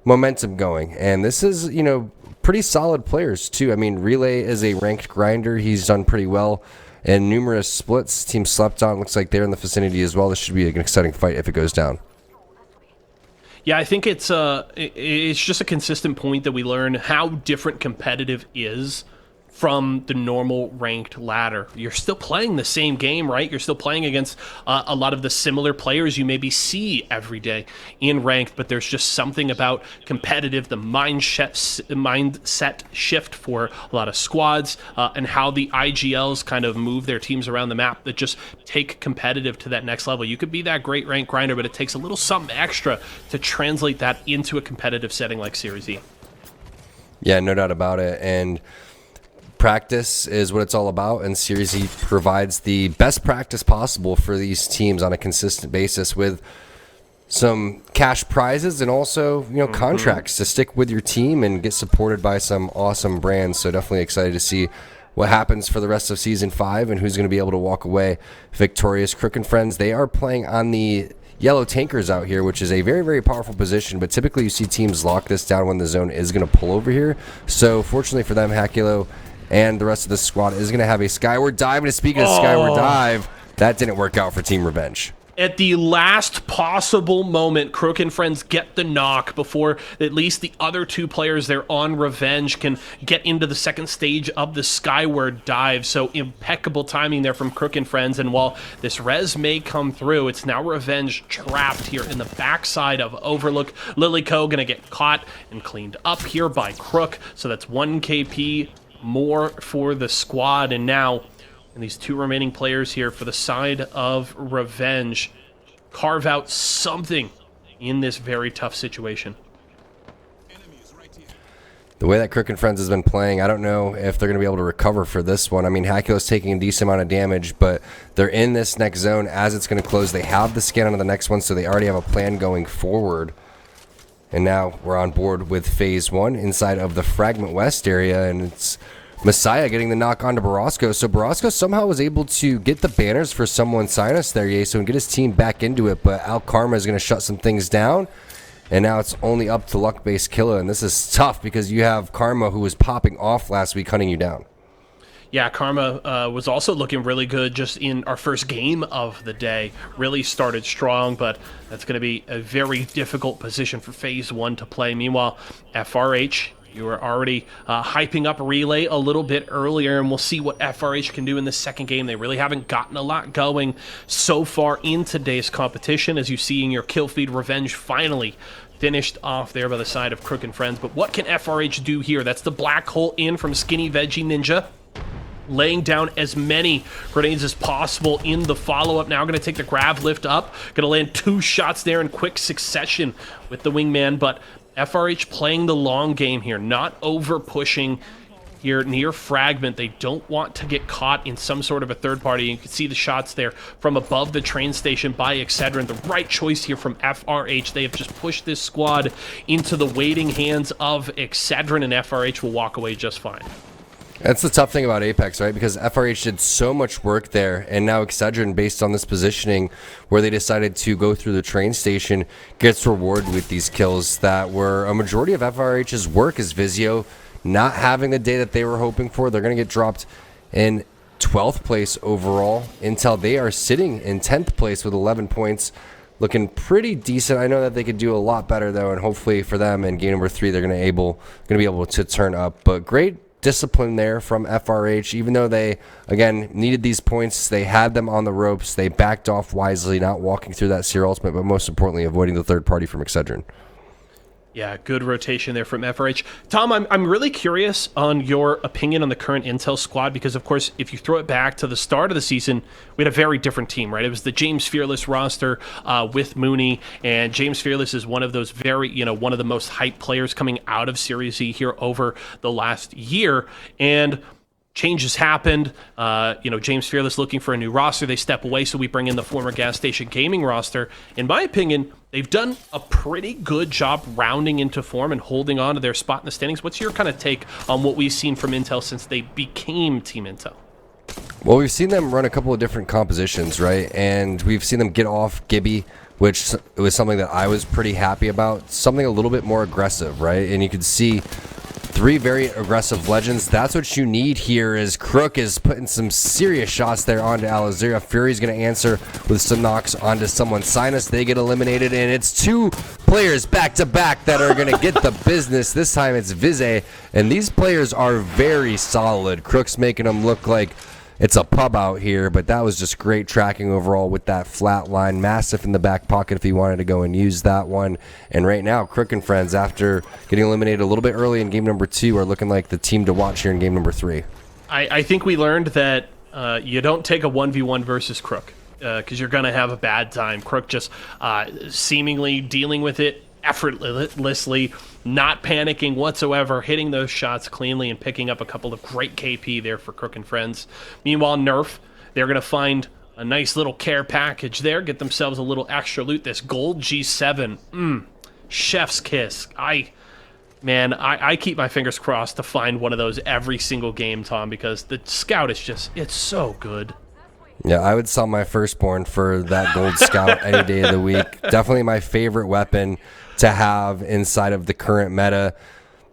momentum going, and this is, pretty solid players too. I mean, Relay is a ranked grinder. He's done pretty well, and numerous splits. Team slept on. Looks like they're in the vicinity as well. This should be an exciting fight if it goes down. Yeah, I think it's just a consistent point that we learn how different competitive is from the normal ranked ladder. You're still playing the same game, right? You're still playing against a lot of the similar players you maybe see every day in ranked, but there's just something about competitive, the mindset shift for a lot of squads, and how the IGLs kind of move their teams around the map that just take competitive to that next level. You could be that great ranked grinder, but it takes a little something extra to translate that into a competitive setting like Series E. Yeah, no doubt about it. And practice is what it's all about, and Series E provides the best practice possible for these teams on a consistent basis, with some cash prizes and also contracts to stick with your team and get supported by some awesome brands. So definitely excited to see what happens for the rest of Season 5 and who's going to be able to walk away victorious. Crook and Friends, they are playing on the yellow tankers out here, which is a very, very powerful position, but typically you see teams lock this down when the zone is going to pull over here. So fortunately for them, Hakulo and the rest of the squad is going to have a Skyward Dive. And speaking of Skyward Dive, that didn't work out for Team Revenge. At the last possible moment, Crook and Friends get the knock before at least the other two players there on Revenge can get into the second stage of the Skyward Dive. So impeccable timing there from Crook and Friends. And while this res may come through, it's now Revenge trapped here in the backside of Overlook. Lilyco going to get caught and cleaned up here by Crook. So that's 1 KP more for the squad. And now, and these two remaining players here for the side of Revenge carve out something in this very tough situation. The way that Crook and Friends has been playing, I don't know if they're going to be able to recover for this one. I mean, Hakulo's taking a decent amount of damage, but they're in this next zone as it's going to close. They have the scan on the next one, so they already have a plan going forward. And now we're on board with Phase 1 inside of the Fragment West area, and it's Messiah getting the knock onto Borosco. So Borosco somehow was able to get the banners for someone Sinus there, Yeso, and get his team back into it, but Al Karma is going to shut some things down, and now it's only up to Luck-Based Killer, and this is tough because you have Karma, who was popping off last week, hunting you down. Yeah, Karma was also looking really good just in our first game of the day. Really started strong, but that's going to be a very difficult position for Phase 1 to play. Meanwhile, FRH, you were already hyping up Relay a little bit earlier, and we'll see what FRH can do in the second game. They really haven't gotten a lot going so far in today's competition. As you see in your kill feed, Revenge finally finished off there by the side of Crook and Friends. But what can FRH do here? That's the black hole in from Skinny Veggie Ninja, laying down as many grenades as possible in the follow-up. Now going to take the grav lift up. Going to land 2 shots there in quick succession with the wingman, but FRH playing the long game here, not over-pushing here near Fragment. They don't want to get caught in some sort of a third party. You can see the shots there from above the train station by Excedrin. The right choice here from FRH. They have just pushed this squad into the waiting hands of Excedrin, and FRH will walk away just fine. That's the tough thing about Apex, right? Because FRH did so much work there, and now Excedrin, based on this positioning where they decided to go through the train station, gets rewarded with these kills that were a majority of FRH's work. Is Vizio not having the day that they were hoping for. They're going to get dropped in 12th place overall until they are sitting in 10th place with 11 points. Looking pretty decent. I know that they could do a lot better, though, and hopefully for them in game number 3, they're going to be able to turn up. But great discipline there from FRH. Even though they, again, needed these points, they had them on the ropes. They backed off wisely, not walking through that Seer ultimate, but most importantly, avoiding the third party from Excedrin. Yeah, good rotation there from FRH. Tom, I'm really curious on your opinion on the current Intel squad because, of course, if you throw it back to the start of the season, we had a very different team, right? It was the James Fearless roster with Mooney, and James Fearless is one of those one of the most hyped players coming out of Series Z here over the last year, and changes happened. James Fearless looking for a new roster. They step away, so we bring in the former Gas Station Gaming roster. In my opinion, they've done a pretty good job rounding into form and holding on to their spot in the standings. What's your kind of take on what we've seen from Intel since they became Team Intel? Well, we've seen them run a couple of different compositions, right? And we've seen them get off Gibby, which was something that I was pretty happy about. Something a little bit more aggressive, right? And you could see 3 very aggressive legends. That's what you need here. Is Crook is putting some serious shots there onto Alizera. Fury's going to answer with some knocks onto someone. Sinus, they get eliminated, and it's 2 players back-to-back that are going to get the business. This time it's Vize, and these players are very solid. Crook's making them look like it's a pub out here, but that was just great tracking overall with that flat line. Massive in the back pocket if he wanted to go and use that one. And right now, Crook and friends, after getting eliminated a little bit early in game number 2, are looking like the team to watch here in game number 3. I think we learned that you don't take a 1v1 versus Crook because you're going to have a bad time. Crook just seemingly dealing with it effortlessly, not panicking whatsoever, hitting those shots cleanly and picking up a couple of great KP there for Crook and friends. Meanwhile, Nerf, they're going to find a nice little care package there, get themselves a little extra loot. This gold G7, chef's kiss. I keep my fingers crossed to find one of those every single game, Tom, because the Scout is it's so good. Yeah, I would sell my firstborn for that gold Scout any day of the week. Definitely my favorite weapon to have inside of the current meta.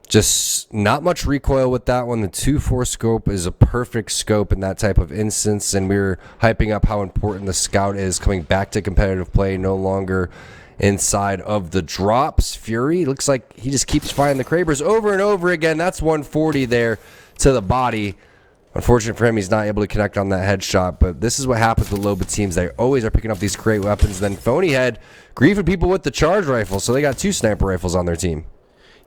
Just not much recoil with that one. The 2-4 scope is a perfect scope in that type of instance, and we were hyping up how important the Scout is coming back to competitive play, no longer inside of the drops. Fury looks like he just keeps finding the Krabers over and over again. That's 140 there to the body. Unfortunate for him, he's not able to connect on that headshot, but this is what happens with Loba teams. They always are picking up these great weapons. Then Phony Head griefing people with the charge rifle, so they got 2 sniper rifles on their team.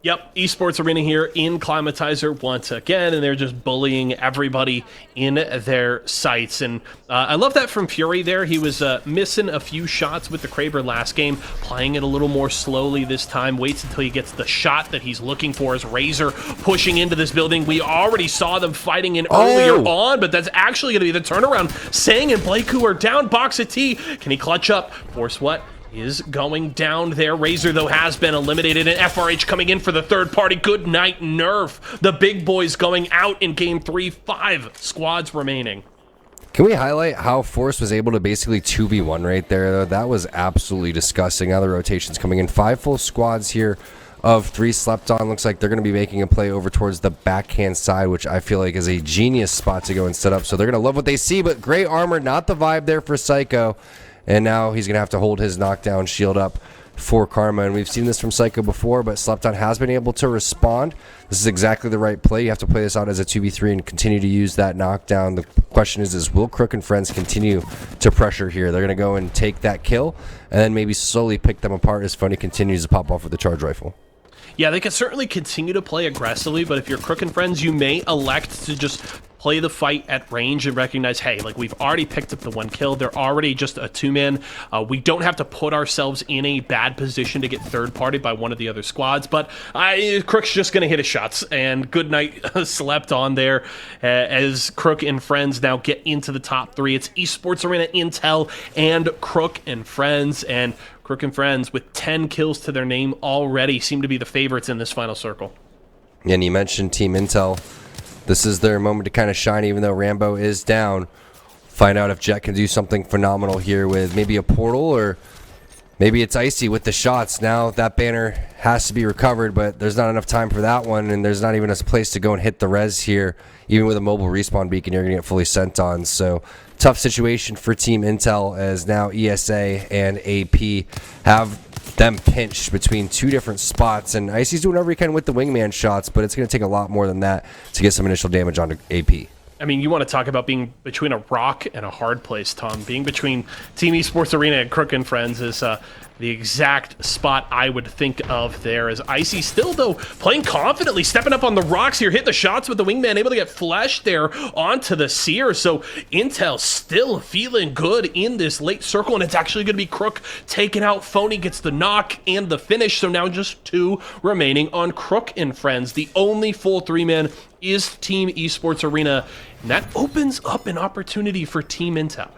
Yep, Esports Arena here in Climatizer once again, and they're just bullying everybody in their sights. And I love that from Fury there. He was missing a few shots with the Kraber last game, playing it a little more slowly this time. Waits until he gets the shot that he's looking for as Razor pushing into this building. We already saw them fighting in earlier on, but that's actually going to be the turnaround. Sang and Blakeu are down. Box of T. Can he clutch up? Force what? Is going down there. Razor, though, has been eliminated, and FRH coming in for the third party. Good night, Nerf. The big boys going out in game 3, 5 squads remaining. Can we highlight how Force was able to basically 2v1 right there? That was absolutely disgusting. Now the rotation's coming in. 5 full squads here of 3 slept on. Looks like they're going to be making a play over towards the backhand side, which I feel like is a genius spot to go and set up. So they're going to love what they see, but great armor, not the vibe there for Psycho. And now he's going to have to hold his knockdown shield up for Karma. And we've seen this from Psycho before, but Slepton has been able to respond. This is exactly the right play. You have to play this out as a 2v3 and continue to use that knockdown. The question is will Crook and friends continue to pressure here? They're going to go and take that kill and then maybe slowly pick them apart as Funny continues to pop off with the charge rifle. Yeah, they can certainly continue to play aggressively, but if you're Crook and friends, you may elect to just play the fight at range and recognize, hey, like we've already picked up the 1 kill. They're already just a 2-man. We don't have to put ourselves in a bad position to get third-partied by one of the other squads, but Crook's just going to hit his shots, and good night slept on there as Crook and friends now get into the top 3. It's Esports Arena, Intel, and Crook and friends, and Crook and friends with 10 kills to their name already seem to be the favorites in this final circle. And you mentioned Team Intel. This is their moment to kind of shine, even though Rambo is down. Find out if Jet can do something phenomenal here with maybe a portal, or maybe it's Icy with the shots. Now that banner has to be recovered, but there's not enough time for that one, and there's not even a place to go and hit the res here. Even with a mobile respawn beacon, you're going to get fully sent on. So tough situation for Team Intel, as now ESA and AP have them pinched between 2 different spots, and Icy's doing whatever he can with the wingman shots, but it's going to take a lot more than that to get some initial damage onto AP. I mean, you want to talk about being between a rock and a hard place, Tom. Being between Team Esports Arena and Crook and Friends is the exact spot I would think of there. As Icy still, though, playing confidently, stepping up on the rocks here, hit the shots with the wingman, able to get flashed there onto the Seer. So Intel still feeling good in this late circle, and it's actually going to be Crook taken out. Phony gets the knock and the finish, so now just 2 remaining on Crook and friends. The only full 3-man is Team Esports Arena, and that opens up an opportunity for Team Intel.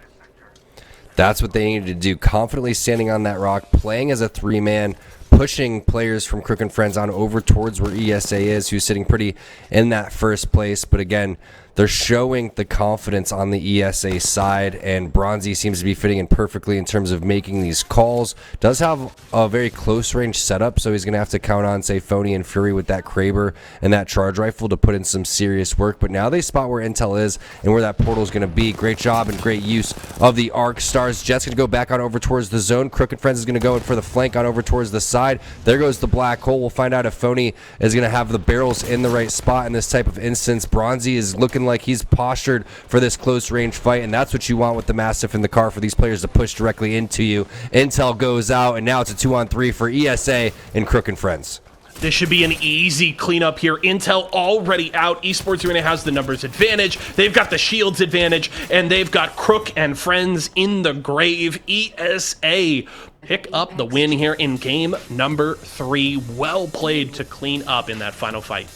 That's what they needed to do. Confidently standing on that rock, playing as a 3-man, pushing players from Crook and Friends on over towards where ESA is, who's sitting pretty in that first place. But again, they're showing the confidence on the ESA side, and Bronzy seems to be fitting in perfectly in terms of making these calls. Does have a very close range setup, so he's going to have to count on, say, Phony and Fury with that Kraber and that charge rifle to put in some serious work. But now they spot where Intel is and where that portal is going to be. Great job and great use of the Arc Stars. Jet's going to go back on over towards the zone. Crook and Friends is going to go in for the flank on over towards the side. There goes the black hole. We'll find out if Phony is going to have the barrels in the right spot in this type of instance. Bronzy is looking like he's postured for this close range fight, and that's what you want with the Mastiff in the car, for these players to push directly into you. Intel goes out, and now it's a 2-on-3 for ESA and Crook and Friends. This should be an easy cleanup here. Intel already out. Esports Arena has the numbers advantage. They've got the shields advantage, and they've got Crook and Friends in the grave. ESA pick up the win here in game number 3. Well played to clean up in that final fight.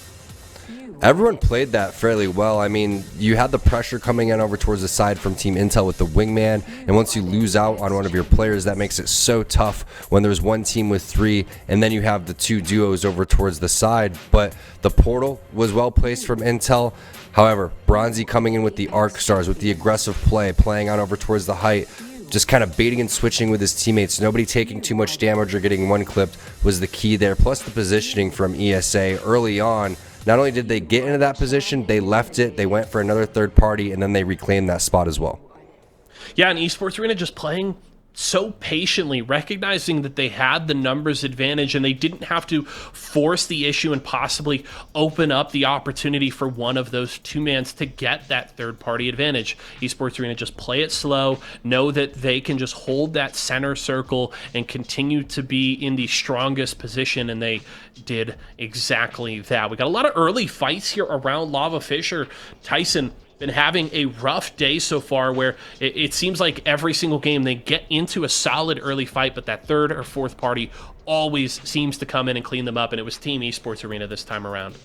Everyone played that fairly well. I mean, you had the pressure coming in over towards the side from Team Intel with the wingman, and once you lose out on one of your players, that makes it so tough when there's one team with 3, and then you have the 2 duos over towards the side. But the portal was well placed from Intel. However, Bronzy coming in with the Arc Stars, with the aggressive play, playing on over towards the height, just kind of baiting and switching with his teammates. Nobody taking too much damage or getting one clipped was the key there. Plus the positioning from ESA early on. Not only did they get into that position, they left it, they went for another third party, and then they reclaimed that spot as well. Yeah, and Esports Arena just playing so patiently, recognizing that they had the numbers advantage and they didn't have to force the issue and possibly open up the opportunity for one of those 2-mans to get that third-party advantage. Esports Arena just play it slow, know that they can just hold that center circle and continue to be in the strongest position, and they did exactly that. We got a lot of early fights here around Lava Fisher. Tyson been having a rough day so far, where it seems like every single game they get into a solid early fight, but that third or fourth party always seems to come in and clean them up, and it was Team Esports Arena this time around.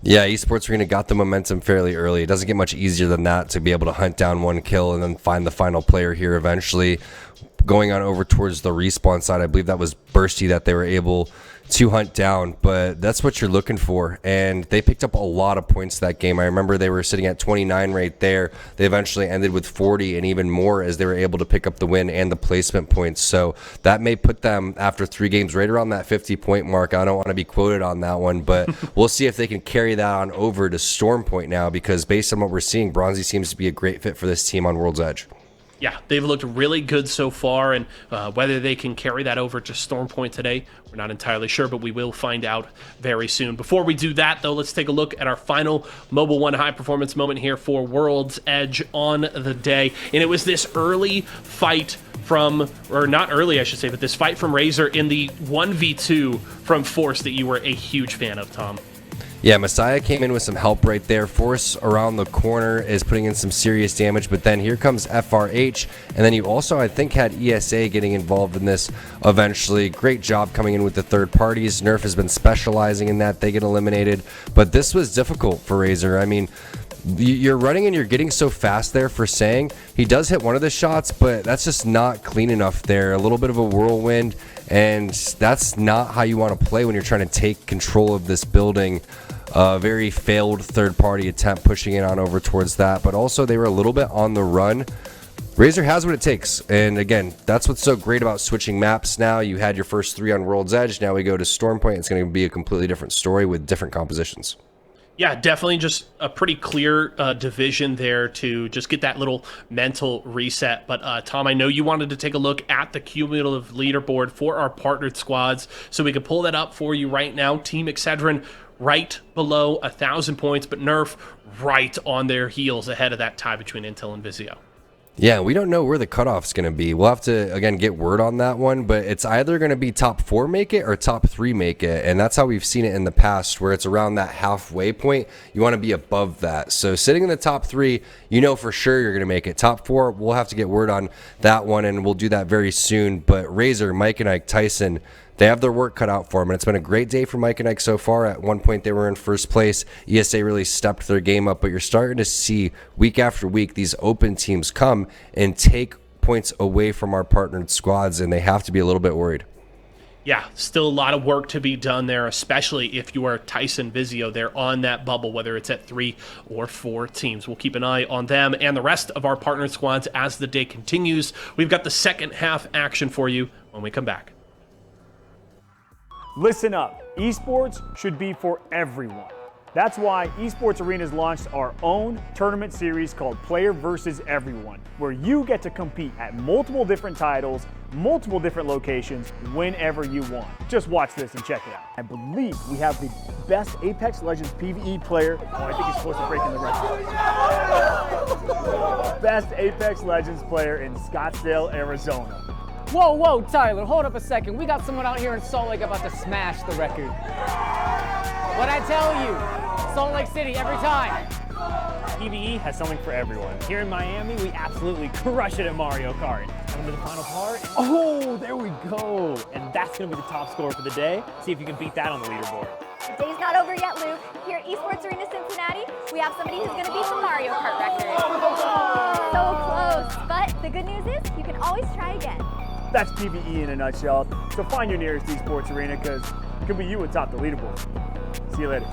Yeah, Esports Arena got the momentum fairly early. It doesn't get much easier than that to be able to hunt down one kill and then find the final player here eventually. Going on over towards the respawn side, I believe that was Bursty that they were able to hunt down, but that's what you're looking for, and they picked up a lot of points that game. I remember they were sitting at 29 right there. They eventually ended with 40 and even more as they were able to pick up the win and the placement points, so that may put them, after 3 games, right around that 50-point mark. I don't want to be quoted on that one, but we'll see if they can carry that on over to Storm Point now, because based on what we're seeing, Bronzy seems to be a great fit for this team on World's Edge. Yeah, they've looked really good so far, and whether they can carry that over to Storm Point today, we're not entirely sure, but we will find out very soon. Before we do that, though, let's take a look at our final Mobile One high-performance moment here for World's Edge on the day. And it was this early fight from, or not early, I should say, but this fight from Razor in the 1v2 from Force that you were a huge fan of, Tom. Yeah, Messiah came in with some help right there. Force around the corner is putting in some serious damage, but then here comes FRH, and then you also, I think, had ESA getting involved in this eventually. Great job coming in with the third parties. Nerf has been specializing in that. They get eliminated, but this was difficult for Razor. I mean, you're running and you're getting so fast there for Sang. He does hit one of the shots, but that's just not clean enough there. A little bit of a whirlwind, and that's not how you want to play when you're trying to take control of this building. Very failed third-party attempt pushing it on over towards that, but also they were a little bit on the run. Razor has what it takes, and again, that's what's so great about switching maps now. You had your first 3 on World's Edge, now we go to Storm Point. It's going to be a completely different story with different compositions. Yeah, definitely just a pretty clear division there to just get that little mental reset. But Tom, I know you wanted to take a look at the cumulative leaderboard for our partnered squads, so we can pull that up for you right now. Team Excedrin right below 1,000 points, but Nerf right on their heels ahead of that tie between Intel and Vizio. Yeah, we don't know where the cutoff's going to be. We'll have to, again, get word on that one, but it's either going to be top 4 make it or top 3 make it, and that's how we've seen it in the past, where it's around that halfway point. You want to be above that. So sitting in the top 3, you know for sure you're going to make it. Top 4, we'll have to get word on that one, and we'll do that very soon. But Razor, Mike and Ike, Tyson, they have their work cut out for them, and it's been a great day for Mike and Ike so far. At one point, they were in first place. ESA really stepped their game up, but you're starting to see week after week these open teams come and take points away from our partnered squads, and they have to be a little bit worried. Yeah, still a lot of work to be done there, especially if you are Tyson Vizio. They're on that bubble, whether it's at 3 or 4 teams. We'll keep an eye on them and the rest of our partner squads as the day continues. We've got the second half action for you when we come back. Listen up, esports should be for everyone. That's why Esports Arena's launched our own tournament series called Player vs. Everyone, where you get to compete at multiple different titles, multiple different locations, whenever you want. Just watch this and check it out. I believe we have the best Apex Legends PvE player. Oh, I think he's close to breaking the record. Best Apex Legends player in Scottsdale, Arizona. Whoa, Tyler, hold up a second. We got someone out here in Salt Lake about to smash the record. What'd I tell you? Salt Lake City every time. PvE has something for everyone. Here in Miami, we absolutely crush it at Mario Kart. Come to the final part. Oh, there we go. And that's going to be the top score for the day. See if you can beat that on the leaderboard. The day's not over yet, Luke. Here at Esports Arena Cincinnati, we have somebody who's going to beat the Mario Kart record. So close. But the good news is you can always try again. That's PvE in a nutshell. So find your nearest esports arena, because it could be you atop the leaderboard. See you later.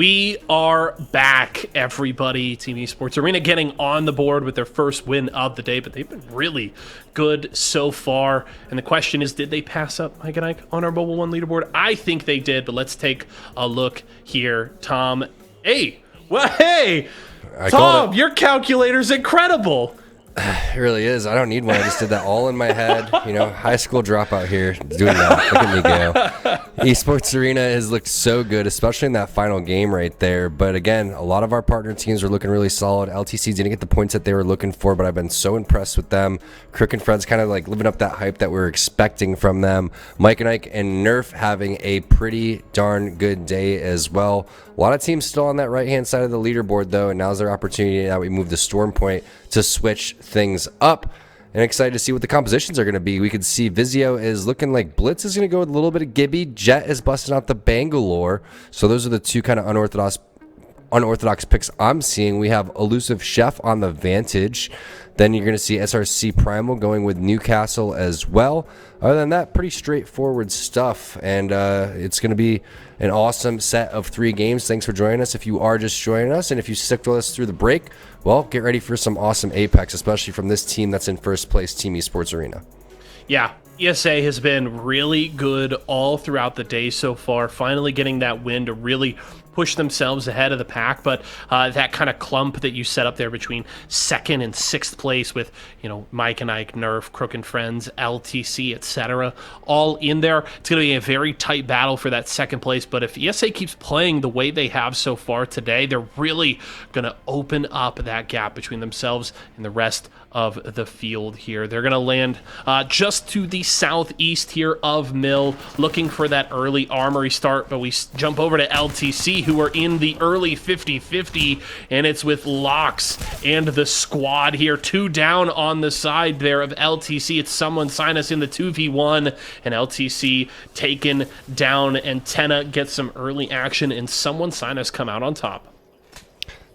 We are back, everybody. Team Esports Arena getting on the board with their first win of the day, but they've been really good so far. And the question is, did they pass up Mike and Ike on our Mobile One leaderboard? I think they did, but let's take a look here. Tom, hey, Tom, your calculator's incredible. It really is. I don't need one. I just did that all in my head. You know, high school dropout here doing that. Look at me go. Esports Arena has looked so good, especially in that final game right there. But again, a lot of our partner teams are looking really solid. LTC didn't get the points that they were looking for, but I've been so impressed with them. Crook and Fred's kind of like living up that hype that we were expecting from them. Mike and Ike and Nerf having a pretty darn good day as well. A lot of teams still on that right-hand side of the leaderboard, though, and now's their opportunity that we move to Storm Point to switch things up. And excited to see what the compositions are going to be. We could see Vizio is looking like Blitz is going to go with a little bit of Gibby. Jet is busting out the Bangalore. So those are the two kind of unorthodox picks I'm seeing. We have Elusive Chef on the Vantage. Then you're going to see SRC Primal going with Newcastle as well. Other than that, pretty straightforward stuff. And it's going to be an awesome set of 3 games. Thanks for joining us if you are just joining us. And if you stick with us through the break, well, get ready for some awesome Apex, especially from this team that's in first place, Team Esports Arena. Yeah, ESA has been really good all throughout the day so far, finally getting that win to really push themselves ahead of the pack. But that kind of clump that you set up there between 2nd and 6th place with, you know, Mike and Ike, Nerf, Crook and Friends, LTC, etc., all in there. It's going to be a very tight battle for that 2nd place. But if ESA keeps playing the way they have so far today, they're really going to open up that gap between themselves and the rest of the field here. They're going to land just to the southeast here of Mill, looking for that early armory start. But we jump over to LTC, who are in the early 50-50, and it's with Locks and the squad here. 2 down on the side there of LTC. It's Someone Sign Us in the 2v1, and LTC taken down. Antenna gets some early action, and Someone Sign Us come out on top.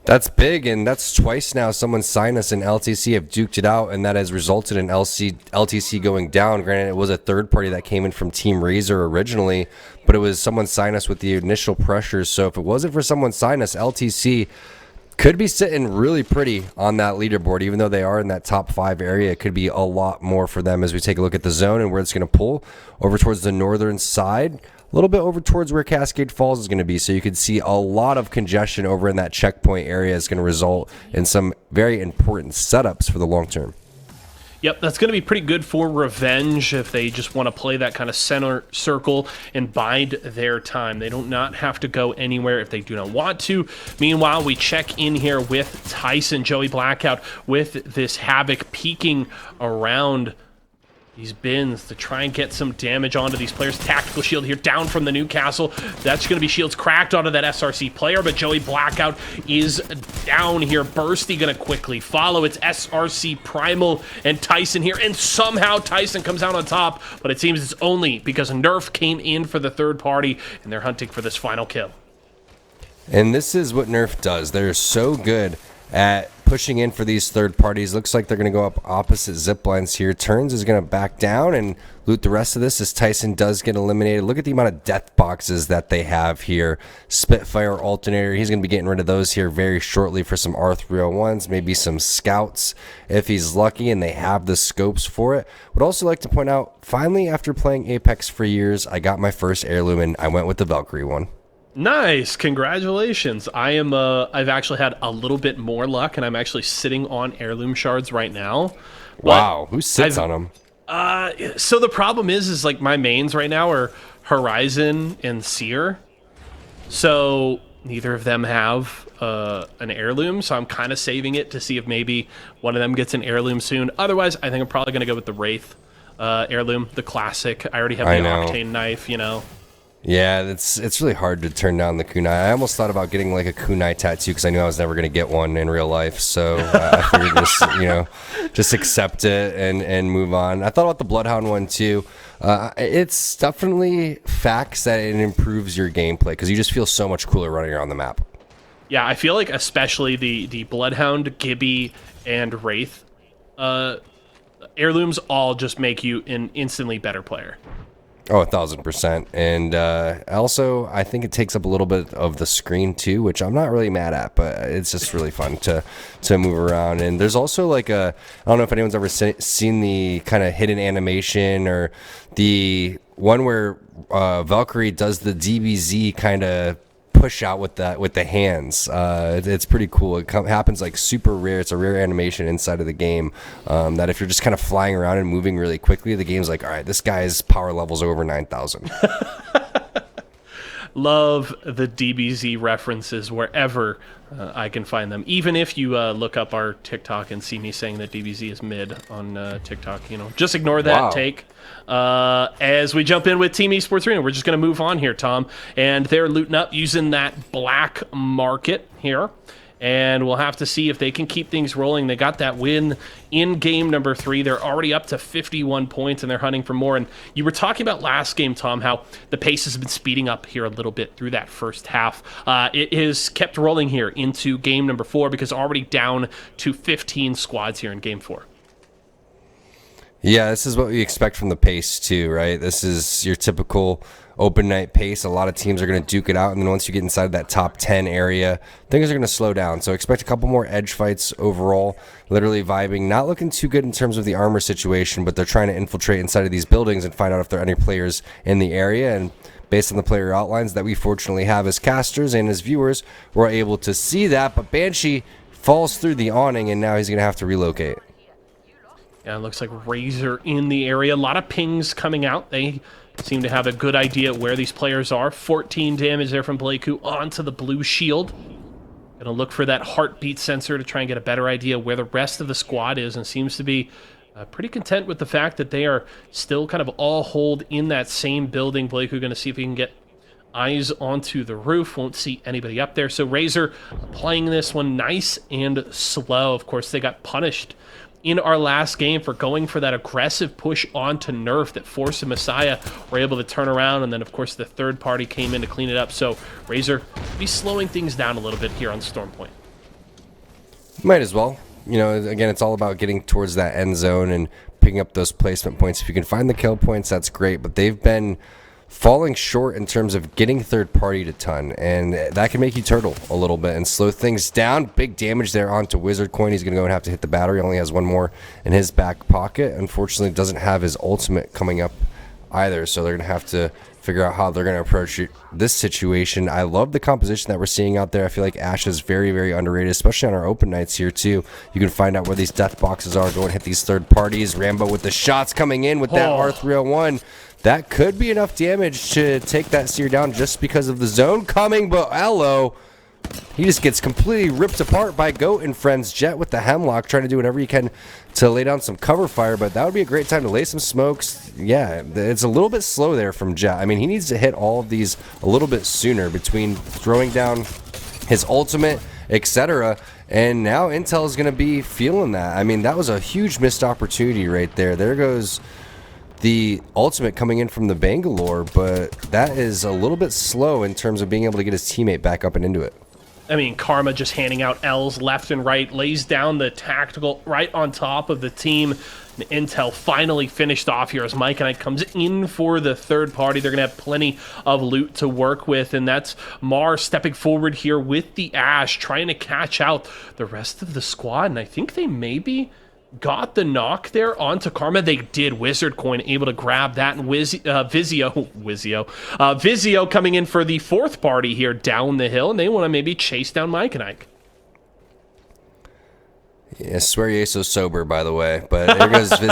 That's big, and that's twice now Someone Sign Us and LTC have duked it out, and that has resulted in LTC going down. Granted, it was a third party that came in from Team Razor originally, but it was Someone Sign Us with the initial pressures. So if it wasn't for Someone Sign Us, LTC could be sitting really pretty on that leaderboard. Even though they are in that top 5 area, it could be a lot more for them as we take a look at the zone and where it's going to pull over towards the northern side. A little bit over towards where Cascade Falls is going to be, so you can see a lot of congestion over in that checkpoint area. Is going to result in some very important setups for the long term. Yep, that's going to be pretty good for Revenge if they just want to play that kind of center circle and bide their time. They don't not have to go anywhere if they do not want to. Meanwhile, we check in here with Tyson, Joey Blackout, with this Havoc peeking around these bins to try and get some damage onto these players. Tactical shield here down from the Newcastle. That's going to be shields cracked onto that SRC player, but Joey Blackout is down here. Bursty going to quickly follow. It's SRC Primal and Tyson here, and somehow Tyson comes out on top, but it seems it's only because Nerf came in for the third party, and they're hunting for this final kill. And this is what Nerf does. They're so good at pushing in for these third parties. Looks like they're going to go up opposite zip lines here. Turns is going to back down and loot the rest of this as Tyson does get eliminated. Look at the amount of death boxes that they have here. Spitfire alternator. He's going to be getting rid of those here very shortly for some R301s, maybe some scouts if he's lucky and they have the scopes for it. Would also like to point out, finally, after playing Apex for years, I got my first heirloom and I went with the Valkyrie one. Nice, congratulations. I've actually had a little bit more luck, and I'm actually sitting on heirloom shards right now. Wow, who sits on them? So the problem is like my mains right now are Horizon and Seer. So neither of them have an heirloom, so I'm kind of saving it to see if maybe one of them gets an heirloom soon. Otherwise, I think I'm probably going to go with the Wraith heirloom, the classic. I already have the Octane knife, you know. Yeah, it's really hard to turn down the kunai. I almost thought about getting like a kunai tattoo because I knew I was never going to get one in real life. So I figured just accept it and move on. I thought about the Bloodhound one too. It's definitely facts that it improves your gameplay because you just feel so much cooler running around the map. Yeah, I feel like especially the Bloodhound, Gibby, and Wraith heirlooms all just make you an instantly better player. Oh, 1,000%. And also, I think it takes up a little bit of the screen too, which I'm not really mad at, but it's just really fun to move around. And there's also like I don't know if anyone's ever seen the kind of hidden animation or the one where Valkyrie does the DBZ kind of push out with the hands. It's pretty cool. It happens like super rare. It's a rare animation inside of the game that if you're just kind of flying around and moving really quickly, the game's like, all right, this guy's power level's over 9,000. Love the DBZ references wherever I can find them. Even if you look up our TikTok and see me saying that DBZ is mid on TikTok, just ignore that take. As we jump in with Team Esports Arena, we're just going to move on here, Tom. And they're looting up using that black market here. And we'll have to see if they can keep things rolling. They got that win in game number 3. They're already up to 51 points, and they're hunting for more. And you were talking about last game, Tom, how the pace has been speeding up here a little bit through that first half. It has kept rolling here into game number 4 because already down to 15 squads here in game 4. Yeah, this is what we expect from the pace too, right? This is your typical open night pace. A lot of teams are going to duke it out, and then once you get inside that top 10 area, things are going to slow down. So expect a couple more edge fights overall. Literally vibing, not looking too good in terms of the armor situation, but they're trying to infiltrate inside of these buildings and find out if there are any players in the area. And based on the player outlines that we fortunately have as casters and as viewers, we're able to see that. But Banshee falls through the awning, and now he's going to have to relocate. Yeah, it looks like Razor in the area. A lot of pings coming out. They seem to have a good idea where these players are. 14 damage there from Blaiku onto the blue shield. Gonna look for that heartbeat sensor to try and get a better idea where the rest of the squad is, and seems to be pretty content with the fact that they are still kind of all holed in that same building. Blaiku gonna see if he can get eyes onto the roof. Won't see anybody up there. So Razor playing this one nice and slow. Of course, they got punished in our last game for going for that aggressive push onto Nerf that forced the Messiah were able to turn around, and then of course the third party came in to clean it up. So Razor be slowing things down a little bit here on Storm Point. Might as well. Again, it's all about getting towards that end zone and picking up those placement points. If you can find the kill points, that's great, but they've been falling short in terms of getting third party to ton, and that can make you turtle a little bit and slow things down. Big damage there onto Wizard Coin. He's going to go and have to hit the battery. Only has one more in his back pocket. Unfortunately, doesn't have his ultimate coming up either, so they're going to have to figure out how they're going to approach this situation. I love the composition that we're seeing out there. I feel like Ashe is very, very underrated, especially on our open nights here too. You can find out where these death boxes are, go and hit these third parties. Rambo with the shots coming in with that R301. That could be enough damage to take that Seer down just because of the zone coming, but Elo, he just gets completely ripped apart by Goat and friends. Jet with the Hemlock trying to do whatever he can to lay down some cover fire, but that would be a great time to lay some smokes. Yeah, it's a little bit slow there from Jet. I mean, he needs to hit all of these a little bit sooner between throwing down his ultimate, etc. And now Intel is going to be feeling that. I mean, that was a huge missed opportunity right there. There goes the ultimate coming in from the Bangalore, but that is a little bit slow in terms of being able to get his teammate back up and into it. I mean, Karma just handing out L's left and right, lays down the tactical right on top of the team. And Intel finally finished off here as Mike Knight comes in for the third party. They're going to have plenty of loot to work with, and that's Mar stepping forward here with the Ashe, trying to catch out the rest of the squad, and I think they maybe got the knock there onto Karma. They did. Wizard Coin able to grab that, and Vizio coming in for the fourth party here down the hill, and they want to maybe chase down Mike and Ike. Yeah, swear you're so sober, by the way. But there goes comes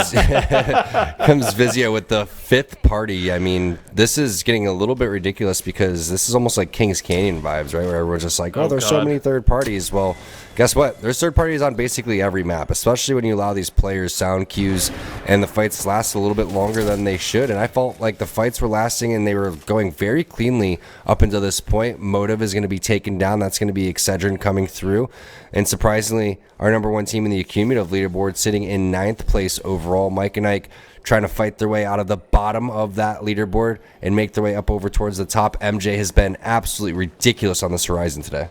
Vizio with the fifth party. I mean, this is getting a little bit ridiculous because this is almost like Kings Canyon vibes, right? Where everyone's just like, oh, there's so many third parties. Well, guess what? There's third parties on basically every map, especially when you allow these players sound cues and the fights last a little bit longer than they should. And I felt like the fights were lasting and they were going very cleanly up until this point. Motive is going to be taken down. That's going to be Excedrin coming through. And surprisingly, our number one team in the accumulative leaderboard sitting in 9th place overall. Mike and Ike trying to fight their way out of the bottom of that leaderboard and make their way up over towards the top. MJ has been absolutely ridiculous on this horizon today.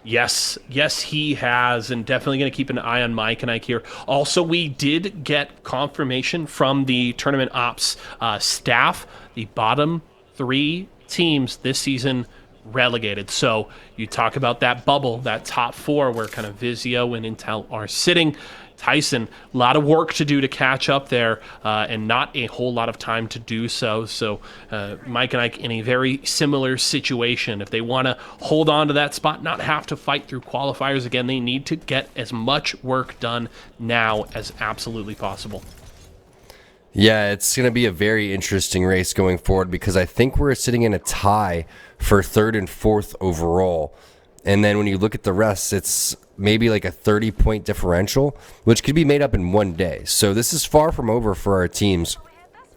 Yes, he has, and definitely going to keep an eye on Mike and Ike here. Also, we did get confirmation from the tournament ops staff. The bottom 3 teams this season relegated. So you talk about that bubble, that top 4 where kind of Vizio and Intel are sitting. Tyson, a lot of work to do to catch up there, and not a whole lot of time to do so. So Mike and Ike in a very similar situation. If they want to hold on to that spot, not have to fight through qualifiers again, they need to get as much work done now as absolutely possible. Yeah, it's going to be a very interesting race going forward because I think we're sitting in a tie for 3rd and 4th overall. And then when you look at the rest, it's maybe like a 30-point differential, which could be made up in one day. So this is far from over for our teams.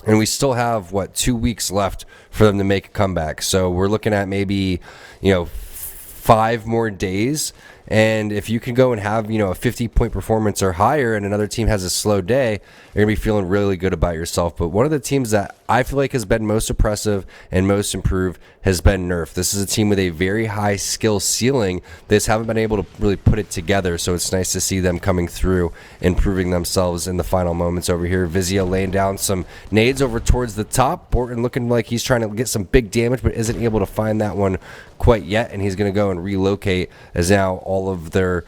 And we still have, 2 weeks left for them to make a comeback. So we're looking at maybe, 5 more days. And if you can go and have, a 50-point performance or higher and another team has a slow day, you're going to be feeling really good about yourself. But one of the teams that I feel like has been most impressive and most improved has been Nerf. This is a team with a very high skill ceiling. They just haven't been able to really put it together. So it's nice to see them coming through and proving themselves in the final moments over here. Vizio laying down some nades over towards the top. Borton looking like he's trying to get some big damage, but isn't able to find that one quite yet. And he's going to go and relocate as now all of their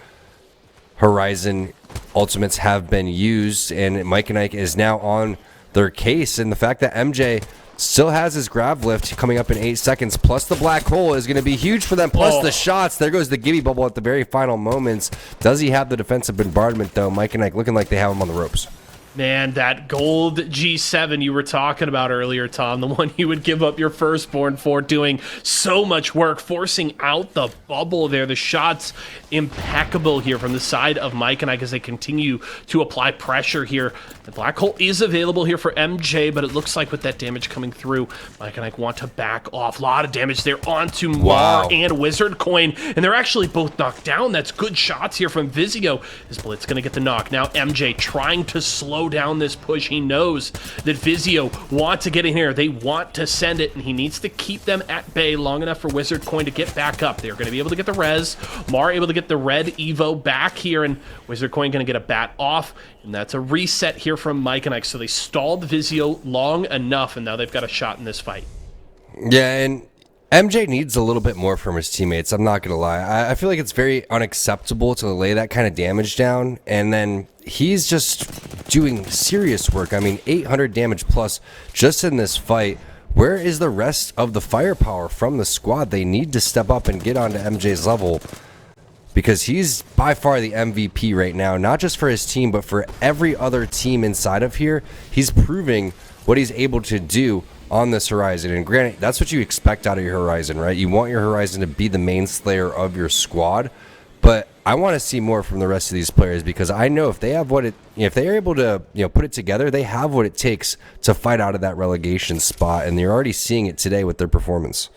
Horizon ultimates have been used. And Mike and Ike is now on their case. And the fact that MJ still has his grab lift coming up in 8 seconds, plus the black hole is going to be huge for them, plus the shots. There goes the Gibby bubble at the very final moments. Does he have the defensive bombardment, though? Mike and Ike looking like they have him on the ropes. Man, that gold G7 you were talking about earlier, Tom, the one you would give up your firstborn for, doing so much work, forcing out the bubble there. The shots impeccable here from the side of Mike and Ike as they continue to apply pressure here. The black hole is available here for MJ, but it looks like with that damage coming through, Mike and Ike want to back off. A lot of damage there onto Mar and Wizard Coin, and they're actually both knocked down. That's good shots here from Vizio. Is Blitz going to get the knock? Now MJ trying to slow down this push. He knows that Vizio want to get in here. They want to send it, and he needs to keep them at bay long enough for Wizard Coin to get back up. They're going to be able to get the res. Mar able to get the red Evo back here, and Wizard Coin going to get a bat off, and that's a reset here from Mike and Ike. So they stalled Vizio long enough, and now they've got a shot in this fight. Yeah, and MJ needs a little bit more from his teammates. I'm not going to lie. I feel like it's very unacceptable to lay that kind of damage down, and then he's just doing serious work. I mean, 800 damage plus just in this fight. Where is the rest of the firepower from the squad? They need to step up and get onto MJ's level, because he's by far the MVP right now, not just for his team, but for every other team inside of here. He's proving what he's able to do on this Horizon. And granted, that's what you expect out of your Horizon, right? You want your Horizon to be the main slayer of your squad, but I want to see more from the rest of these players, because I know if they have if they are able to, put it together, they have what it takes to fight out of that relegation spot, and they're already seeing it today with their performance.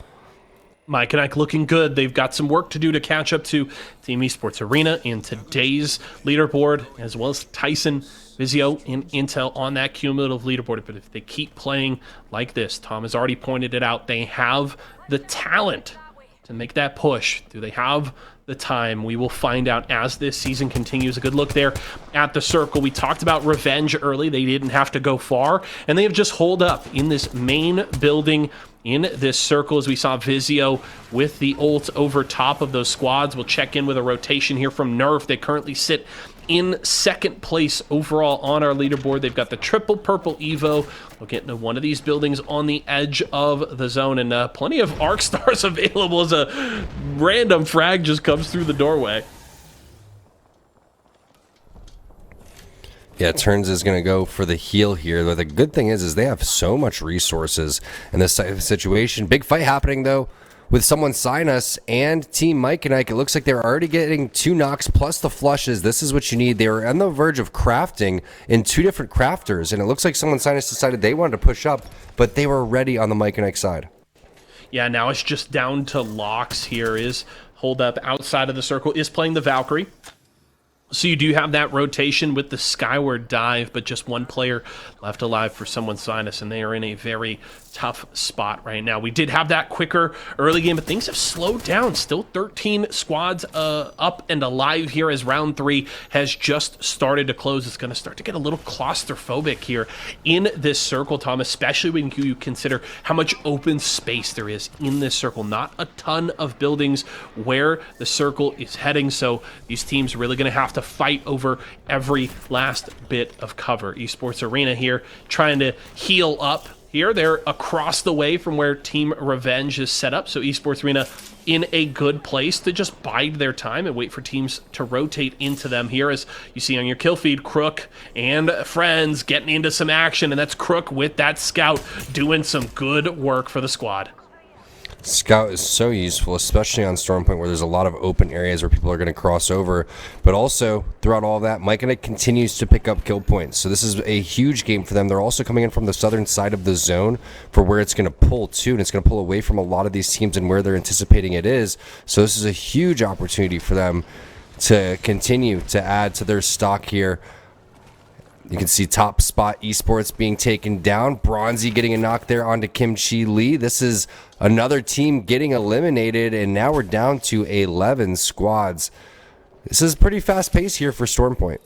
Mike and Ike looking good. They've got some work to do to catch up to Team Esports Arena in today's leaderboard, as well as Tyson, Vizio, and Intel on that cumulative leaderboard. But if they keep playing like this, Tom has already pointed it out, they have the talent to make that push. Do they have the time? We will find out as this season continues. A good look there at the circle. We talked about revenge early. They didn't have to go far, and they have just holed up in this main building in this circle as we saw Vizio with the ult over top of those squads. We'll check in with a rotation here from Nerf. They currently sit in second place overall on our leaderboard. They've got the triple purple Evo. We'll get into one of these buildings on the edge of the zone, and plenty of arc stars available as a random frag just comes through the doorway. Yeah, Turns is going to go for the heal here. But the good thing is they have so much resources in this type of situation. Big fight happening, though, with someone sign us and Team Mike and Ike. It looks like they're already getting 2 knocks plus the flushes. This is what you need. They were on the verge of crafting in 2 different crafters, and it looks like someone sign us decided they wanted to push up, but they were ready on the Mike and Ike side. Yeah, now it's just down to locks here. Is hold up outside of the circle, is playing the Valkyrie. So you do have that rotation with the skyward dive, but just one player left alive for someone Sinus, and they are in a very tough spot right now. We did have that quicker early game, but things have slowed down. Still 13 squads up and alive here as round 3 has just started to close. It's going to start to get a little claustrophobic here in this circle, Tom, especially when you consider how much open space there is in this circle. Not a ton of buildings where the circle is heading, so these teams are really going to have to fight over every last bit of cover. Esports Arena here trying to heal up here. They're across the way from where Team Revenge is set up, so Esports Arena in a good place to just bide their time and wait for teams to rotate into them here. As you see on your kill feed, Crook and friends getting into some action, and that's Crook with that scout doing some good work for the squad. Scout is so useful, especially on Stormpoint where there's a lot of open areas where people are going to cross over. But also, throughout all that, Mike and Ike continues to pick up kill points. So this is a huge game for them. They're also coming in from the southern side of the zone for where it's going to pull to, and it's going to pull away from a lot of these teams and where they're anticipating it is. So this is a huge opportunity for them to continue to add to their stock here. You can see top spot Esports being taken down. Bronzy getting a knock there onto Kim Chi Lee. This is another team getting eliminated, and now we're down to 11 squads. This is pretty fast pace here for Stormpoint.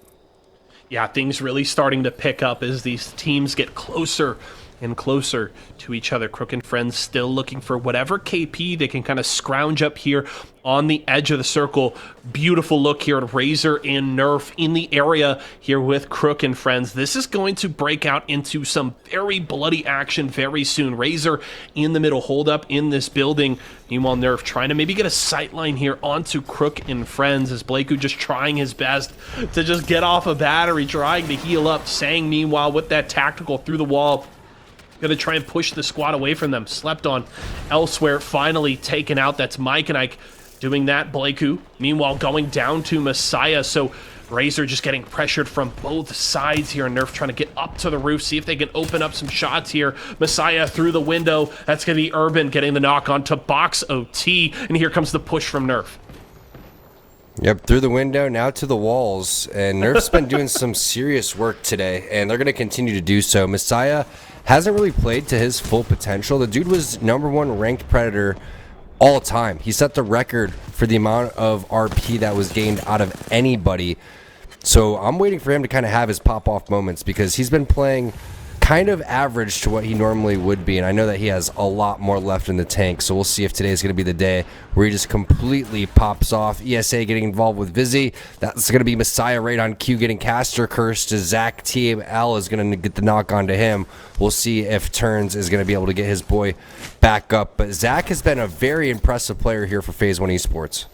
Yeah, things really starting to pick up as these teams get closer and closer to each other. Crook and friends still looking for whatever KP they can kind of scrounge up here on the edge of the circle. Beautiful look here at Razor and Nerf in the area here with Crook and friends. This is going to break out into some very bloody action very soon. Razor in the middle, hold up in this building. Meanwhile, Nerf trying to maybe get a sight line here onto Crook and friends as Blakeu just trying his best to just get off a battery, trying to heal up. Sang, meanwhile, with that tactical through the wall, going to try and push the squad away from them. Slept on elsewhere, finally taken out. That's Mike and Ike doing that. Blakeu, meanwhile, going down to Messiah. So Razor just getting pressured from both sides here. Nerf trying to get up to the roof, see if they can open up some shots here. Messiah through the window. That's going to be Urban getting the knock onto Box OT. And here comes the push from Nerf. Yep, through the window, now to the walls. And Nerf's been doing some serious work today, and they're going to continue to do so. Messiah hasn't really played to his full potential. The dude was #1 ranked Predator all time. He set the record for the amount of RP that was gained out of anybody. So I'm waiting for him to kind of have his pop-off moments because he's been playing kind of average to what he normally would be, and I know that he has a lot more left in the tank, so we'll see if today is going to be the day where he just completely pops off. ESA getting involved with Vizzy. That's going to be Messiah right on cue, getting caster curse to Zach. TML is going to get the knock onto him. We'll see if Turns is going to be able to get his boy back up, but Zach has been a very impressive player here for Phase 1 Esports.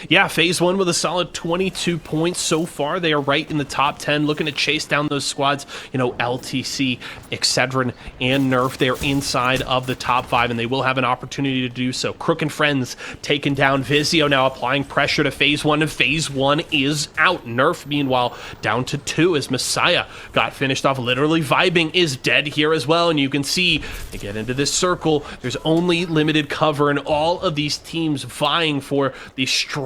Yeah, Phase 1 with a solid 22 points so far. They are right in the top 10, looking to chase down those squads. You know, LTC, Excedrin, and Nerf. They're inside of the top 5, and they will have an opportunity to do so. Crook and friends taking down Vizio now, applying pressure to Phase 1, and Phase 1 is out. Nerf, meanwhile, down to 2 as Messiah got finished off. Literally vibing is dead here as well, and you can see they get into this circle. There's only limited cover, and all of these teams vying for the strongest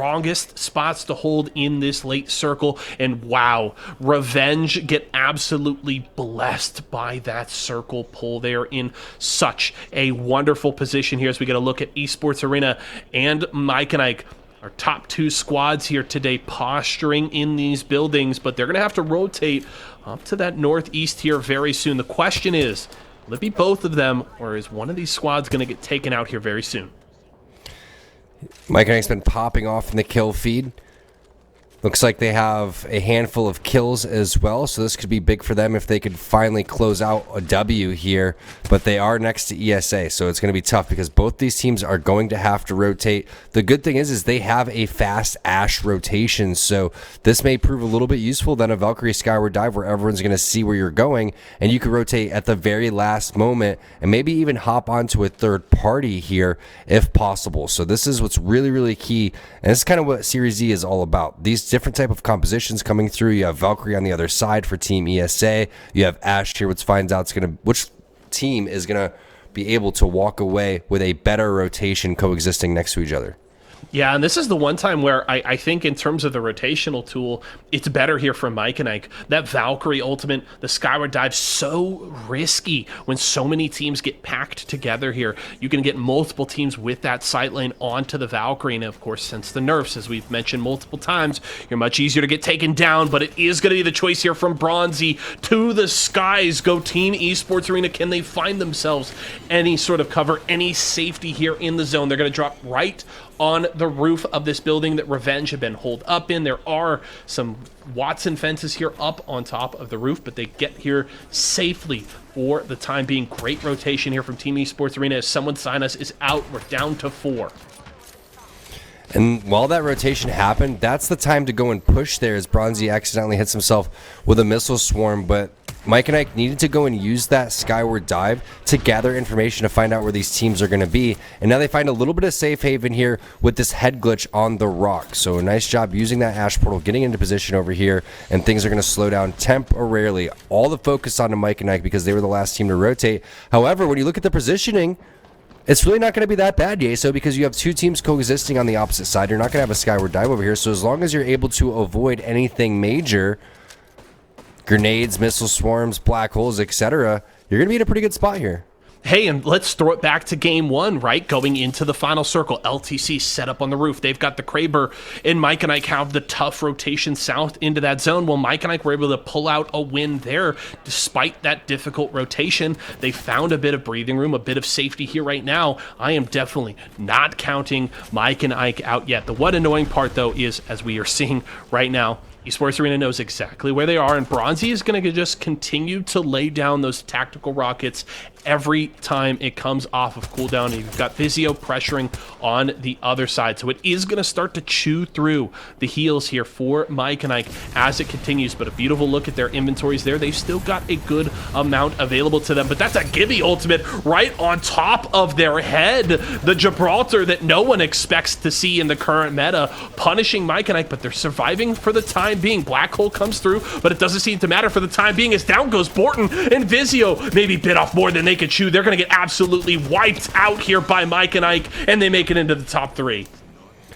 spots to hold in this late circle. And wow, Revenge get absolutely blessed by that circle pull. They are in such a wonderful position here as we get a look at Esports Arena and Mike and Ike. Our top 2 squads here today posturing in these buildings, but they're going to have to rotate up to that northeast here very soon. The question is, will it be both of them, or is one of these squads going to get taken out here very soon? Mike and Ike's been popping off in the kill feed. Looks like they have a handful of kills as well, so this could be big for them if they could finally close out a W here. But they are next to ESA, so it's going to be tough because both these teams are going to have to rotate. The good thing is they have a fast Ash rotation, so this may prove a little bit useful than a Valkyrie Skyward Dive where everyone's going to see where you're going, and you can rotate at the very last moment and maybe even hop onto a third party here if possible. So this is what's really, really key, and this is kind of what Series Z is all about. These different type of compositions coming through. You have Valkyrie on the other side for Team ESA. You have Ash here, which finds out which team is gonna be able to walk away with a better rotation coexisting next to each other. Yeah, and this is the one time where I think in terms of the rotational tool, it's better here from Mike and Ike. That Valkyrie ultimate, the Skyward Dive, so risky when so many teams get packed together here. You can get multiple teams with that sight lane onto the Valkyrie, and of course, since the nerfs, as we've mentioned multiple times, you're much easier to get taken down, but it is going to be the choice here from Bronzy to the skies. Go Team Esports Arena. Can they find themselves any sort of cover, any safety here in the zone? They're going to drop right on the roof of this building that Revenge had been holed up in. There are some Watson fences here up on top of the roof, but they get here safely for the time being. Great rotation here from Team Esports Arena as Someone Sign Us is out. We're down to 4. And while that rotation happened, that's the time to go and push there as Bronzy accidentally hits himself with a missile swarm, but Mike and Ike needed to go and use that Skyward Dive to gather information to find out where these teams are going to be. And now they find a little bit of safe haven here with this head glitch on the rock. So a nice job using that Ash Portal, getting into position over here, and things are going to slow down temporarily. All the focus on to Mike and Ike because they were the last team to rotate. However, when you look at the positioning, it's really not going to be that bad, Yeso, because you have two teams coexisting on the opposite side. You're not going to have a Skyward Dive over here. So as long as you're able to avoid anything major, grenades, missile swarms, black holes, etc., you're going to be in a pretty good spot here. Hey, and let's throw it back to game 1, right? Going into the final circle, LTC set up on the roof. They've got the Kraber, and Mike and Ike have the tough rotation south into that zone. Well, Mike and Ike were able to pull out a win there despite that difficult rotation. They found a bit of breathing room, a bit of safety here right now. I am definitely not counting Mike and Ike out yet. The one annoying part, though, is, as we are seeing right now, Esports Arena knows exactly where they are, and Bronzy is going to just continue to lay down those tactical rockets every time it comes off of cooldown. And you've got Vizio pressuring on the other side, so it is going to start to chew through the heals here for Mike and Ike as it continues. But a beautiful look at their inventories there. They've still got a good amount available to them, but that's a Gibby ultimate right on top of their head. The Gibraltar that no one expects to see in the current meta, punishing Mike and Ike, but they're surviving for the time being. Black Hole comes through, but it doesn't seem to matter for the time being as down goes Borton, and Vizio maybe bit off more than they could chew. They're going to get absolutely wiped out here by Mike and Ike, and they make it into the top 3.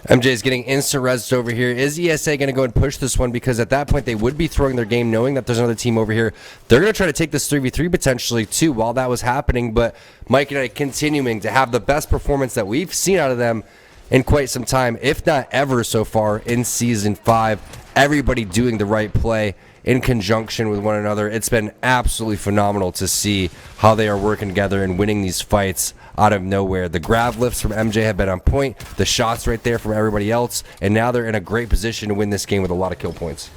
MJ is getting instant res over here. Is ESA going to go and push this one? Because at that point, they would be throwing their game knowing that there's another team over here. They're going to try to take this 3v3 potentially, too, while that was happening. But Mike and Ike continuing to have the best performance that we've seen out of them in quite some time, if not ever so far in Season 5. Everybody doing the right play in conjunction with one another. It's been absolutely phenomenal to see how they are working together and winning these fights out of nowhere. The grab lifts from MJ have been on point, the shots right there from everybody else, and now they're in a great position to win this game with a lot of kill points.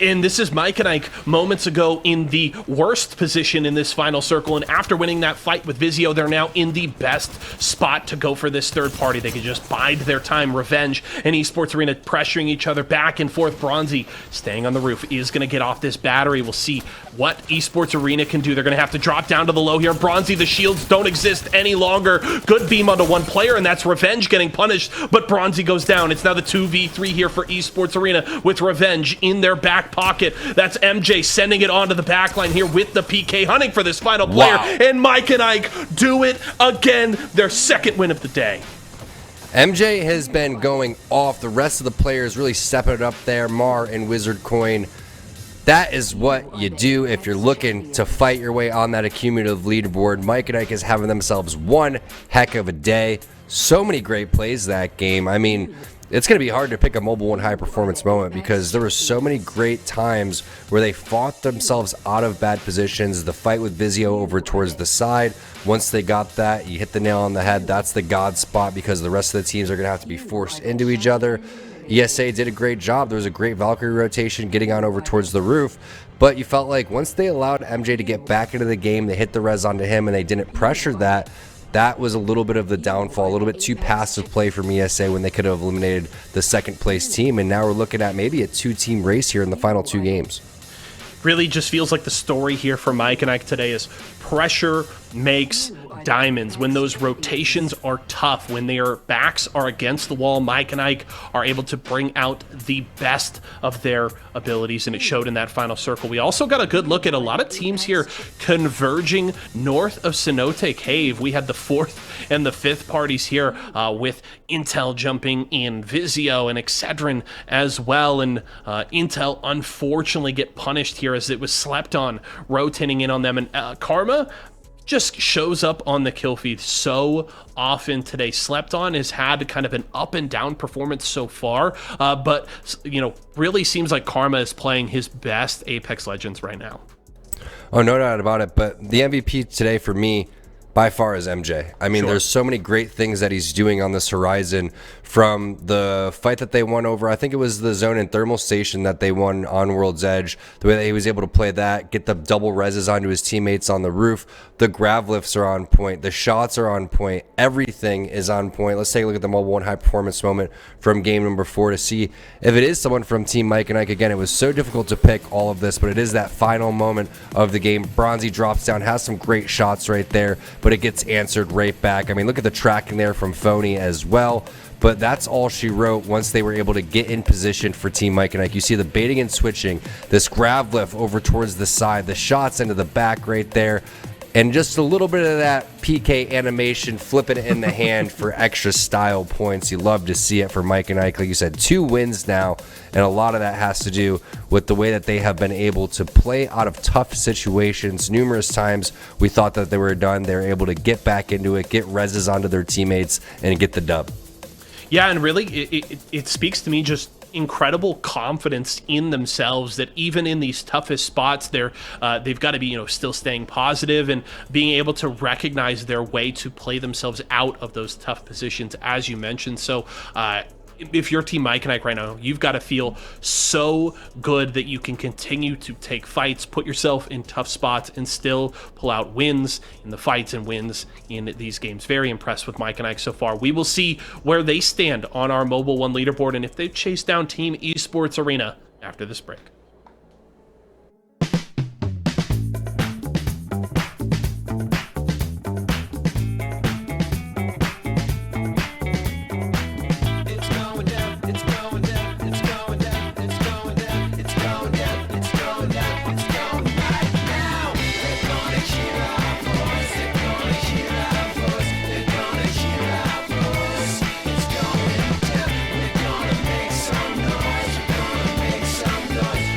And this is Mike and Ike moments ago in the worst position in this final circle, and after winning that fight with Vizio, they're now in the best spot to go for this third party. They can just bide their time. Revenge and Esports Arena pressuring each other back and forth. Bronzy staying on the roof is going to get off this battery. We'll see what Esports Arena can do. They're going to have to drop down to the low here. Bronzy, the shields don't exist any longer. Good beam onto one player, and that's Revenge getting punished, but Bronzy goes down. It's now the 2v3 here for Esports Arena with Revenge in their back pocket. That's MJ sending it onto the back line here with the PK, hunting for this final player. Wow. And Mike and Ike do it again, their second win of the day. MJ has been going off. The rest of the players really stepping it up there. Mar and Wizard Coin. That is what you do if you're looking to fight your way on that accumulative leaderboard. Mike and Ike is having themselves one heck of a day. So many great plays that game. I mean, it's going to be hard to pick a Mobile One high performance moment because there were so many great times where they fought themselves out of bad positions. The fight with Vizio over towards the side, once they got that, you hit the nail on the head. That's the God spot because the rest of the teams are going to have to be forced into each other. ESA did a great job. There was a great Valkyrie rotation getting on over towards the roof, but you felt like once they allowed MJ to get back into the game, they hit the res onto him and they didn't pressure that. That was a little bit of the downfall, a little bit too passive play from ESA when they could have eliminated the second place team. And now we're looking at maybe a 2-team race here in the final 2 games. Really just feels like the story here for Mike and Ike today is pressure makes diamonds, when those rotations are tough, when their backs are against the wall, Mike and Ike are able to bring out the best of their abilities, and it showed in that final circle. We also got a good look at a lot of teams here converging north of Cenote Cave. We had the 4th and the 5th parties here with Intel jumping in, Vizio and Excedrin as well, and Intel unfortunately get punished here as it was slept on, rotating in on them, and Karma just shows up on the kill feed so often today. Slept On has had kind of an up and down performance so far, but really seems like Karma is playing his best Apex Legends right now. Oh, no doubt about it. But the MVP today for me, by far, is MJ. I mean, there's so many great things that he's doing on this horizon, from the fight that they won over, I think it was the Zone and Thermal Station that they won on World's Edge, the way that he was able to play that, get the double reses onto his teammates on the roof. The grav lifts are on point. The shots are on point. Everything is on point. Let's take a look at the Mobile 1 high performance moment from game number 4 to see if it is someone from Team Mike and Ike. Again, it was so difficult to pick all of this, but it is that final moment of the game. Bronzy drops down, has some great shots right there, but it gets answered right back. I mean, look at the tracking there from Phony as well. But that's all she wrote once they were able to get in position for Team Mike and Ike. You see the baiting and switching, this grab lift over towards the side, the shots into the back right there, and just a little bit of that PK animation, flipping it in the hand for extra style points. You love to see it for Mike and Ike. Like you said, 2 wins now, and a lot of that has to do with the way that they have been able to play out of tough situations. Numerous times we thought that they were done. They were able to get back into it, get reses onto their teammates, and get the dub. Yeah, and really, it speaks to me just incredible confidence in themselves that even in these toughest spots, they've got to be still staying positive and being able to recognize their way to play themselves out of those tough positions, as you mentioned. So if you're Team Mike and Ike right now, you've got to feel so good that you can continue to take fights, put yourself in tough spots, and still pull out wins in the fights and wins in these games. Very impressed with Mike and Ike so far. We will see where they stand on our Mobile 1 leaderboard and if they chase down Team Esports Arena after this break. Make some noise.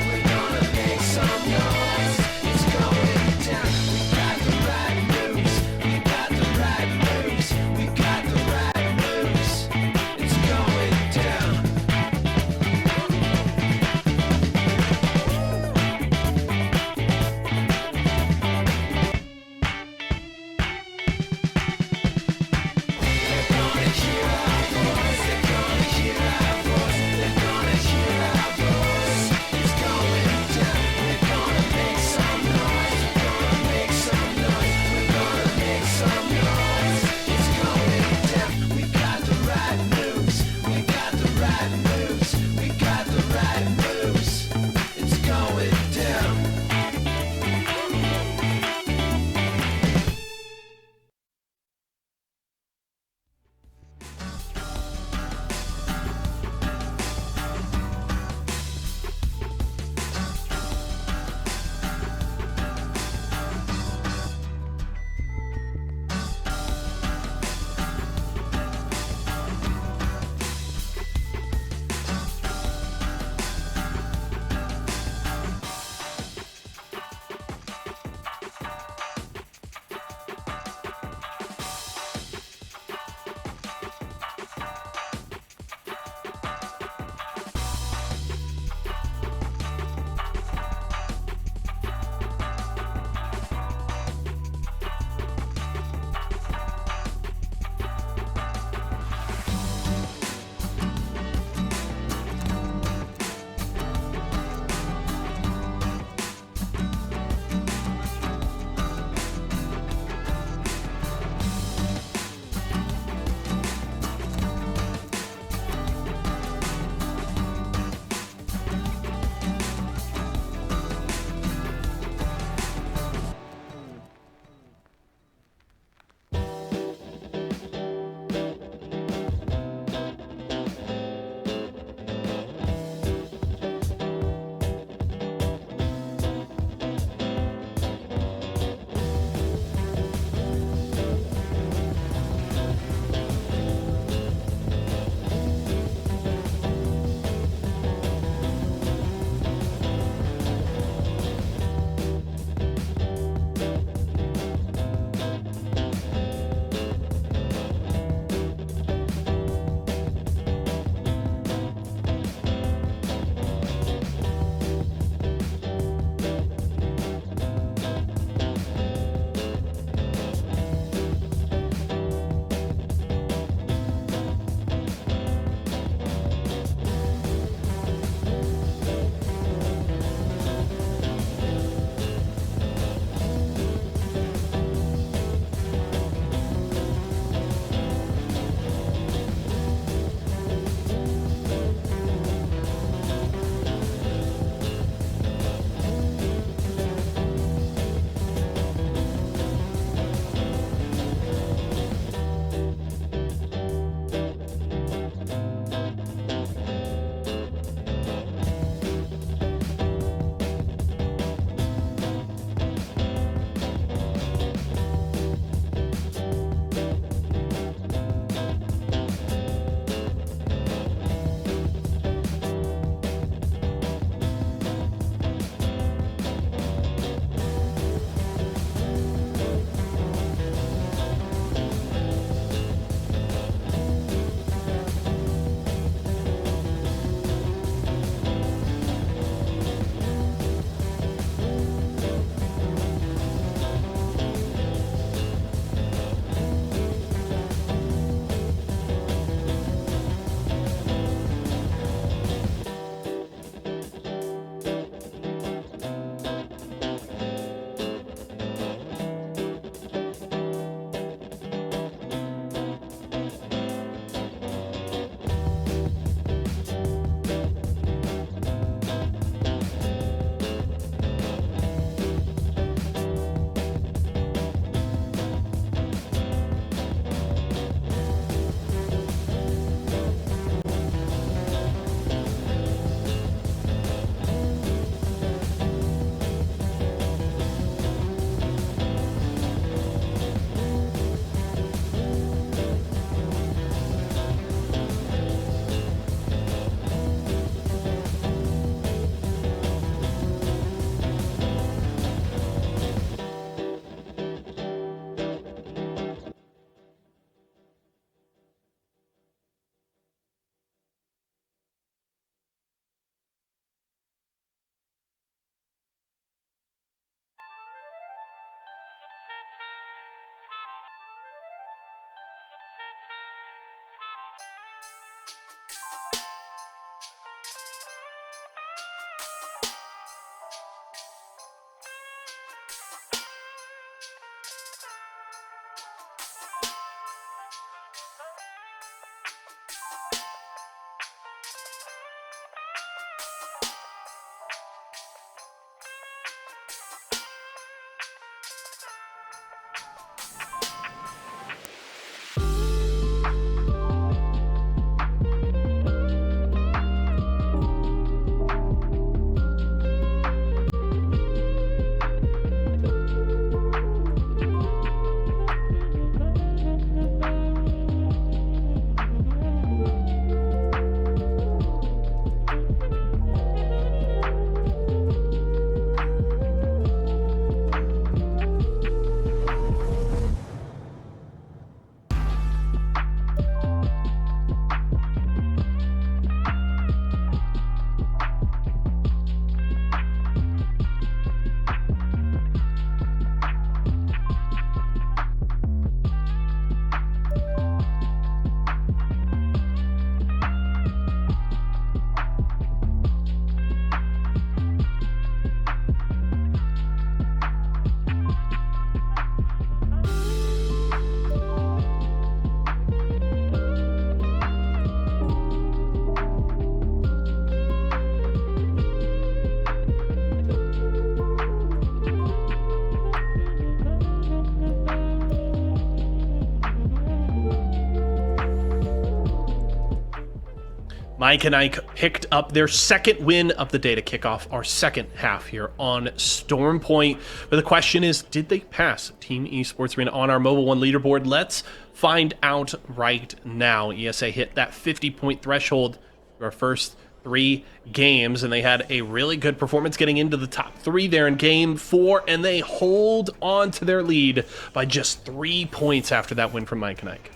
Mike and Ike picked up their second win of the day to kick off our second half here on Storm Point. But the question is, did they pass Team Esports Arena on our Mobile One leaderboard? Let's find out right now. ESA hit that 50-point threshold for our first 3 games, and they had a really good performance getting into the top 3 there in game 4, and they hold on to their lead by just 3 points after that win from Mike and Ike.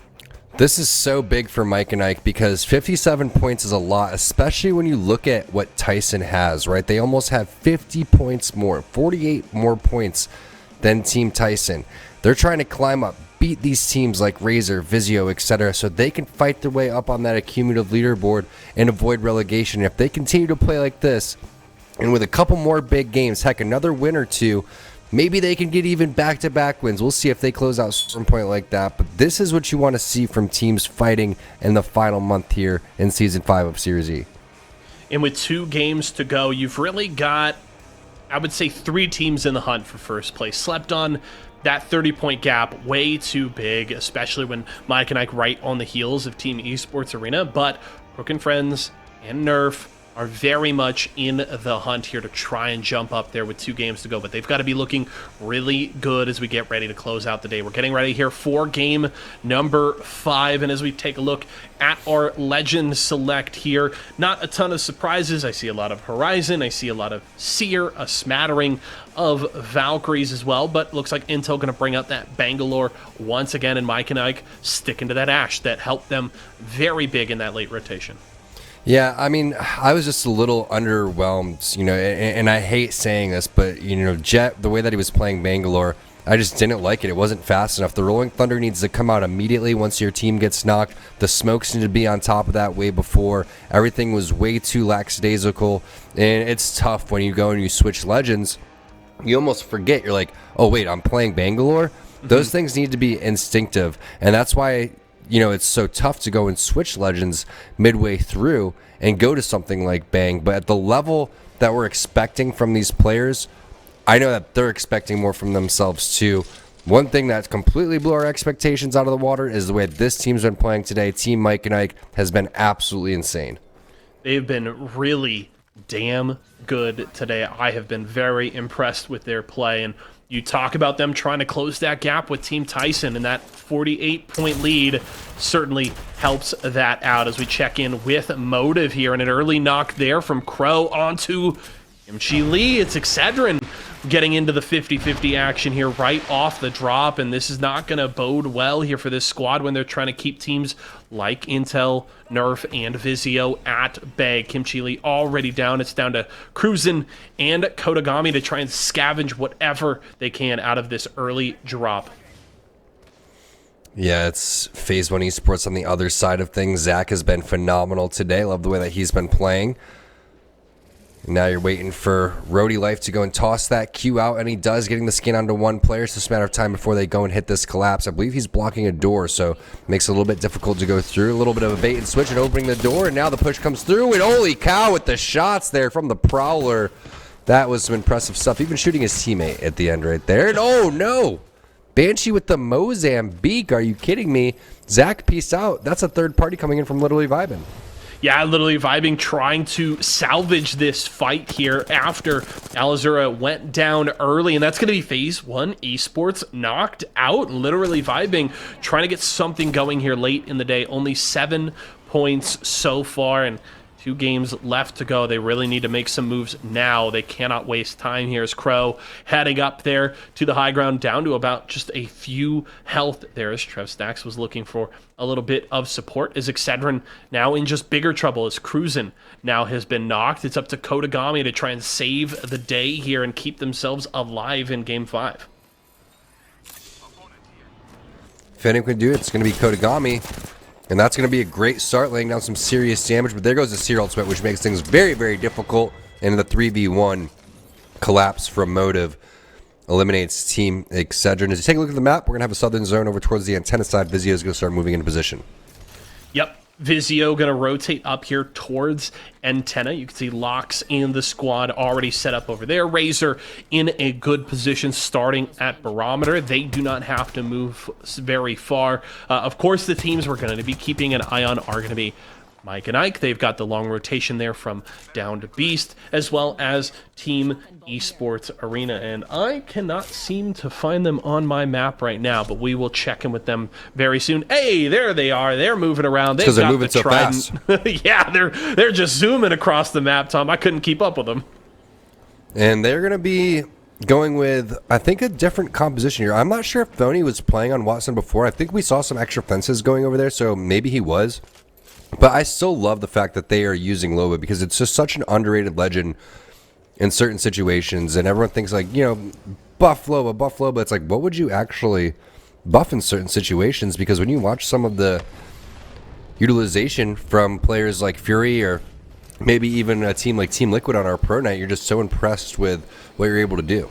This is so big for Mike and Ike because 57 points is a lot, especially when you look at what Tyson has, right? They almost have 50 points more, 48 more points than Team Tyson. They're trying to climb up, beat these teams like Razor, Vizio, etc., so they can fight their way up on that accumulative leaderboard and avoid relegation. If they continue to play like this, and with a couple more big games, heck, another win or 2, maybe they can get even back-to-back wins. We'll see if they close out Storm Point like that. But this is what you want to see from teams fighting in the final month here in Season 5 of Series E. And with 2 games to go, you've really got, I would say, 3 teams in the hunt for first place. Slept on that 30-point gap, way too big, especially when Mike and Ike right on the heels of Team Esports Arena. But Brook and Friends and Nerf are very much in the hunt here to try and jump up there with 2 games to go. But they've got to be looking really good as we get ready to close out the day. We're getting ready here for game number 5. And as we take a look at our Legend select here, not a ton of surprises. I see a lot of Horizon. I see a lot of Seer, a smattering of Valkyries as well. But looks like Intel going to bring out that Bangalore once again. And Mike and Ike sticking to that Ashe that helped them very big in that late rotation. Yeah, I mean, I was just a little underwhelmed, and I hate saying this, but, Jet, the way that he was playing Bangalore, I just didn't like it. It wasn't fast enough. The Rolling Thunder needs to come out immediately once your team gets knocked. The smokes need to be on top of that way before. Everything was way too lackadaisical, and it's tough when you go and you switch Legends. You almost forget. You're like, oh, wait, I'm playing Bangalore? Those things need to be instinctive, and that's why it's so tough to go and switch Legends midway through and go to something like Bang. But at the level that we're expecting from these players, I know that they're expecting more from themselves too. One thing that completely blew our expectations out of the water is the way this team's been playing today. Team Mike and Ike has been absolutely insane. They've been really damn good today. I have been very impressed with their play, and you talk about them trying to close that gap with Team Tyson, and that 48-point lead certainly helps that out as we check in with Motive here, and an early knock there from Crow onto Kimchi Lee. It's Excedrin getting into the 50-50 action here right off the drop, and this is not going to bode well here for this squad when they're trying to keep teams like Intel, Nerf, and Vizio at bay. Kimchi Lee already down. It's down to Cruisin and Kodagami to try and scavenge whatever they can out of this early drop. Yeah, it's Phase 1 Esports on the other side of things. Zach has been phenomenal today. Love the way that he's been playing. Now you're waiting for Roadie Life to go and toss that Q out, and he does, getting the skin onto one player. It's just a matter of time before they go and hit this collapse. I believe he's blocking a door, so it makes it a little bit difficult to go through. A little bit of a bait and switch and opening the door, and now the push comes through, and holy cow with the shots there from the Prowler. That was some impressive stuff. Even shooting his teammate at the end right there. And oh no! Banshee with the Mozambique. Are you kidding me? Zach, peace out. That's a third party coming in from Literally Vibin'. Yeah, Literally Vibing, trying to salvage this fight here after Alizura went down early, and that's going to be Phase 1 Esports knocked out. Literally Vibing, trying to get something going here late in the day. Only 7 points so far, and 2 games left to go. They really need to make some moves now. They cannot waste time here as Crow heading up there to the high ground, down to about just a few health there as Trev Stacks was looking for a little bit of support. As Excedrin now in just bigger trouble as Cruisin now has been knocked. It's up to Kodagami to try and save the day here and keep themselves alive in Game 5. If anyone can do it, it's going to be Kodagami. And that's going to be a great start, laying down some serious damage. But there goes the Seer ultimate, which makes things very, very difficult. And the 3v1 collapse from Motive eliminates Team Excedrin. As you take a look at the map, we're going to have a southern zone over towards the antenna side. Vizio is going to start moving into position. Yep. Vizio going to rotate up here towards antenna. You can see Lox and the squad already set up over there. Razor in a good position starting at barometer. They do not have to move very far. Of course, the teams we're going to be keeping an eye on are going to be Mike and Ike. They've got the long rotation there from Down to Beast, as well as Team Esports Arena. And I cannot seem to find them on my map right now, but we will check in with them very soon. Hey, there they are. They're moving around. Because they're moving so fast. Yeah, they're just zooming across the map, Tom. I couldn't keep up with them. And they're going to be going with, I think, a different composition here. I'm not sure if Phony was playing on Watson before. I think we saw some extra fences going over there, so maybe he was. But I still love the fact that they are using Loba because it's just such an underrated legend in certain situations. And everyone thinks like, buff Loba. It's like, what would you actually buff in certain situations? Because when you watch some of the utilization from players like Fury or maybe even a team like Team Liquid on our Pro Night, you're just so impressed with what you're able to do.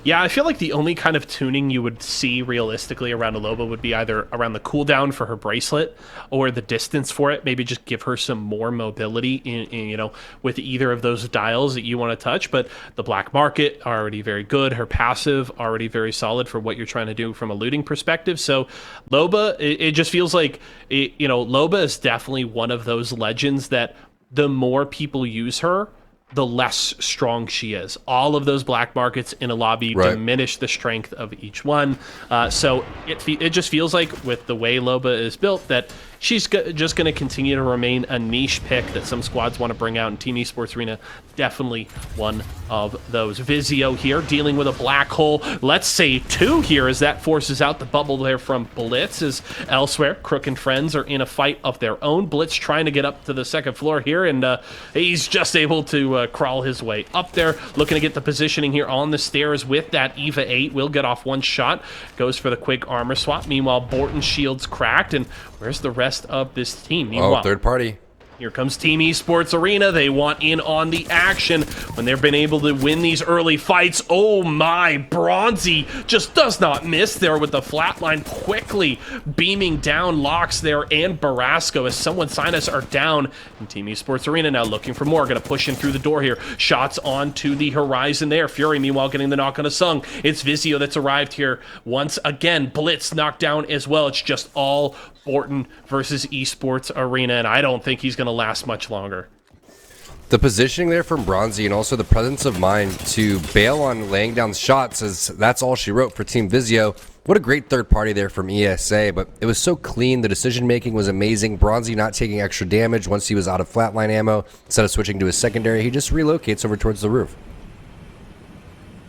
Yeah, I feel like the only kind of tuning you would see realistically around a Loba would be either around the cooldown for her bracelet or the distance for it. Maybe just give her some more mobility in with either of those dials that you want to touch. But the black market already very good. Her passive already very solid for what you're trying to do from a looting perspective. So Loba, it just feels like Loba is definitely one of those legends that the more people use her, the less strong she is. All of those black markets in a lobby diminish the strength of each one. So it just feels like with the way Loba is built that she's just going to continue to remain a niche pick that some squads want to bring out in Team Esports Arena. Definitely one of those. Vizio here dealing with a black hole. Let's say 2 here as that forces out the bubble there from Blitz. As elsewhere, Crook and friends are in a fight of their own. Blitz trying to get up to the 2nd floor here, and he's just able to crawl his way up there. Looking to get the positioning here on the stairs with that EVA 8. Will get off one shot. Goes for the quick armor swap. Meanwhile, Borton's shield's cracked, and where's the rest of this team? Meanwhile, third party. Here comes Team Esports Arena. They want in on the action when they've been able to win these early fights. Oh my, Bronzy just does not miss there with the flatline, quickly beaming down Locks there and Barasco as someone Sinus are down. And Team Esports Arena now looking for more. Going to push in through the door here. Shots onto the horizon there. Fury meanwhile getting the knock on a Sung. It's Vizio that's arrived here once again. Blitz knocked down as well. It's just all Borton versus Esports Arena, and I don't think he's going to last much longer. The positioning there from Bronzy and also the presence of mind to bail on laying down shots, as that's all she wrote for Team Vizio. What a great third party there from ESA, but it was so clean. The decision making was amazing. Bronzy not taking extra damage once he was out of flatline ammo. Instead of switching to his secondary, he just relocates over towards the roof.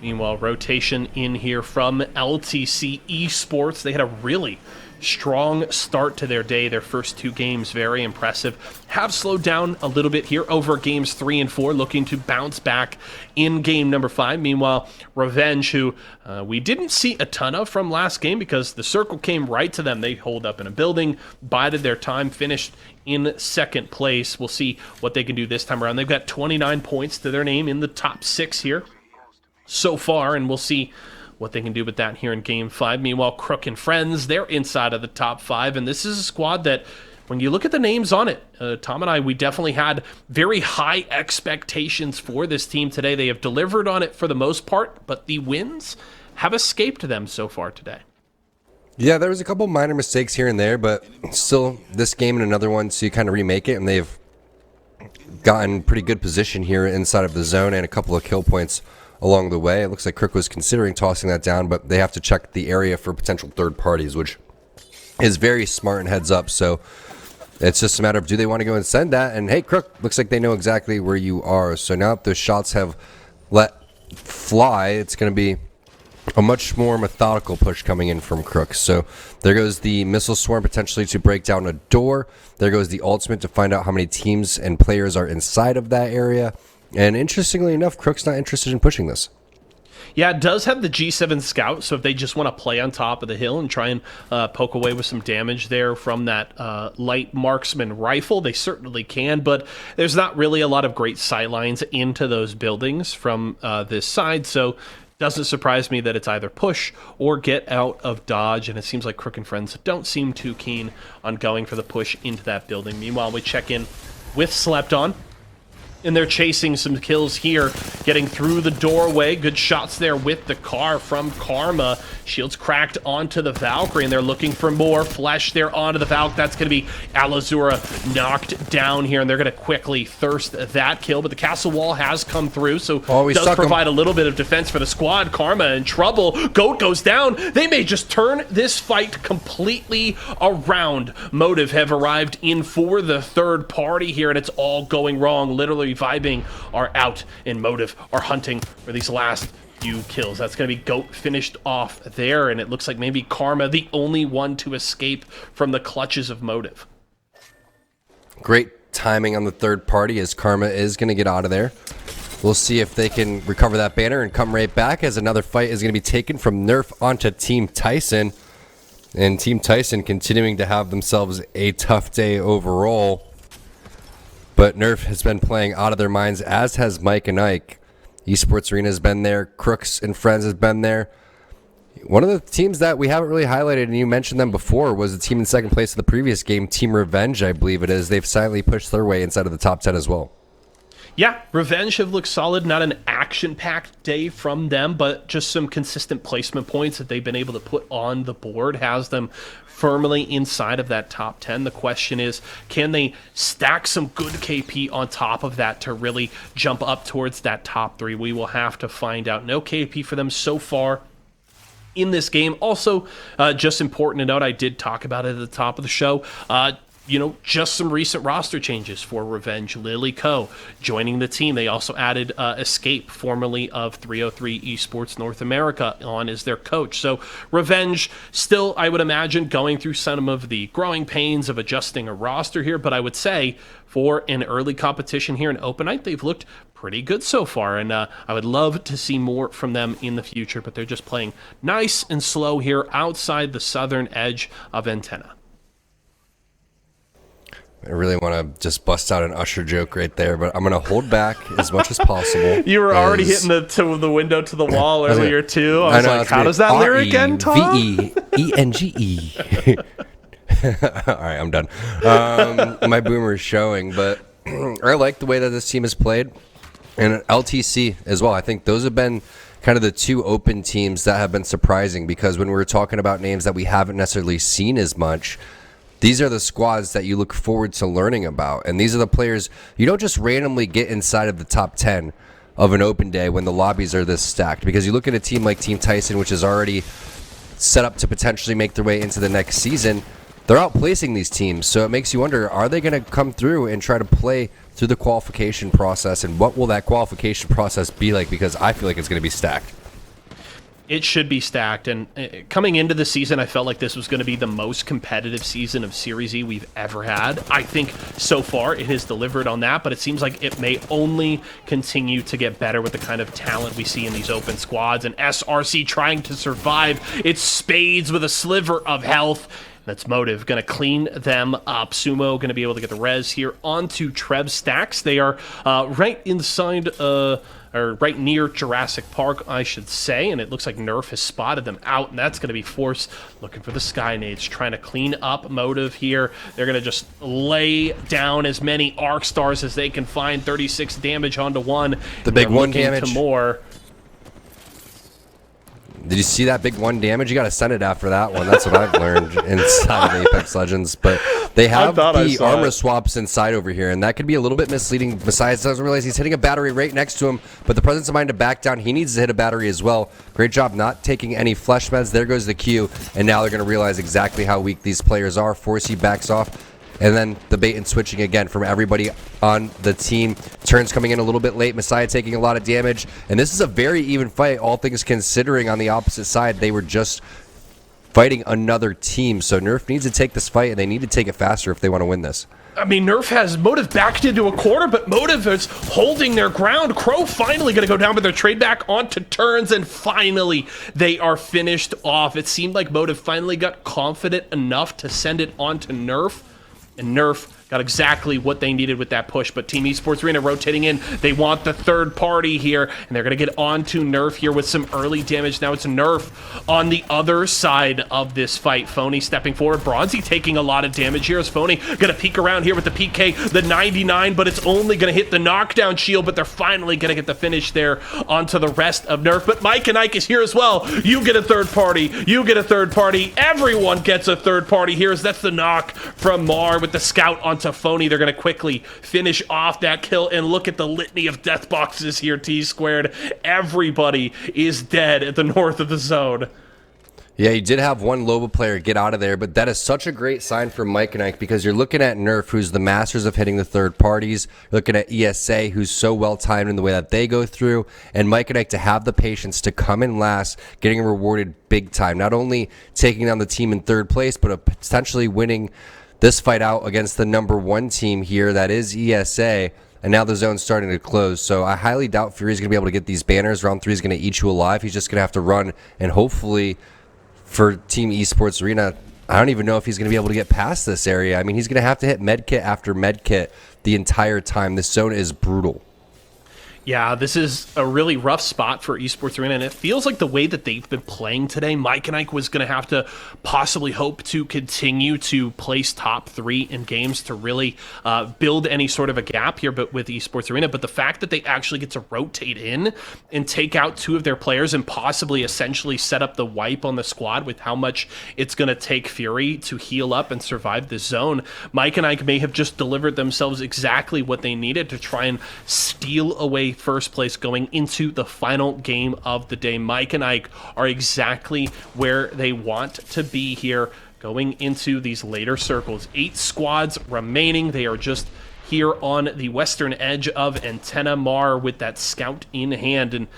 Meanwhile, rotation in here from LTC Esports. They had a really strong start to their day. Their first 2 games, very impressive. Have slowed down a little bit here over games 3 and 4, looking to bounce back in game number 5. Meanwhile, Revenge, who we didn't see a ton of from last game because the circle came right to them. They holed up in a building, bided their time, finished in 2nd place. We'll see what they can do this time around. They've got 29 points to their name in the top 6 here so far, and we'll see what they can do with that here in Game 5. Meanwhile, Crook and friends, they're inside of the top 5, and this is a squad that, when you look at the names on it, Tom and I, we definitely had very high expectations for this team today. They have delivered on it for the most part, but the wins have escaped them so far today. Yeah, there was a couple minor mistakes here and there, but still this game and another one to kind of remake it, and they've gotten pretty good position here inside of the zone and a couple of kill points along the way. It looks like Crook was considering tossing that down, but they have to check the area for potential third parties, which is very smart and heads up. So it's just a matter of, do they want to go and send that? And hey, Crook, looks like they know exactly where you are. So now that those shots have let fly, it's going to be a much more methodical push coming in from Crook. So there goes the missile swarm potentially to break down a door. There goes the ultimate to find out how many teams and players are inside of that area. And interestingly enough, Crook's not interested in pushing this. Yeah, it does have the G7 Scout, so if they just want to play on top of the hill and try and poke away with some damage there from that light marksman rifle, they certainly can, but there's not really a lot of great sightlines into those buildings from this side, so doesn't surprise me that it's either push or get out of dodge, and it seems like Crook and friends don't seem too keen on going for the push into that building. Meanwhile, we check in with Slept On. And they're chasing some kills here, getting through the doorway. Good shots there with the car from Karma. Shields cracked onto the Valkyrie, and they're looking for more flesh there onto the Valk. That's going to be Alazura knocked down here, and they're going to quickly thirst that kill. But the castle wall has come through, so does provide a little bit of defense for the squad. Karma in trouble. Goat goes down. They may just turn this fight completely around. Motive have arrived in for the third party here, and it's all going wrong. Literally Vibing are out, and Motive are hunting for these last few kills. That's going to be Goat finished off there, and it looks like maybe Karma the only one to escape from the clutches of Motive. Great timing on the third party as Karma is going to get out of there. We'll see if they can recover that banner and come right back as another fight is going to be taken from Nerf onto Team Tyson. And Team Tyson continuing to have themselves a tough day overall. But Nerf has been playing out of their minds, as has Mike and Ike. Esports Arena has been there. Crooks and Friends has been there. One of the teams that we haven't really highlighted, and you mentioned them before, was the team in second place of the previous game, Team Revenge, I believe it is. They've silently pushed their way inside of the top 10 as well. Yeah, Revenge have looked solid. Not an action-packed day from them, but just some consistent placement points that they've been able to put on the board has them firmly inside of that top 10. The question is, can they stack some good KP on top of that to really jump up towards that top 3? We will have to find out. No KP for them so far in this game. Also, just important to note, I did talk about it at the top of the show, just some recent roster changes for Revenge. Lily Ko joining the team. They also added Escape, formerly of 303 Esports North America, on as their coach. So Revenge still, I would imagine, going through some of the growing pains of adjusting a roster here, but I would say for an early competition here in Open Night, they've looked pretty good so far, and I would love to see more from them in the future, but they're just playing nice and slow here outside the southern edge of Antenna. I really want to just bust out an Usher joke right there, but I'm going to hold back as much as possible. You were already hitting the window to the wall earlier, too. I was like, how does that lyric end, Tom? V-E-E-N-G-E. All right, I'm done. My boomer is showing, but I like the way that this team has played. And LTC as well. I think those have been kind of the two open teams that have been surprising, because when we're talking about names that we haven't necessarily seen as much, these are the squads that you look forward to learning about. And these are the players you don't just randomly get inside of the top 10 of an open day when the lobbies are this stacked. Because you look at a team like Team Tyson, which is already set up to potentially make their way into the next season. They're outplacing these teams. So it makes you wonder, are they going to come through and try to play through the qualification process? And what will that qualification process be like? Because I feel like it's going to be stacked. It should be stacked, and coming into the season, I felt like this was going to be the most competitive season of Series E we've ever had. I think so far it has delivered on that, but it seems like it may only continue to get better with the kind of talent we see in these open squads, and SRC trying to survive. It's Spades with a sliver of health. That's Motive going to clean them up. Sumo going to be able to get the res here onto Trev Stacks. They are right inside, or right near Jurassic Park, I should say, and it looks like Nerf has spotted them out, and that's going to be Force looking for the Sky Nades, trying to clean up Motive here. They're going to just lay down as many Arc Stars as they can find. 36 damage onto one. The big one damage. To more. Did you see that big 1 damage? You got to send it after that one. That's what I've learned inside of Apex Legends. But they have the armor swaps inside over here, and that could be a little bit misleading. Besides, doesn't realize he's hitting a battery right next to him, but the presence of mind to back down, he needs to hit a battery as well. Great job not taking any flesh meds. There goes the Q, and now they're going to realize exactly how weak these players are. Forcey backs off. And then the bait and switching again from everybody on the team. Turns coming in a little bit late. Messiah taking a lot of damage. And this is a very even fight, all things considering. On the opposite side, they were just fighting another team. So Nerf needs to take this fight, and they need to take it faster if they want to win this. I mean, Nerf has Motive backed into a corner, but Motive is holding their ground. Crow finally going to go down with their trade back onto turns, and finally they are finished off. It seemed like Motive finally got confident enough to send it onto Nerf. And Nerf got exactly what they needed with that push. But Team Esports Arena rotating in. They want the third party here, and they're going to get onto Nerf here with some early damage. Now it's Nerf on the other side of this fight. Phony stepping forward. Bronzy taking a lot of damage here as Phony going to peek around here with the PK, the 99, but it's only going to hit the knockdown shield, but they're finally going to get the finish there onto the rest of Nerf. But Mike and Ike is here as well. You get a third party. You get a third party. Everyone gets a third party here as that's the knock from Mar with the scout onto Phony. They're going to quickly finish off that kill, and look at the litany of death boxes here, T-squared. Everybody is dead at the north of the zone. Yeah, you did have one Loba player get out of there, but that is such a great sign for Mike and Ike because you're looking at Nerf, who's the masters of hitting the third parties. You're looking at ESA, who's so well-timed in the way that they go through, and Mike and Ike to have the patience to come in last, getting rewarded big time. Not only taking down the team in third place, but potentially winning this fight out against the #1 team here, that is ESA. And now the zone's starting to close. So I highly doubt Fury's going to be able to get these banners. Round 3 is going to eat you alive. He's just going to have to run, and hopefully for Team Esports Arena, I don't even know if he's going to be able to get past this area. I mean, he's going to have to hit medkit after medkit the entire time. This zone is brutal. Yeah, this is a really rough spot for Esports Arena, and it feels like the way that they've been playing today, Mike and Ike was going to have to possibly hope to continue to place top 3 in games to really build any sort of a gap here but with Esports Arena. But the fact that they actually get to rotate in and take out 2 of their players and possibly essentially set up the wipe on the squad with how much it's going to take Fury to heal up and survive the zone, Mike and Ike may have just delivered themselves exactly what they needed to try and steal away first place going into the final game of the day. Mike and Ike are exactly where they want to be here going into these later circles. 8 squads remaining. They are just here on the western edge of Antenna Mar with that scout in hand. And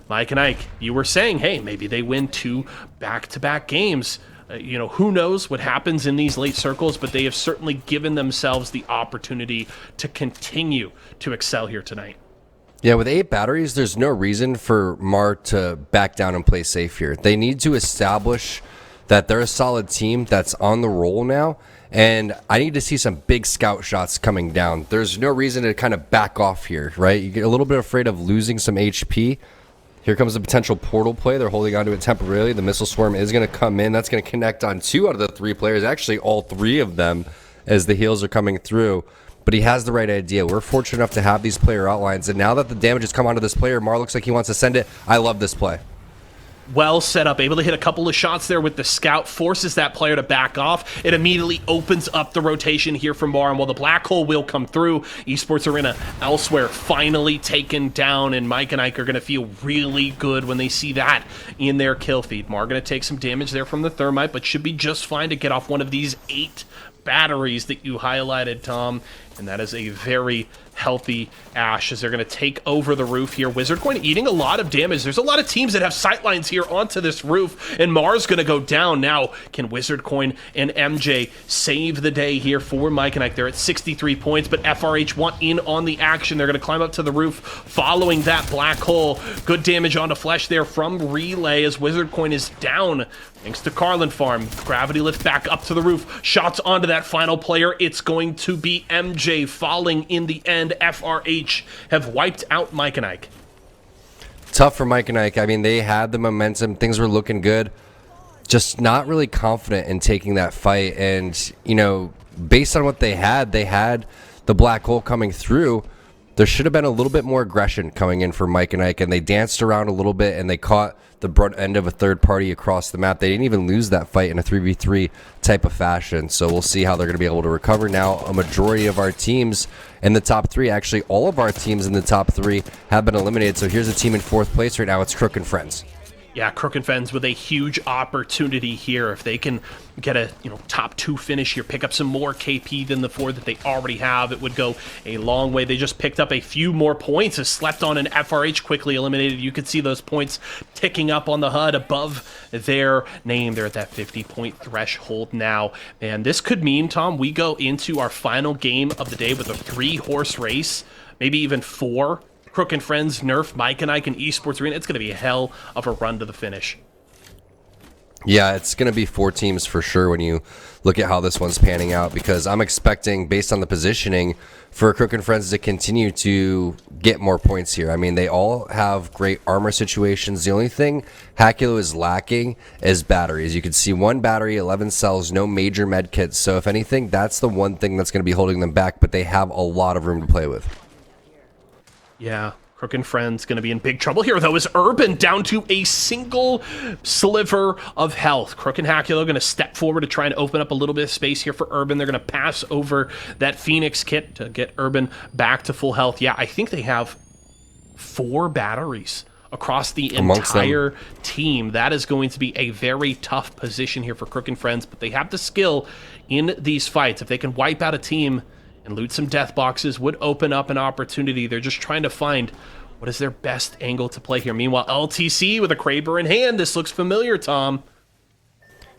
Mike and Ike, you were saying, hey, maybe they win 2 back-to-back games. You know, who knows what happens in these late circles, but they have certainly given themselves the opportunity to continue to excel here tonight. Yeah, with 8 batteries, there's no reason for Mar to back down and play safe here. They need to establish that they're a solid team that's on the roll now, and I need to see some big scout shots coming down. There's no reason to kind of back off here, right? You get a little bit afraid of losing some HP. Here comes the potential portal play. They're holding onto it temporarily. The missile swarm is going to come in. That's going to connect on 2 out of the 3 players, actually all 3 of them as the heals are coming through. But he has the right idea. We're fortunate enough to have these player outlines, and now that the damage has come onto this player, Mar looks like he wants to send it. I love this play. Well set up, able to hit a couple of shots there with the scout, forces that player to back off. It immediately opens up the rotation here from Mar, and while the black hole will come through, Esports Arena elsewhere finally taken down, and Mike and Ike are going to feel really good when they see that in their kill feed. Mar going to take some damage there from the thermite, but should be just fine to get off one of these 8 batteries that you highlighted, Tom, and that is a very healthy Ash as they're going to take over the roof here. Wizard Coin eating a lot of damage. There's a lot of teams that have sightlines here onto this roof, and Mar's going to go down now. Can Wizard Coin and MJ save the day here for Mike and Ike? They're at 63 points, but FRH want in on the action. They're going to climb up to the roof following that black hole. Good damage onto Flesh there from Relay as Wizard Coin is down thanks to Carlin Farm. Gravity lift back up to the roof. Shots onto that final player. It's going to be MJ falling in the end. FRH have wiped out Mike and Ike. Tough for Mike and Ike. I mean, they had the momentum. Things were looking good. Just not really confident in taking that fight. And, you know, based on what they had the black hole coming through. There should have been a little bit more aggression coming in for Mike and Ike, and they danced around a little bit, and they caught the brunt end of a third party across the map. They didn't even lose that fight in a 3v3 type of fashion, so we'll see how they're going to be able to recover now. A majority of our teams in the top 3, actually all of our teams in the top 3 have been eliminated, so here's a team in 4th place right now. It's Crook and Friends. Yeah, Crook and Friends with a huge opportunity here. If they can get a top 2 finish here, pick up some more KP than the 4 that they already have, it would go a long way. They just picked up a few more points as Slept On and FRH quickly eliminated. You could see those points ticking up on the HUD above their name. They're at that 50-point threshold now. And this could mean, Tom, we go into our final game of the day with a 3-horse race, maybe even 4. Crook and Friends, Nerf, Mike and Ike, and Esports Arena. It's going to be a hell of a run to the finish. Yeah, it's going to be 4 teams for sure when you look at how this one's panning out, because I'm expecting, based on the positioning, for Crook and Friends to continue to get more points here. I mean, they all have great armor situations. The only thing Hakulo is lacking is batteries. You can see 1 battery, 11 cells, no major med kits. So if anything, that's the one thing that's going to be holding them back, but they have a lot of room to play with. Yeah. Crook and Friends going to be in big trouble here, though, as Urban down to a single sliver of health. Crook and Hakulo going to step forward to try and open up a little bit of space here for Urban. They're going to pass over that Phoenix kit to get Urban back to full health. Yeah, I think they have 4 batteries across the entire team. That is going to be a very tough position here for Crook and Friends, but they have the skill in these fights. If they can wipe out a team and loot some death boxes, would open up an opportunity. They're just trying to find what is their best angle to play here. Meanwhile, LTC with a Kraber in hand. This looks familiar, Tom.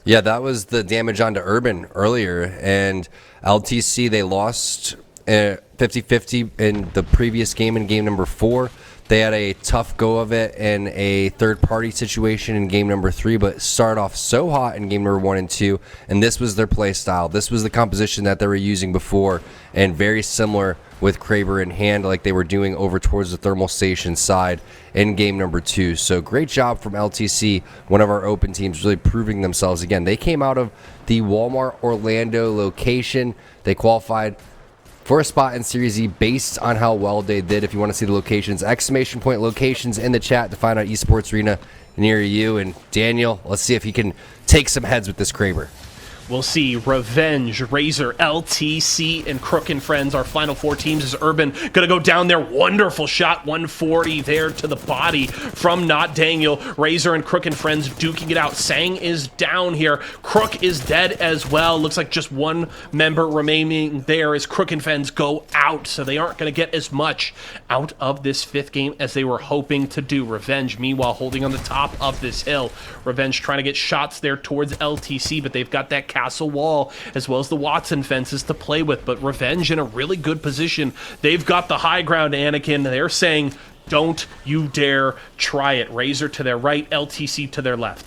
Yeah, that was the damage onto Urban earlier, and LTC, they lost 50-50 in the previous game, in game number 4. They had a tough go of it in a third-party situation in game number 3, but started off so hot in game number 1 and 2, and this was their play style. This was the composition that they were using before, and very similar with Kraber in hand, like they were doing over towards the thermal station side in game number 2. So great job from LTC, one of our open teams, really proving themselves again. They came out of the Walmart Orlando location. They qualified for a spot in Series E based on how well they did. If you want to see the locations, exclamation point locations in the chat to find out Esports Arena near you. And Daniel, let's see if he can take some heads with this Kraber. We'll see. Revenge, Razor, LTC, and Crook and Friends, our final 4 teams, is Urban going to go down there. Wonderful shot, 140 there to the body from Not Daniel. Razor and Crook and Friends duking it out. Sang is down here. Crook is dead as well. Looks like just 1 member remaining there as Crook and Friends go out, so they aren't going to get as much out of this 5th game as they were hoping to do. Revenge, meanwhile, holding on the top of this hill. Revenge trying to get shots there towards LTC, but they've got that castle wall as well as the Watson fences to play with. But Revenge in a really good position. They've got the high ground, Anakin. They're saying, don't you dare try it. Razor to their right, LTC to their left.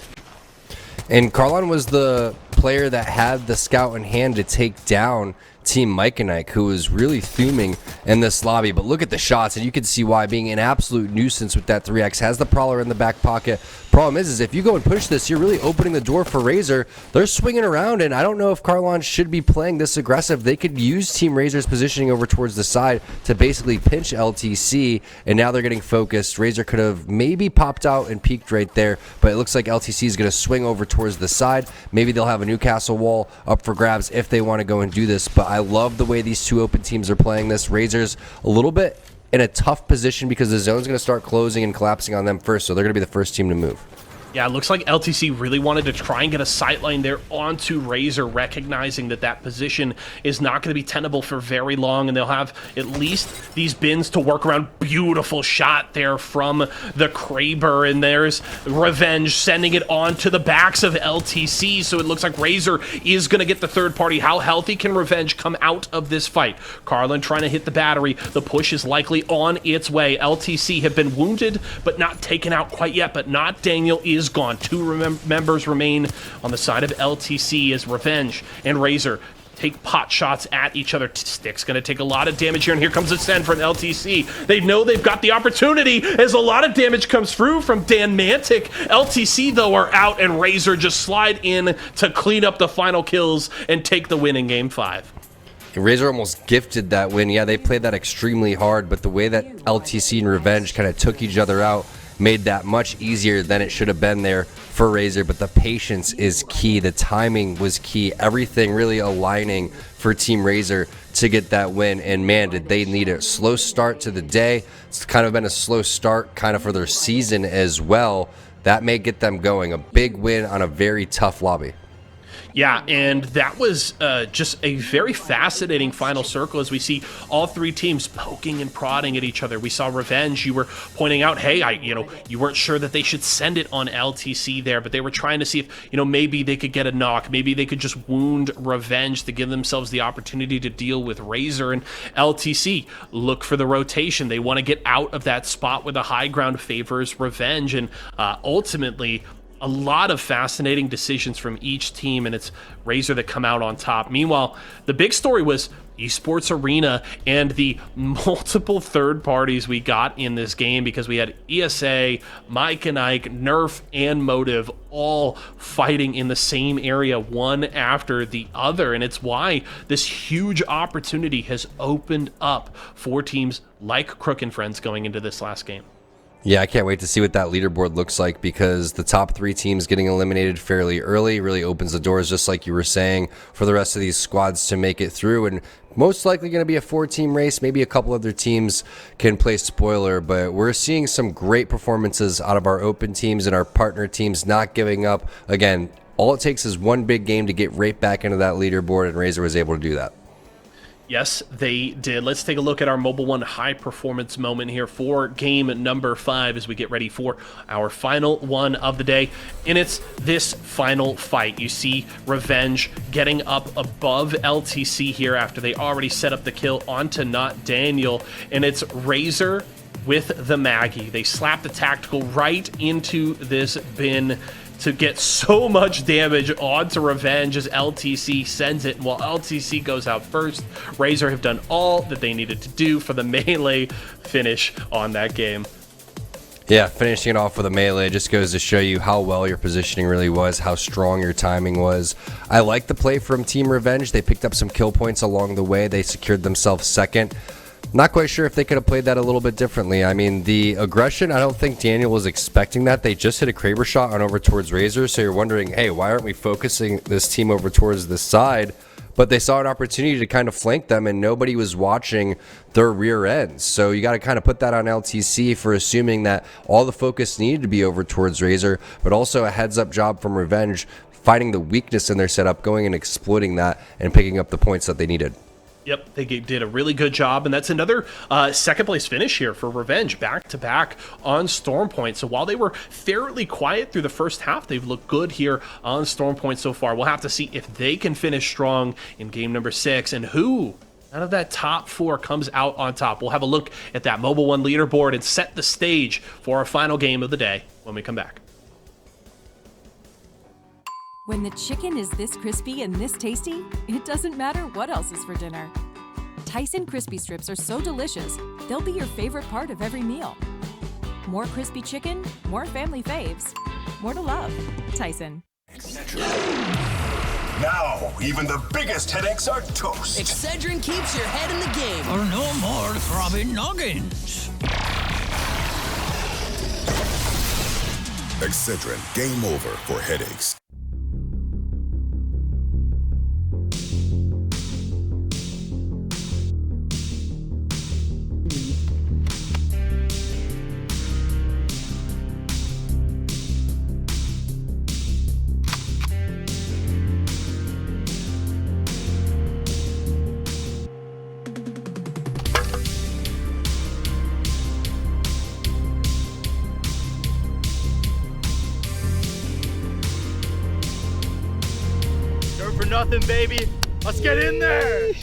And Carlon was the player that had the scout in hand to take down Team Mike and Ike, who was really thuming in this lobby. But look at the shots, and you can see why, being an absolute nuisance with that 3x. Has the Prowler in the back pocket. Problem is if you go and push this, you're really opening the door for Razor. They're swinging around, and I don't know if Carlon should be playing this aggressive. They could use Team Razor's positioning over towards the side to basically pinch LTC, and now they're getting focused. Razor could have maybe popped out and peeked right there, but it looks like LTC is going to swing over towards the side. Maybe they'll have a Newcastle wall up for grabs if they want to go and do this, but I love the way these 2 open teams are playing this. Razor's a little bit in a tough position because the zone's going to start closing and collapsing on them first, so they're going to be the first team to move. Yeah, it looks like LTC really wanted to try and get a sightline there onto Razor, recognizing that that position is not going to be tenable for very long, and they'll have at least these bins to work around. Beautiful shot there from the Kraber, and there's Revenge sending it on to the backs of LTC, so it looks like Razor is going to get the third party. How healthy can Revenge come out of this fight? Carlin trying to hit the battery. The push is likely on its way. LTC have been wounded, but not taken out quite yet, but Not Daniel is gone. 2 members remain on the side of LTC as Revenge and Razor take pot shots at each other. Stick's going to take a lot of damage here, and here comes a send from LTC. They know they've got the opportunity as a lot of damage comes through from Dan Mantic. LTC, though, are out, and Razor just slide in to clean up the final kills and take the win in Game 5. Razor almost gifted that win. Yeah, they played that extremely hard, but the way that LTC and Revenge kind of took each other out made that much easier than it should have been there for Razor. But the patience is key. The timing was key. Everything really aligning for Team Razor to get that win. And man, did they need a slow start to the day. It's kind of been a slow start kind of for their season as well. That may get them going. A big win on a very tough lobby. Yeah, and that was just a very fascinating final circle as we see all 3 teams poking and prodding at each other. We saw Revenge. You were pointing out, hey, you weren't sure that they should send it on LTC there, but they were trying to see if, maybe they could get a knock. Maybe they could just wound Revenge to give themselves the opportunity to deal with Razor. And LTC look for the rotation. They want to get out of that spot where the high ground favors Revenge, and ultimately a lot of fascinating decisions from each team, and it's Razor that come out on top. Meanwhile, the big story was Esports Arena and the multiple third parties we got in this game, because we had ESA, Mike and Ike, Nerf, and Motive all fighting in the same area, one after the other. And it's why this huge opportunity has opened up for teams like Crook and Friends going into this last game. Yeah, I can't wait to see what that leaderboard looks like, because the top 3 teams getting eliminated fairly early really opens the doors, just like you were saying, for the rest of these squads to make it through. And most likely going to be a 4-team race. Maybe a couple other teams can play spoiler, but we're seeing some great performances out of our open teams and our partner teams not giving up. Again, all it takes is one big game to get right back into that leaderboard, and Razor was able to do that. Yes, they did. Let's take a look at our Mobile One high performance moment here for game number 5 as we get ready for our final one of the day. And it's this final fight. You see Revenge getting up above LTC here after they already set up the kill onto Not Daniel. And it's Razor with the Maggie. They slap the tactical right into this bin to get so much damage onto Revenge as LTC sends it. And while LTC goes out first, Razor have done all that they needed to do for the melee finish on that game. Yeah, finishing it off with a melee just goes to show you how well your positioning really was, how strong your timing was. I like the play from Team Revenge. They picked up some kill points along the way. They secured themselves second. Not quite sure if they could have played that a little bit differently. I mean, the aggression, I don't think Daniel was expecting that. They just hit a Kraber shot on over towards Razor, so you're wondering, hey, why aren't we focusing this team over towards this side? But they saw an opportunity to kind of flank them, and nobody was watching their rear ends. So you got to kind of put that on LTC for assuming that all the focus needed to be over towards Razor, but also a heads-up job from Revenge, finding the weakness in their setup, going and exploiting that, and picking up the points that they needed. Yep, they did a really good job, and that's another second place finish here for Revenge, back-to-back on Storm Point. So while they were fairly quiet through the first half, they've looked good here on Storm Point so far. We'll have to see if they can finish strong in game number 6, and who out of that top 4 comes out on top. We'll have a look at that Mobile One leaderboard and set the stage for our final game of the day when we come back. When the chicken is this crispy and this tasty, it doesn't matter what else is for dinner. Tyson crispy strips are so delicious, they'll be your favorite part of every meal. More crispy chicken, more family faves, more to love. Tyson. Now, even the biggest headaches are toast. Excedrin keeps your head in the game. For no more throbbing noggins. Excedrin, game over for headaches. For nothing, baby. Let's get in there.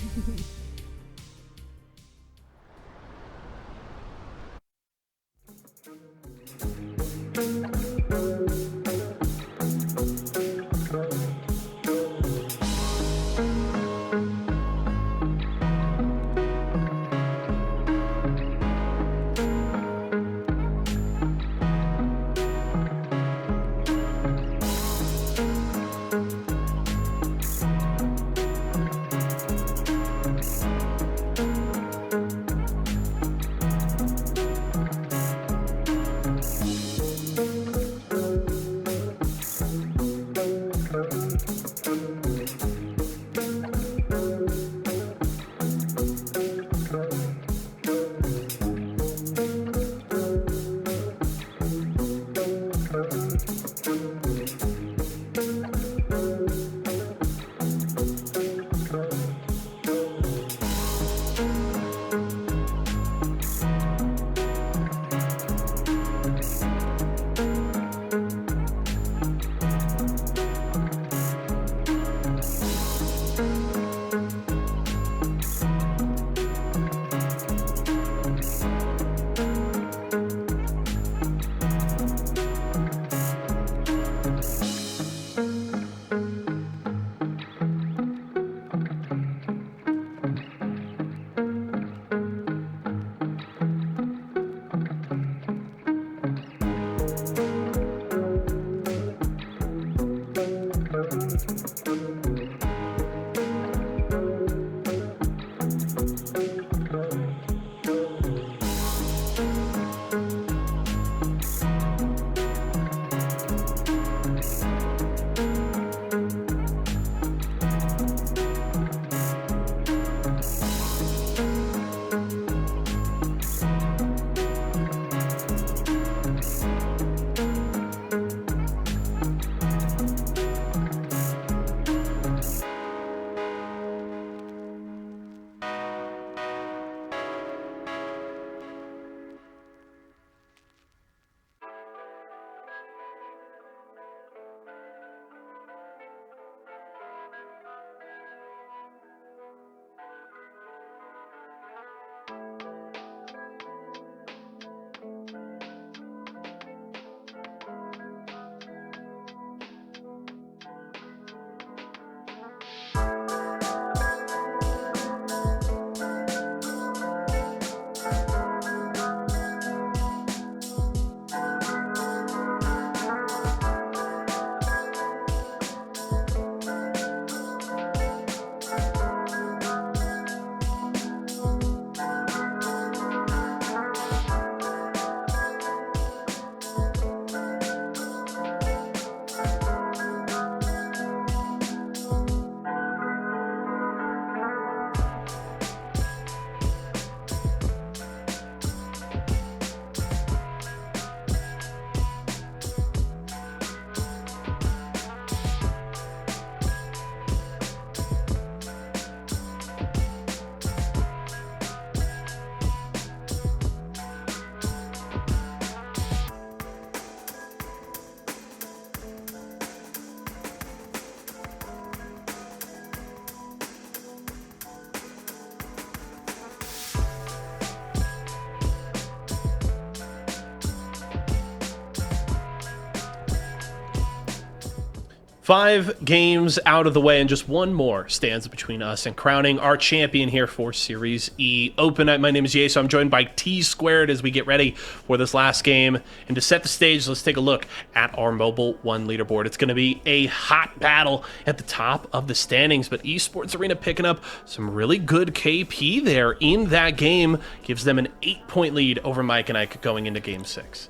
5 games out of the way, and just one more stands between us and crowning our champion here for Series E Open. My name is Ye, so I'm joined by T-Squared as we get ready for this last game. And to set the stage, let's take a look at our Mobile 1 leaderboard. It's going to be a hot battle at the top of the standings, but Esports Arena picking up some really good KP there in that game. Gives them an 8-point lead over Mike and Ike going into Game 6.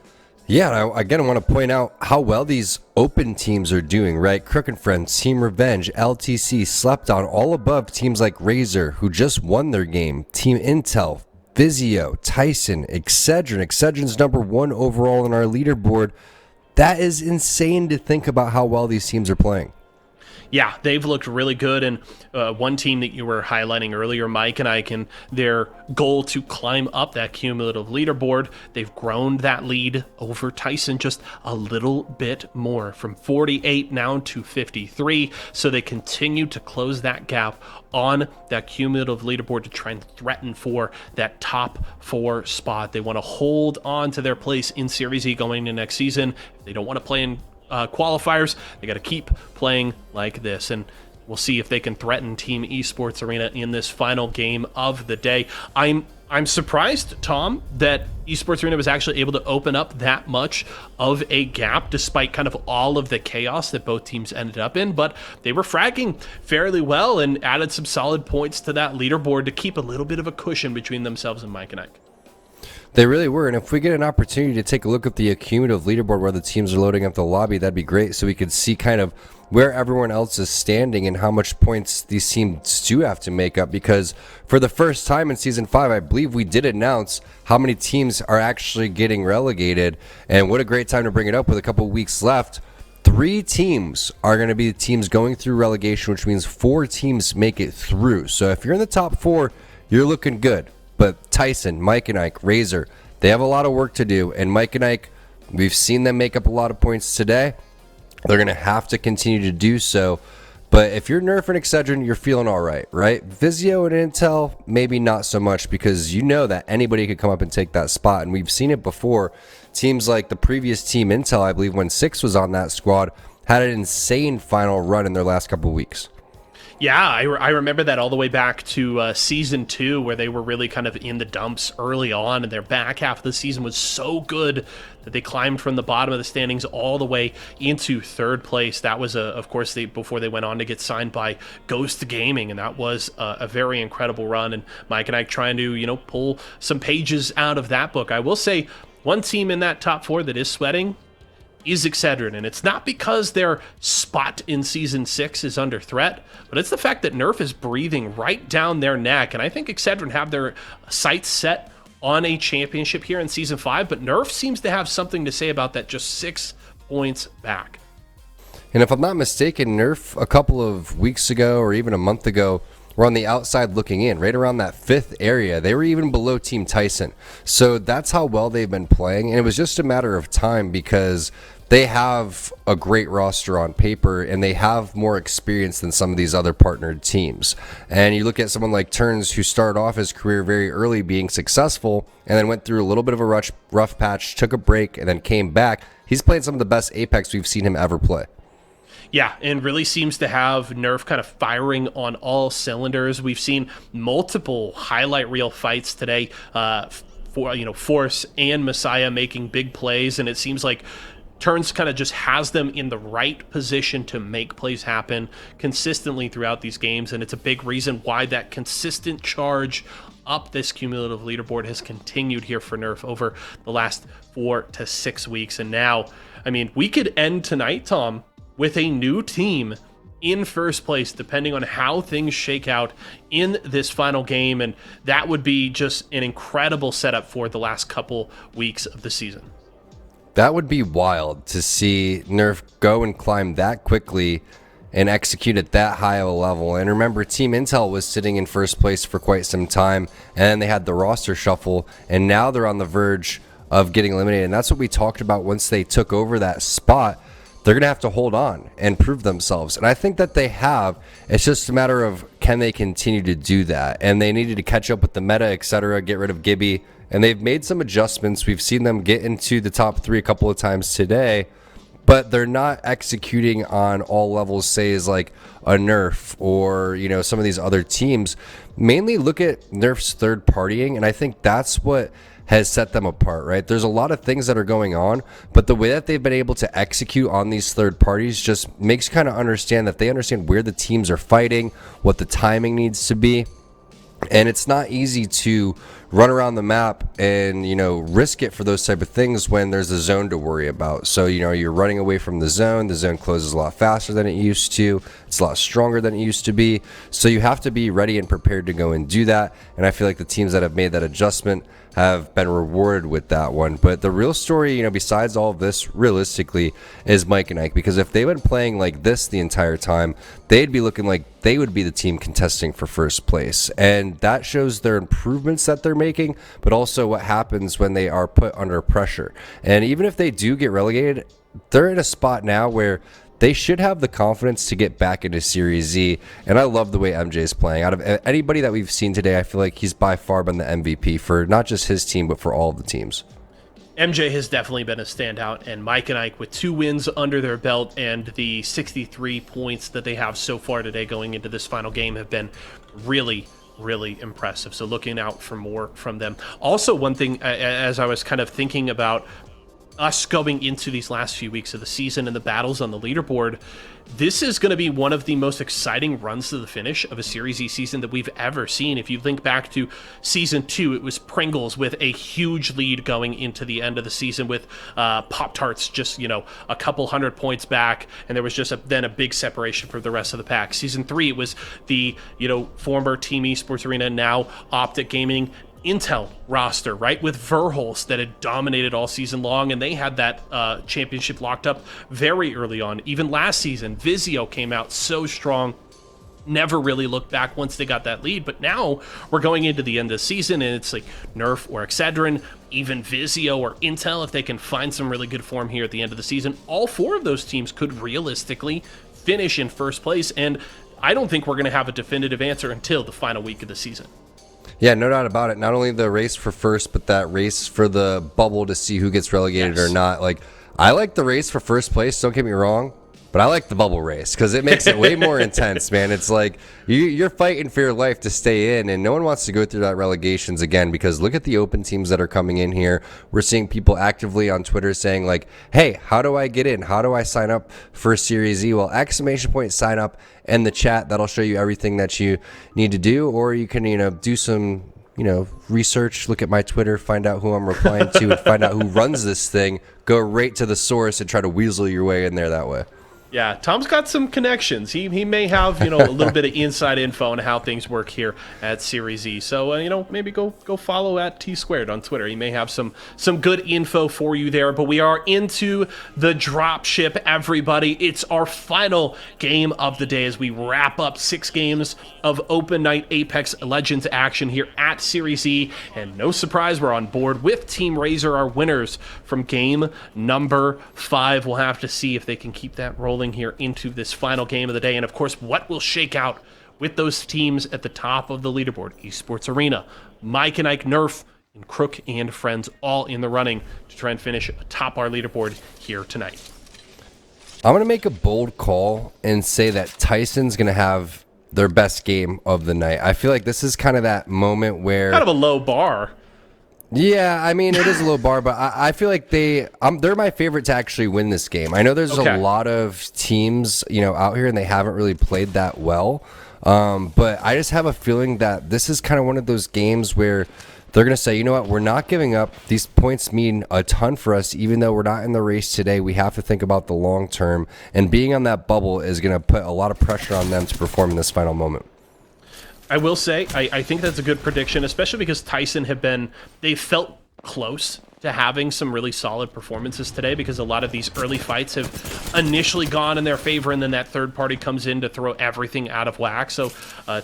Yeah, I again want to point out how well these open teams are doing, right? Crook and Friends, Team Revenge, LTC, Slept On, all above teams like Razer, who just won their game, Team Intel, Vizio, Tyson, Excedrin. Excedrin's number 1 overall in our leaderboard. That is insane to think about how well these teams are playing. Yeah, they've looked really good, and one team that you were highlighting earlier, Mike and Ike, and their goal to climb up that cumulative leaderboard, they've grown that lead over Tyson just a little bit more, from 48 now to 53, so they continue to close that gap on that cumulative leaderboard to try and threaten for that top 4 spot. They want to hold on to their place in Series E going into next season. If they don't want to play in qualifiers, they got to keep playing like this, and we'll see if they can threaten Team Esports Arena in this final game of the day. I'm surprised, Tom, that Esports Arena was actually able to open up that much of a gap despite kind of all of the chaos that both teams ended up in, but they were fragging fairly well and added some solid points to that leaderboard to keep a little bit of a cushion between themselves and Mike and Ike. They really were, and if we get an opportunity to take a look at the cumulative leaderboard where the teams are loading up the lobby, that'd be great, so we could see kind of where everyone else is standing and how much points these teams do have to make up, because for the first time in Season 5, I believe we did announce how many teams are actually getting relegated, and what a great time to bring it up with a couple weeks left. 3 teams are going to be the teams going through relegation, which means 4 teams make it through. So if you're in the top 4, you're looking good. But Tyson, Mike and Ike, Razer, they have a lot of work to do. And Mike and Ike, we've seen them make up a lot of points today. They're going to have to continue to do so. But if you're Nerf and Excedrin, you're feeling all right, right? Vizio and Intel, maybe not so much, because you know that anybody could come up and take that spot. And we've seen it before. Teams like the previous team, Intel, I believe, when 6 was on that squad, had an insane final run in their last couple of weeks. Yeah, I remember that all the way back to Season 2, where they were really kind of in the dumps early on, and their back half of the season was so good that they climbed from the bottom of the standings all the way into third place. That was, of course, before they went on to get signed by Ghost Gaming, and that was a very incredible run. And Mike and I trying to, pull some pages out of that book. I will say, one team in that top 4 that is sweating is Excedrin, and it's not because their spot in Season 6 is under threat, but it's the fact that Nerf is breathing right down their neck, and I think Excedrin have their sights set on a championship here in Season 5, but Nerf seems to have something to say about that, just 6 points back. And if I'm not mistaken, Nerf a couple of weeks ago or even a month ago were on the outside looking in, right around that 5th area. They were even below Team Tyson. So that's how well they've been playing. And it was just a matter of time because they have a great roster on paper and they have more experience than some of these other partnered teams. And you look at someone like Turns, who started off his career very early being successful and then went through a little bit of a rough patch, took a break, and then came back. He's played some of the best Apex we've seen him ever play. Yeah, and really seems to have Nerf kind of firing on all cylinders. We've seen multiple highlight reel fights today for Force and Messiah making big plays, and it seems like Turns kind of just has them in the right position to make plays happen consistently throughout these games, and it's a big reason why that consistent charge up this cumulative leaderboard has continued here for Nerf over the last 4 to 6 weeks. And now, I mean, we could end tonight, Tom, with a new team in first place, depending on how things shake out in this final game. And that would be just an incredible setup for the last couple weeks of the season. That would be wild to see Nerf go and climb that quickly and execute at that high of a level. And remember, Team Intel was sitting in first place for quite some time, and then they had the roster shuffle, and now they're on the verge of getting eliminated. And that's what we talked about once they took over that spot. They're going to have to hold on and prove themselves. And I think that they have. It's just a matter of, can they continue to do that? And they needed to catch up with the meta, etc., get rid of Gibby. And they've made some adjustments. We've seen them get into the top 3 a couple of times today, but they're not executing on all levels, say, as like a Nerf or, some of these other teams. Mainly look at Nerf's third partying, and I think that's what has set them apart, right? There's a lot of things that are going on, but the way that they've been able to execute on these third parties just makes you kind of understand that they understand where the teams are fighting, what the timing needs to be. And it's not easy to run around the map and, risk it for those type of things when there's a zone to worry about. So, you're running away from the zone closes a lot faster than it used to. It's a lot stronger than it used to be. So you have to be ready and prepared to go and do that. And I feel like the teams that have made that adjustment have been rewarded with that one. But the real story, besides all of this, realistically, is Mike and Ike. Because if they've been playing like this the entire time, they'd be looking like they would be the team contesting for first place. And that shows their improvements that they're making, but also what happens when they are put under pressure. And even if they do get relegated, they're in a spot now where they should have the confidence to get back into Series Z. And I love the way MJ is playing. Out of anybody that we've seen today, I feel like he's by far been the MVP for not just his team, but for all of the teams. MJ has definitely been a standout, and Mike and Ike, with 2 wins under their belt and the 63 points that they have so far today going into this final game, have been really impressive. So looking out for more from them. Also, one thing, as I was kind of thinking about us going into these last few weeks of the season and the battles on the leaderboard, this is going to be one of the most exciting runs to the finish of a Series E season that we've ever seen. If you think back to Season 2, it was Pringles with a huge lead going into the end of the season with Pop-Tarts just, a couple hundred points back, and there was just then a big separation from the rest of the pack. Season 3, it was the, former Team Esports Arena, now Optic Gaming, Intel roster, right, with Verholst that had dominated all season long, and they had that championship locked up very early on. Even last season, Vizio came out so strong, never really looked back once they got that lead. But now we're going into the end of the season, and it's like Nerf or Excedrin, even Vizio or Intel, if they can find some really good form here at the end of the season. All 4 of those teams could realistically finish in first place, and I don't think we're going to have a definitive answer until the final week of the season. Yeah, no doubt about it. Not only the race for first, but that race for the bubble to see who gets relegated or not. Like, I like the race for first place, don't get me wrong, But I like the bubble race because it makes it way more intense, man. It's like you're fighting for your life to stay in, and no one wants to go through that relegations again because look at the open teams that are coming in here. We're seeing people actively on Twitter saying like, hey, how do I get in? How do I sign up for Series E? Well, ! Sign up in the chat. That'll show you everything that you need to do, or you can, do some research, look at my Twitter, find out who I'm replying to, and find out who runs this thing. Go right to the source and try to weasel your way in there that way. Yeah, Tom's got some connections. He may have, a little bit of inside info on how things work here at Series E. So, maybe go follow at T-Squared on Twitter. He may have some good info for you there. But we are into the drop ship, everybody. It's our final game of the day as we wrap up 6 games of Open Night Apex Legends action here at Series E. And no surprise, we're on board with Team Razor, our winners from game number 5. We'll have to see if they can keep that rolling here into this final game of the day, and of course what will shake out with those teams at the top of the leaderboard. Esports Arena, Mike and Ike, Nerf, and Crook and friends all in the running to try and finish atop our leaderboard here tonight. I'm going to make a bold call and say that Tyson's going to have their best game of the night. I feel like this is kind of that moment where kind of a low bar. Yeah, I mean, it is a low bar, but I feel like they're my favorite to actually win this game. I know there's a lot of teams, out here, and they haven't really played that well. But I just have a feeling that this is kind of one of those games where they're going to say, you know what, we're not giving up. These points mean a ton for us. Even though we're not in the race today, we have to think about the long term. And being on that bubble is going to put a lot of pressure on them to perform in this final moment. I will say, I think that's a good prediction, especially because Tyson they felt close to having some really solid performances today because a lot of these early fights have initially gone in their favor and then that third party comes in to throw everything out of whack. So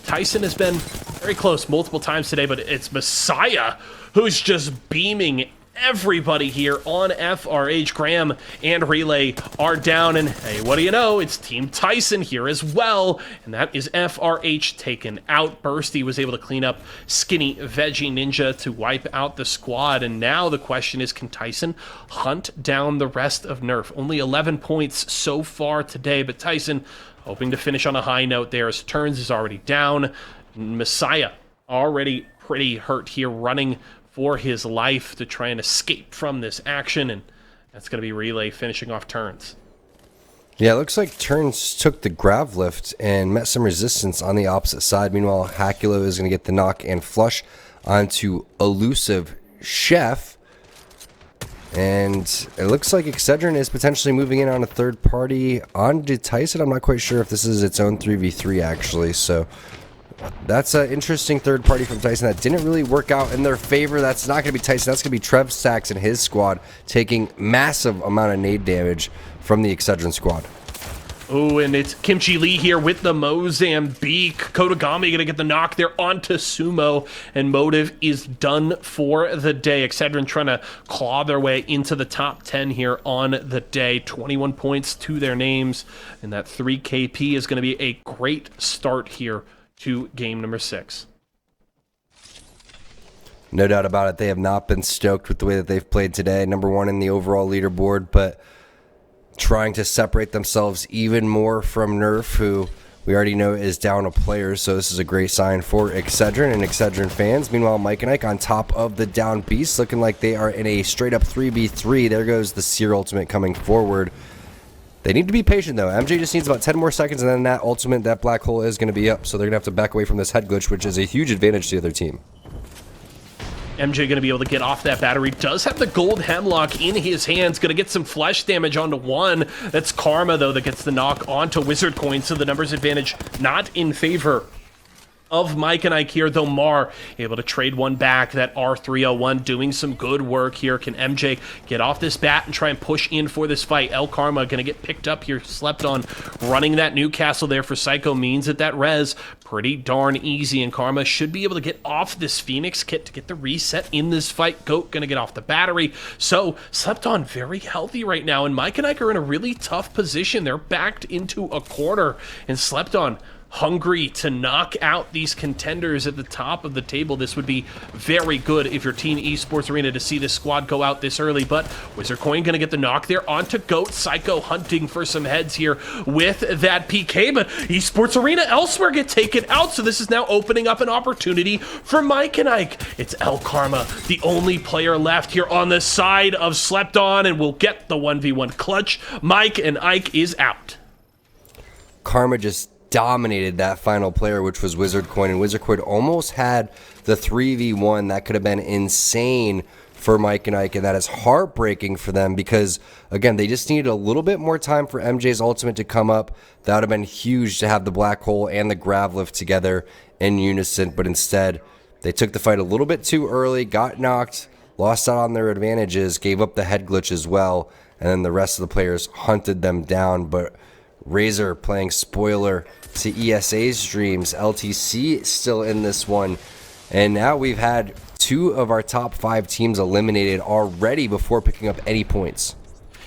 Tyson has been very close multiple times today, but it's Messiah who's just beaming everybody here on FRH. Graham and Relay are down, and hey, what do you know? It's Team Tyson here as well, and that is FRH taken out. Bursty was able to clean up Skinny Veggie Ninja to wipe out the squad, and now the question is, can Tyson hunt down the rest of Nerf? Only 11 points so far today, but Tyson hoping to finish on a high note there as Turns is already down. Messiah already pretty hurt here, running for his life to try and escape from this action, and that's going to be Relay finishing off Turns. Yeah, it looks like Turns took the grav lift and met some resistance on the opposite side. Meanwhile, Hakulo is going to get the knock and flush onto Elusive Chef. And it looks like Excedrin is potentially moving in on a third party onto Tyson. I'm not quite sure if this is its own 3v3 actually, so that's an interesting third party from Tyson that didn't really work out in their favor. That's not going to be Tyson. That's going to be Trev Sachs and his squad taking massive amount of nade damage from the Excedrin squad. Oh, and it's Kimchi Lee here with the Mozambique. Kodagami going to get the knock there onto Sumo, and Motive is done for the day. Excedrin trying to claw their way into the top 10 here on the day. 21 points to their names, and that 3 KP is going to be a great start here to game number 6. No doubt about it. They have not been stoked with the way that they've played today. Number 1 in the overall leaderboard, but trying to separate themselves even more from Nerf, who we already know is down a player. So this is a great sign for Excedrin and Excedrin fans. Meanwhile, Mike and Ike on top of the down beast, looking like they are in a straight up 3v3. There goes the Seer ultimate coming forward. They need to be patient, though. MJ just needs about 10 more seconds, and then that ultimate, that black hole is going to be up. So they're going to have to back away from this head glitch, which is a huge advantage to the other team. MJ going to be able to get off that battery. Does have the gold hemlock in his hands. Going to get some flesh damage onto one. That's Karma, though, that gets the knock onto Wizard Coin. So the numbers advantage not in favor of Mike and Ike here, though Mar able to trade one back. That R301 doing some good work here. Can MJ get off this bat and try and push in for this fight? El Karma going to get picked up here, slept on. Running that Newcastle there for Psycho means that res pretty darn easy, and Karma should be able to get off this Phoenix kit to get the reset in this fight. Goat gonna get off the battery, so Slepton very healthy right now, and Mike and Ike are in a really tough position. They're backed into a corner, and Slepton hungry to knock out these contenders at the top of the table. This would be very good if you're Team Esports Arena to see this squad go out this early, but Wizard Coin gonna get the knock there onto Goat. Psycho hunting for some heads here with that PK, but Esports Arena elsewhere get taken out, so this is now opening up an opportunity for Mike and Ike. It's El Karma, the only player left here on the side of Slepton, and will get the 1v1 clutch. Mike and Ike is out. Karma just dominated that final player, which was Wizard Coin, and Wizard Coin almost had the 3v1. That could have been insane for Mike and Ike, and that is heartbreaking for them because, again, they just needed a little bit more time for MJ's ultimate to come up. That would have been huge to have the Black Hole and the Grav lift together in unison, but instead they took the fight a little bit too early, got knocked, lost out on their advantages, gave up the head glitch as well, and then the rest of the players hunted them down. But Razor playing spoiler to ESA's dreams. LTC still in this one. And now we've had 2 of our top 5 teams eliminated already before picking up any points.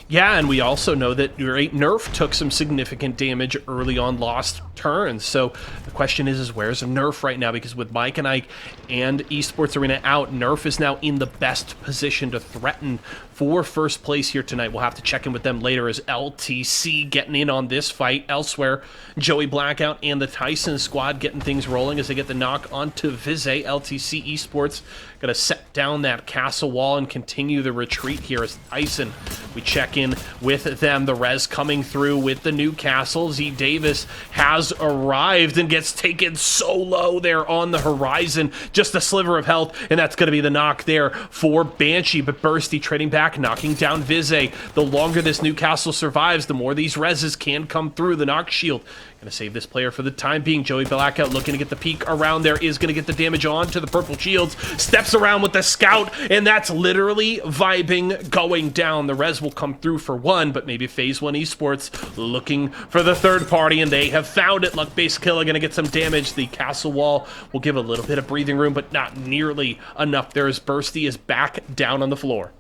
Yeah, and we also know that Nerf took some significant damage early on, lost turns. So the question is where's Nerf right now? Because with Mike and Ike and Esports Arena out, Nerf is now in the best position to threaten for first place here tonight. We'll have to check in with them later as LTC getting in on this fight. Elsewhere, Joey Blackout and the Tyson squad getting things rolling as they get the knock onto Vize. LTC Esports gonna set down that castle wall and continue the retreat here as Tyson, we check in with them. The res coming through with the new castle. Z Davis has arrived and gets taken so low there on the horizon. Just a sliver of health, and that's going to be the knock there for Banshee. But Bursty trading back, knocking down Vize. The longer this new castle survives, the more these reses can come through. The knock shield going to save this player for the time being. Joey Blackout looking to get the peek around there, is going to get the damage on to the purple shields. Steps around with the scout, and that's literally vibing going down. The res will come through for one, but maybe Phase 1 Esports looking for the third party, and they have found it. Luck-based killer going to get some damage. The castle wall will give a little bit of breathing room, but not nearly enough. There is Bursty is back down on the floor.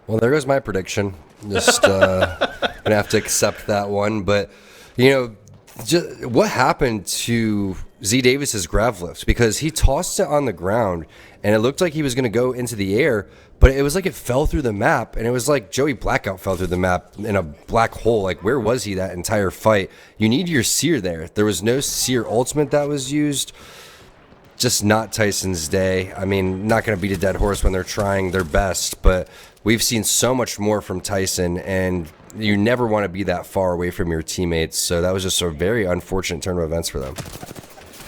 Well, there goes my prediction. Just gonna have to accept that one. But you know, just what happened to Z Davis's grav lift? Because he tossed it on the ground and it looked like he was gonna go into the air, but it was like it fell through the map, and it was like Joey Blackout fell through the map in a black hole. Like, where was he that entire fight? You need your seer there. There was no seer ultimate that was used. Just not Tyson's day. I mean, not going to beat a dead horse when they're trying their best, but we've seen so much more from Tyson, and you never want to be that far away from your teammates. So that was just a very unfortunate turn of events for them.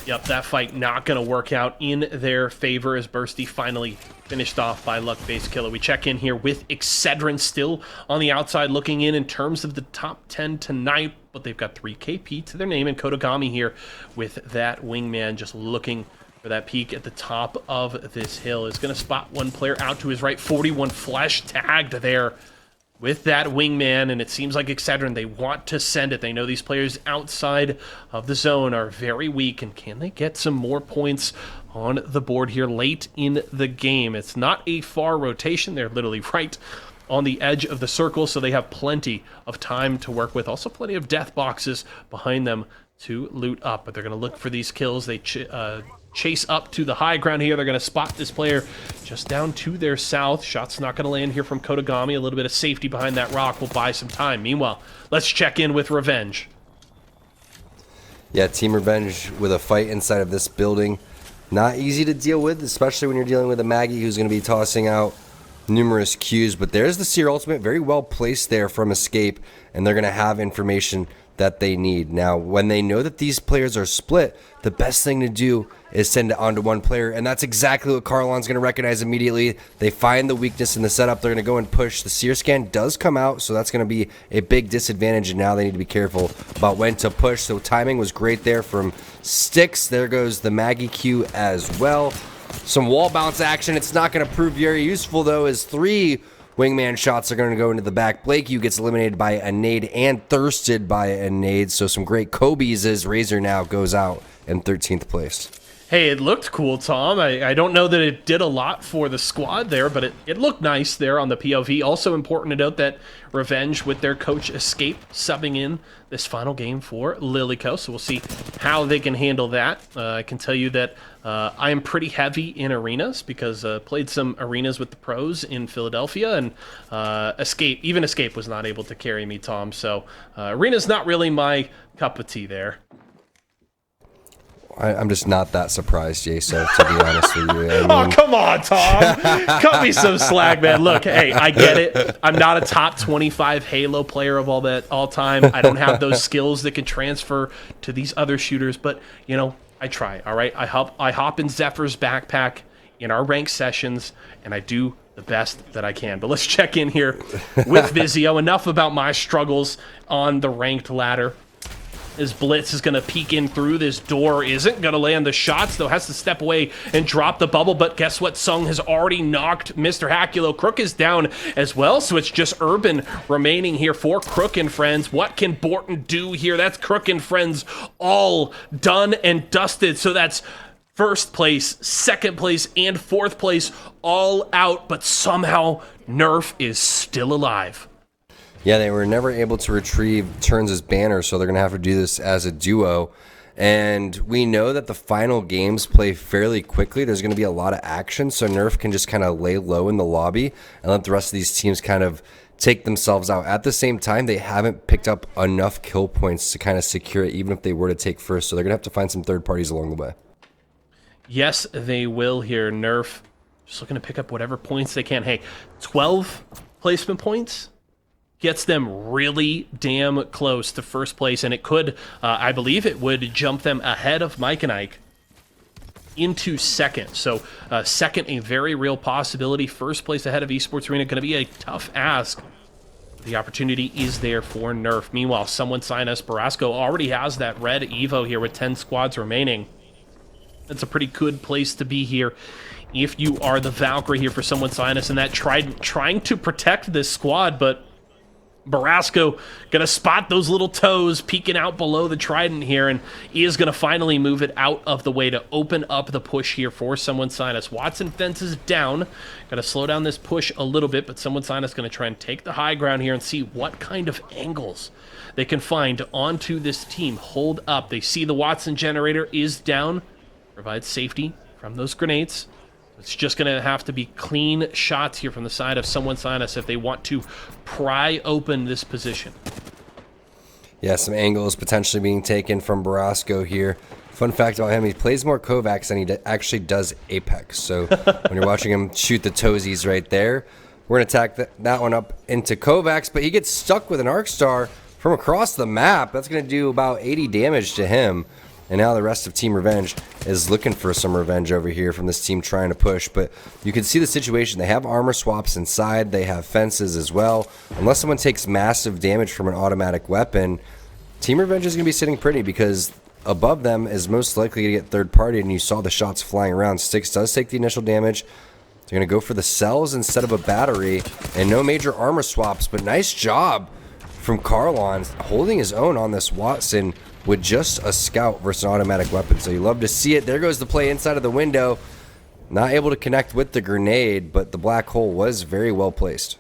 Yep, that fight not going to work out in their favor as Bursty finally finished off by Luck-based killer. We check in here with Excedrin still on the outside looking in terms of the top 10 tonight, but they've got 3 KP to their name, and Kodagami here with that wingman just looking for that peak at the top of this hill. Is going to spot one player out to his right. 41 flesh tagged there with that wingman, and it seems like Excedrin, they want to send it. They know these players outside of the zone are very weak, and can they get some more points on the board here late in the game? It's not a far rotation. They're literally right on the edge of the circle, so they have plenty of time to work with. Also plenty of death boxes behind them to loot up, but they're going to look for these kills. They chase up to the high ground here. They're going to spot this player just down to their south. Shot's not going to land here from Kodagami. A little bit of safety behind that rock will buy some time. Meanwhile, let's check in with Revenge. Yeah, Team Revenge with a fight inside of this building. Not easy to deal with, especially when you're dealing with a Maggie who's going to be tossing out numerous Qs. But there's the Seer ultimate, very well placed there from Escape, and they're going to have information that they need. Now, when they know that these players are split, the best thing to do is send it onto one player, and that's exactly what Carlon's going to recognize immediately. They find the weakness in the setup. They're going to go and push. The Seer scan does come out, so that's going to be a big disadvantage, and now they need to be careful about when to push. So timing was great there from Styx. There goes the Maggie Q as well. Some wall bounce action. It's not going to prove very useful, though, as 3 Wingman shots are going to go into the back. Blakey gets eliminated by a nade and thirsted by a nade. So some great Kobe's as Razor now goes out in 13th place. Hey, it looked cool, Tom. I don't know that it did a lot for the squad there, but it looked nice there on the POV. Also important to note that Revenge with their coach Escape subbing in this final game for Lilyco, so we'll see how they can handle that. I can tell you that I am pretty heavy in arenas because played some arenas with the pros in Philadelphia, and Escape was not able to carry me, Tom, so arena's not really my cup of tea there. I'm just not that surprised, Jason, to be honest with you. Oh, come on, Tom. Cut me some slack, man. Look, hey, I get it. I'm not a top 25 Halo player of all time. I don't have those skills that can transfer to these other shooters, but, you know, I try, all right? I hop in Zephyr's backpack in our ranked sessions, and I do the best that I can. But let's check in here with Vizio. Enough about my struggles on the ranked ladder. As Blitz is going to peek in through this door, isn't going to land the shots, though has to step away and drop the bubble, but guess what? Sung has already knocked Mr. Hakulo. Crook is down as well, so it's just Urban remaining here for Crook and friends. What can Borton do here? That's Crook and friends all done and dusted, so that's first place, second place, and fourth place all out, but somehow Nerf is still alive. Yeah, they were never able to retrieve Turns' banner, so they're going to have to do this as a duo. And we know that the final games play fairly quickly. There's going to be a lot of action, so Nerf can just kind of lay low in the lobby and let the rest of these teams kind of take themselves out. At the same time, they haven't picked up enough kill points to kind of secure it, even if they were to take first. So they're going to have to find some third parties along the way. Yes, they will here. Nerf just looking to pick up whatever points they can. Hey, 12 placement points gets them really damn close to first place, and it could, I believe it would jump them ahead of Mike and Ike into second. So second, a very real possibility. First place ahead of Esports Arena, going to be a tough ask. The opportunity is there for Nerf. Meanwhile, someone sign us. Barasco already has that red Evo here with 10 squads remaining. That's a pretty good place to be here if you are the Valkyrie here for someone sign us, and that trying to protect this squad, but Barasco gonna spot those little toes peeking out below the Trident here, and he is gonna finally move it out of the way to open up the push here for someone sign us. Watson fences down, gotta slow down this push a little bit, but someone sign us gonna try and take the high ground here and see what kind of angles they can find onto this team. Hold up, they see the Watson generator is down, provides safety from those grenades. It's just going to have to be clean shots here from the side of someone sign us if they want to pry open this position. Yeah, some angles potentially being taken from Barasco here. Fun fact about him, he plays more Kovacs than he actually does Apex. So when you're watching him shoot the toesies right there, we're going to attack that one up into Kovacs, but he gets stuck with an Arc Star from across the map. That's going to do about 80 damage to him. And now the rest of Team Revenge is looking for some revenge over here from this team trying to push. But you can see the situation. They have armor swaps inside. They have fences as well. Unless someone takes massive damage from an automatic weapon, Team Revenge is going to be sitting pretty because above them is most likely to get third party. And you saw the shots flying around. Styx does take the initial damage. They're going to go for the cells instead of a battery. And no major armor swaps. But nice job from Carlon holding his own on this Watson with just a scout versus an automatic weapon. So you love to see it. There goes the play inside of the window. Not able to connect with the grenade, but the black hole was very well placed.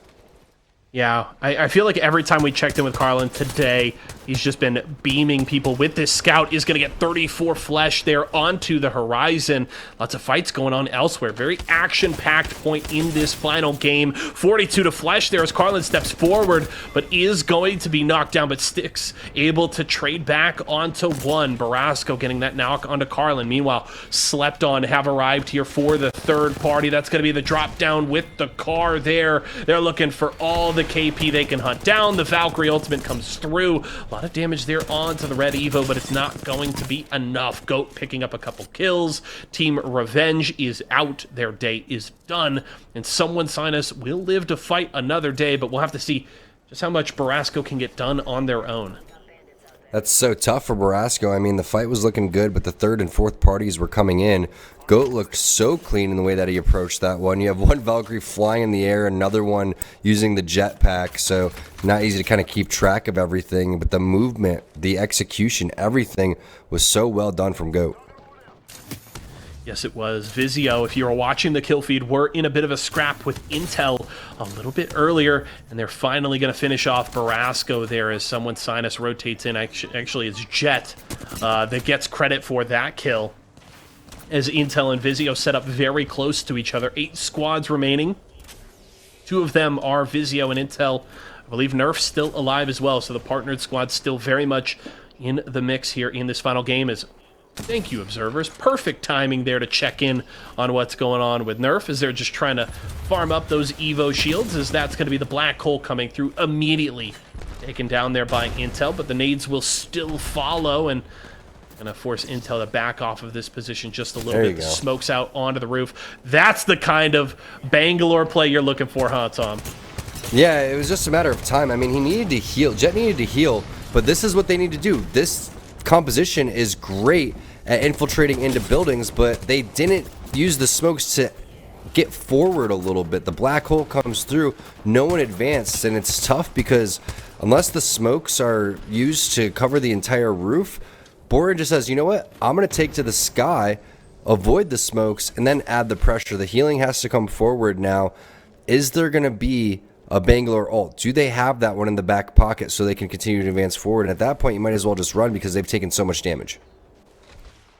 Yeah, I feel like every time we checked in with Carlin today, he's just been beaming people with this scout. Is going to get 34 flesh there onto the horizon. Lots of fights going on elsewhere. Very action-packed point in this final game. 42 to flesh there as Carlin steps forward, but is going to be knocked down. But Styx able to trade back onto one. Barasco getting that knock onto Carlin. Meanwhile, Slept On have arrived here for the third party. That's going to be the drop down with the car there. They're looking for all the KP they can hunt down. The Valkyrie ultimate comes through. A lot of damage there onto the red Evo, but it's not going to be enough. Goat picking up a couple kills. Team Revenge is out. Their day is done. And someone sign us will live to fight another day, but we'll have to see just how much Barasco can get done on their own. That's so tough for Barasco. I mean, the fight was looking good, but the third and fourth parties were coming in. Goat looked so clean in the way that he approached that one. You have one Valkyrie flying in the air, another one using the jetpack, so not easy to kind of keep track of everything, but the movement, the execution, everything was so well done from Goat. Yes, it was. Vizio, if you were watching the kill feed, were in a bit of a scrap with Intel a little bit earlier, and they're finally going to finish off Barasco there as someone Sinus rotates in. Actually, it's Jet that gets credit for that kill, as Intel and Vizio set up very close to each other. 8 squads remaining. 2 of them are Vizio and Intel. I believe Nerf's still alive as well, so the partnered squad's still very much in the mix here in this final game. Thank you, observers. Perfect timing there to check in on what's going on with Nerf, as they're just trying to farm up those Evo shields, as that's going to be the black hole coming through immediately. Taken down there by Intel, but the nades will still follow, and going to force Intel to back off of this position just a little bit. The smoke's out onto the roof. That's the kind of Bangalore play you're looking for, huh, Tom? Yeah, it was just a matter of time. I mean, he needed to heal. Jet needed to heal, but this is what they need to do. This composition is great at infiltrating into buildings, but they didn't use the smokes to get forward a little bit. The black hole comes through, no one advanced, and it's tough because unless the smokes are used to cover the entire roof, Borin just says, you know what, I'm going to take to the sky, avoid the smokes, and then add the pressure. The healing has to come forward now. Is there going to be a Bangalore ult? Do they have that one in the back pocket so they can continue to advance forward? And at that point, you might as well just run because they've taken so much damage.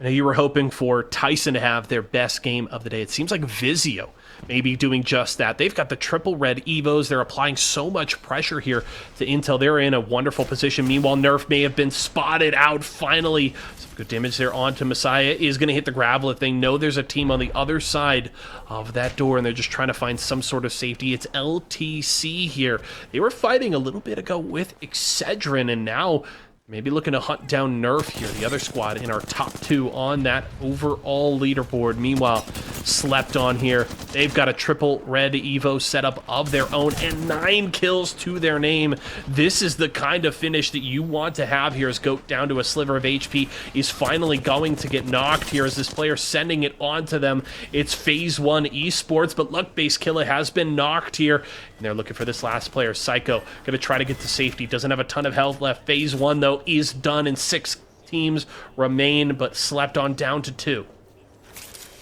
I know you were hoping for Tyson to have their best game of the day. It seems like Vizio may be doing just that. They've got the triple red Evos. They're applying so much pressure here to Intel. They're in a wonderful position. Meanwhile, Nerf may have been spotted out finally. Some good damage there onto Messiah. Is going to hit the grappler. They know there's a team on the other side of that door, and they're just trying to find some sort of safety. It's LTC here. They were fighting a little bit ago with Excedrin, and now maybe looking to hunt down Nerf here, the other squad in our top 2 on that overall leaderboard. Meanwhile, Slept on here. They've got a triple red Evo setup of their own and 9 kills to their name. This is the kind of finish that you want to have here, as Goat, down to a sliver of HP, is finally going to get knocked here as this player sending it onto them. It's phase 1 Esports, but Luck-Based Killer has been knocked here. And they're looking for this last player, Psycho. Going to try to get to safety. Doesn't have a ton of health left. Phase 1, though, is done, and 6 teams remain, but Slept on down to 2.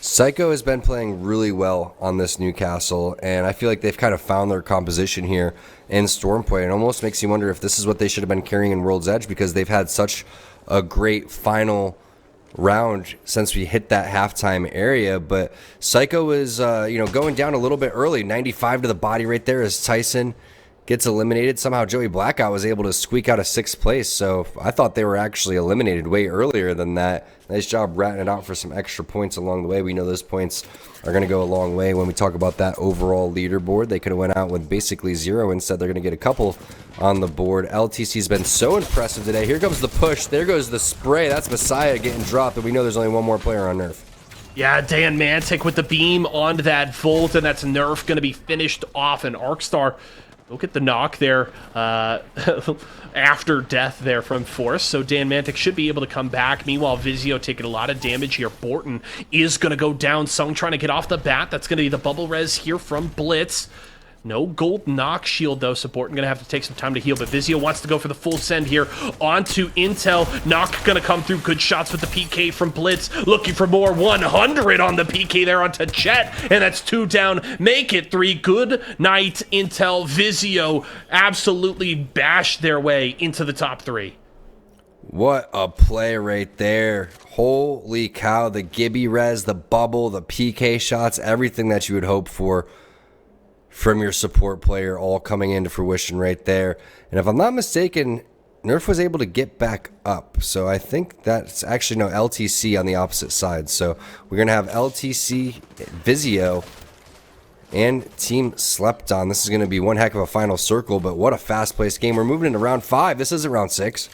Psycho has been playing really well on this Newcastle, and I feel like they've kind of found their composition here in Stormpoint. It almost makes you wonder if this is what they should have been carrying in World's Edge, because they've had such a great final round since we hit that halftime area. But Psycho is going down a little bit early. 95 to the body right there as Tyson gets eliminated. Somehow Joey Blackout was able to squeak out a 6th place, so I thought they were actually eliminated way earlier than that. Nice job ratting it out for some extra points along the way. We know those points are going to go a long way when we talk about that overall leaderboard. They could have went out with basically 0. Instead, they're going to get a couple on the board. LTC's been so impressive today. Here comes the push. There goes the spray. That's Messiah getting dropped, and we know there's only one more player on Nerf. Yeah, Dan Mantic with the beam onto that Volt, and that's Nerf going to be finished off. And Arcstar will get the knock there after death there from Force. So Dan Mantic should be able to come back. Meanwhile, Vizio taking a lot of damage here. Borton is going to go down. Sung trying to get off the bat. That's going to be the bubble res here from Blitz. No gold knock shield, though, so Borton going to have to take some time to heal, but Vizio wants to go for the full send here onto Intel. Knock going to come through. Good shots with the PK from Blitz. Looking for more. 100 on the PK there onto Jet, and that's 2 down. Make it 3. Good night, Intel. Vizio absolutely bashed their way into the top 3. What a play right there. Holy cow. The Gibby res, the bubble, the PK shots, everything that you would hope for from your support player all coming into fruition right there. And if I'm not mistaken, Nerf was able to get back up. So I think that's actually no LTC on the opposite side. So we're going to have LTC, Vizio, and Team Slept on. This is going to be one heck of a final circle, but what a fast-paced game. We're moving into round 5. This isn't round 6.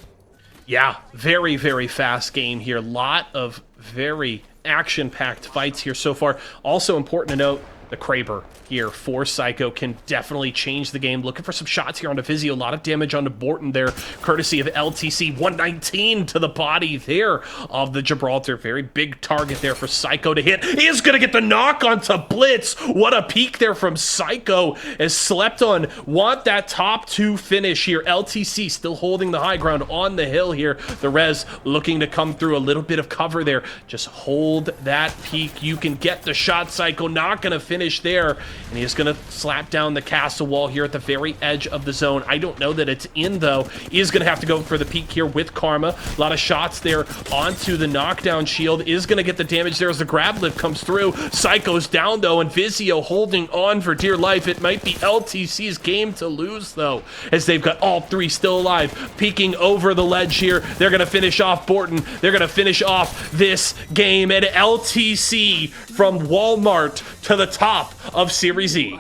Yeah, very, very fast game here. Lot of very action-packed fights here so far. Also important to note, The Kraber here for Psycho can definitely change the game. Looking for some shots here onto Vizio. A lot of damage onto Borton there, courtesy of LTC. 119 to the body there of the Gibraltar. Very big target there for Psycho to hit. He is going to get the knock onto Blitz. What a peek there from Psycho, as Slepton want that top 2 finish here. LTC still holding the high ground on the hill here. The Rez looking to come through, a little bit of cover there. Just hold that peak. You can get the shot. Psycho not going to finish there, and he's going to slap down the castle wall here at the very edge of the zone. I don't know that it's in, though. He is going to have to go for the peak here with Karma. A lot of shots there onto the knockdown shield. Is going to get the damage there as the grab lift comes through. Psycho's down, though, and Vizio holding on for dear life. It might be LTC's game to lose, though, as they've got all 3 still alive. Peeking over the ledge here. They're going to finish off Borton. They're going to finish off this game, and LTC from Walmart to the top of Series E.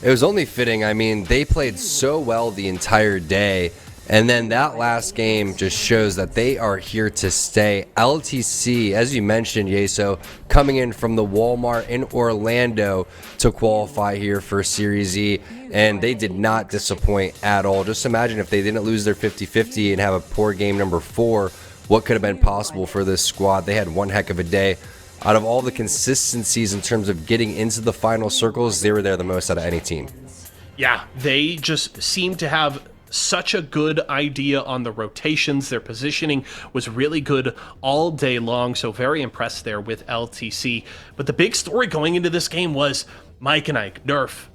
It was only fitting. I mean, they played so well the entire day, and then that last game just shows that they are here to stay. LTC, as you mentioned, Yeso, coming in from the Walmart in Orlando to qualify here for Series E, and they did not disappoint at all. Just imagine if they didn't lose their 50-50 and have a poor game number 4, what could have been possible for this squad. They had one heck of a day. Out of all the consistencies in terms of getting into the final circles, they were there the most out of any team. Yeah, they just seem to have such a good idea on the rotations. Their positioning was really good all day long, so very impressed there with LTC. But the big story going into this game was Mike and Ike, Nerf,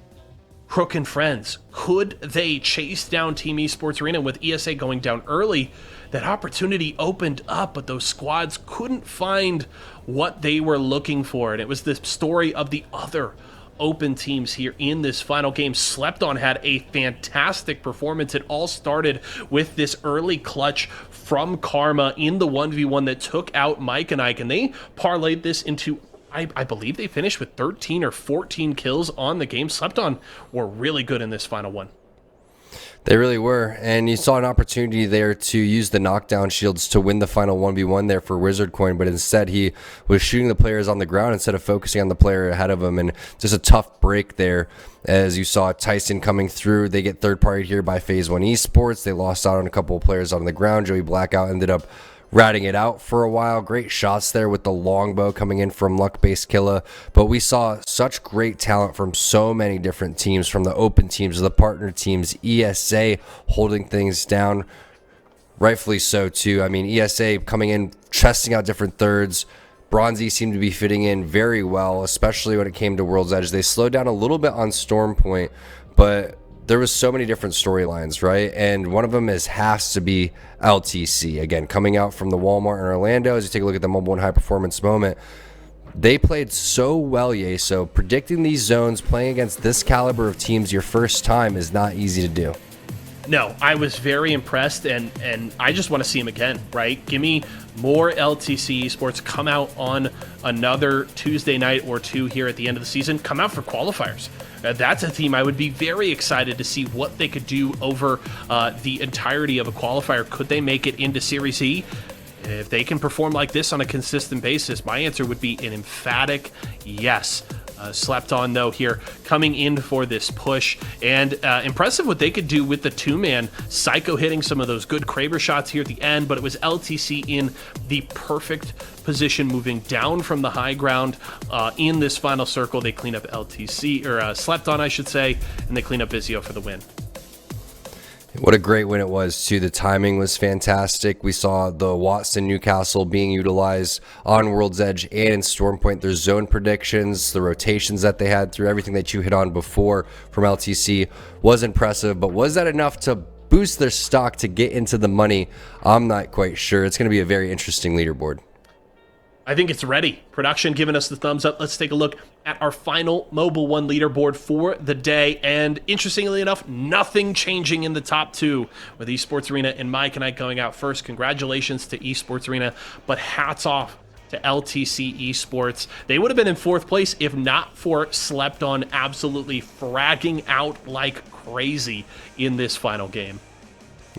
Crook and friends. Could they chase down Team Esports Arena with ESA going down early? That opportunity opened up, but those squads couldn't find what they were looking for. And it was the story of the other open teams here in this final game. Slepton had a fantastic performance. It all started with this early clutch from Karma in the 1v1 that took out Mike and Ike, and they parlayed this into, I believe they finished with 13 or 14 kills on the game. Slepton were really good in this final one. They really were, and you saw an opportunity there to use the knockdown shields to win the final 1v1 there for Wizard Coin, but instead he was shooting the players on the ground instead of focusing on the player ahead of him, and just a tough break there. As you saw Tyson coming through, they get third-partied here by Phase 1 Esports. They lost out on a couple of players on the ground. Joey Blackout ended up ratting it out for a while. Great shots there with the longbow coming in from Luck-Based Killa. But we saw such great talent from so many different teams, from the open teams to the partner teams. ESA holding things down, rightfully so too. I mean, ESA coming in, testing out different thirds. Bronzy seemed to be fitting in very well, especially when it came to World's Edge. They slowed down a little bit on Storm Point, but there was so many different storylines, right? And one of them has to be LTC. Again, coming out from the Walmart in Orlando, as you take a look at the Mobile and High Performance moment, they played so well, so predicting these zones, playing against this caliber of teams your first time is not easy to do. No, I was very impressed, and I just want to see him again, right? Give me more LTC Esports. Come out on another Tuesday night or two here at the end of the season. Come out for qualifiers. That's a team I would be very excited to see what they could do over the entirety of a qualifier. Could they make it into Series E? If they can perform like this on a consistent basis, my answer would be an emphatic yes. Slept on, though, here, coming in for this push. And impressive what they could do with the two-man. Psycho hitting some of those good Kraber shots here at the end, but it was LTC in the perfect position, moving down from the high ground in this final circle. They clean up LTC, or Slept on, I should say, and they clean up Vizio for the win. What a great win it was, too. The timing was fantastic. We saw the Watson Newcastle being utilized on World's Edge and in Stormpoint. Their zone predictions, the rotations that they had through everything that you hit on before from LTC was impressive. But was that enough to boost their stock to get into the money? I'm not quite sure. It's going to be a very interesting leaderboard. I think it's ready. Production giving us the thumbs up. Let's take a look at our final Mobile One leaderboard for the day. And interestingly enough, nothing changing in the top two, with Esports Arena and Mike and I going out first. Congratulations to Esports Arena, but hats off to LTC Esports. They would have been in fourth place if not for Slept On absolutely fragging out like crazy in this final game.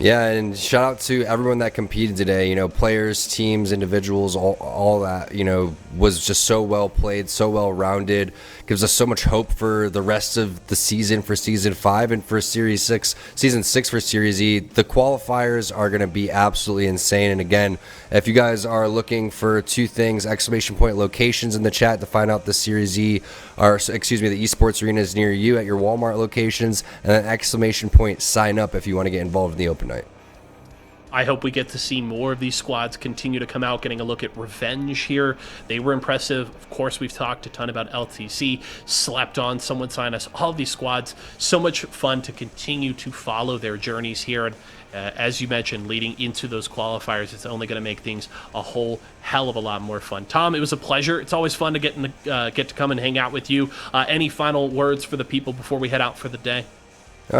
Yeah, and shout out to everyone that competed today. You know, players, teams, individuals, all that, you know, was just so well played, so well rounded. Gives us so much hope for the rest of the season for Season 5 and for Season 6 for Series E. The qualifiers are going to be absolutely insane. And again, if you guys are looking for two things, exclamation point locations in the chat to find out the Series E, or excuse me, the esports arenas near you at your Walmart locations, and then exclamation point sign up if you want to get involved in the open night. I hope we get to see more of these squads continue to come out, getting a look at Revenge here. They were impressive. Of course, we've talked a ton about LTC, Slept On, Someone Sign Us, all of these squads. So much fun to continue to follow their journeys here. And as you mentioned, leading into those qualifiers, it's only going to make things a whole hell of a lot more fun. Tom, it was a pleasure. It's always fun to get to come and hang out with you. Any final words for the people before we head out for the day?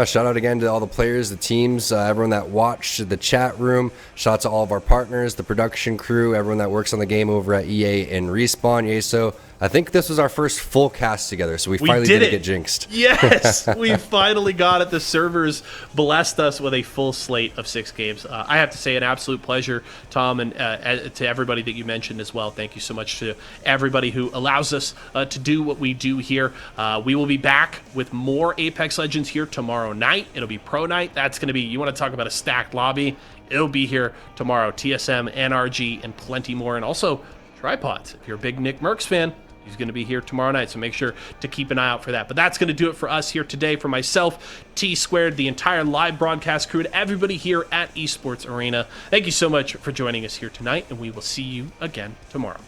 Shout out again to all the players, the teams, everyone that watched, the chat room. Shout out to all of our partners, the production crew, everyone that works on the game over at EA and Respawn. Yeso, I think this was our first full cast together, so we finally didn't get jinxed. Yes, we finally got it. The servers blessed us with a full slate of 6 games. I have to say, an absolute pleasure, Tom, and to everybody that you mentioned as well. Thank you so much to everybody who allows us to do what we do here. We will be back with more Apex Legends here tomorrow night. It'll be Pro Night. That's going to be, you want to talk about a stacked lobby? It'll be here tomorrow. TSM, NRG, and plenty more. And also, Tripods. If you're a big Nick Merckx fan, he's going to be here tomorrow night, so make sure to keep an eye out for that. But that's going to do it for us here today. For myself, T-Squared, the entire live broadcast crew, and everybody here at Esports Arena, thank you so much for joining us here tonight, and we will see you again tomorrow.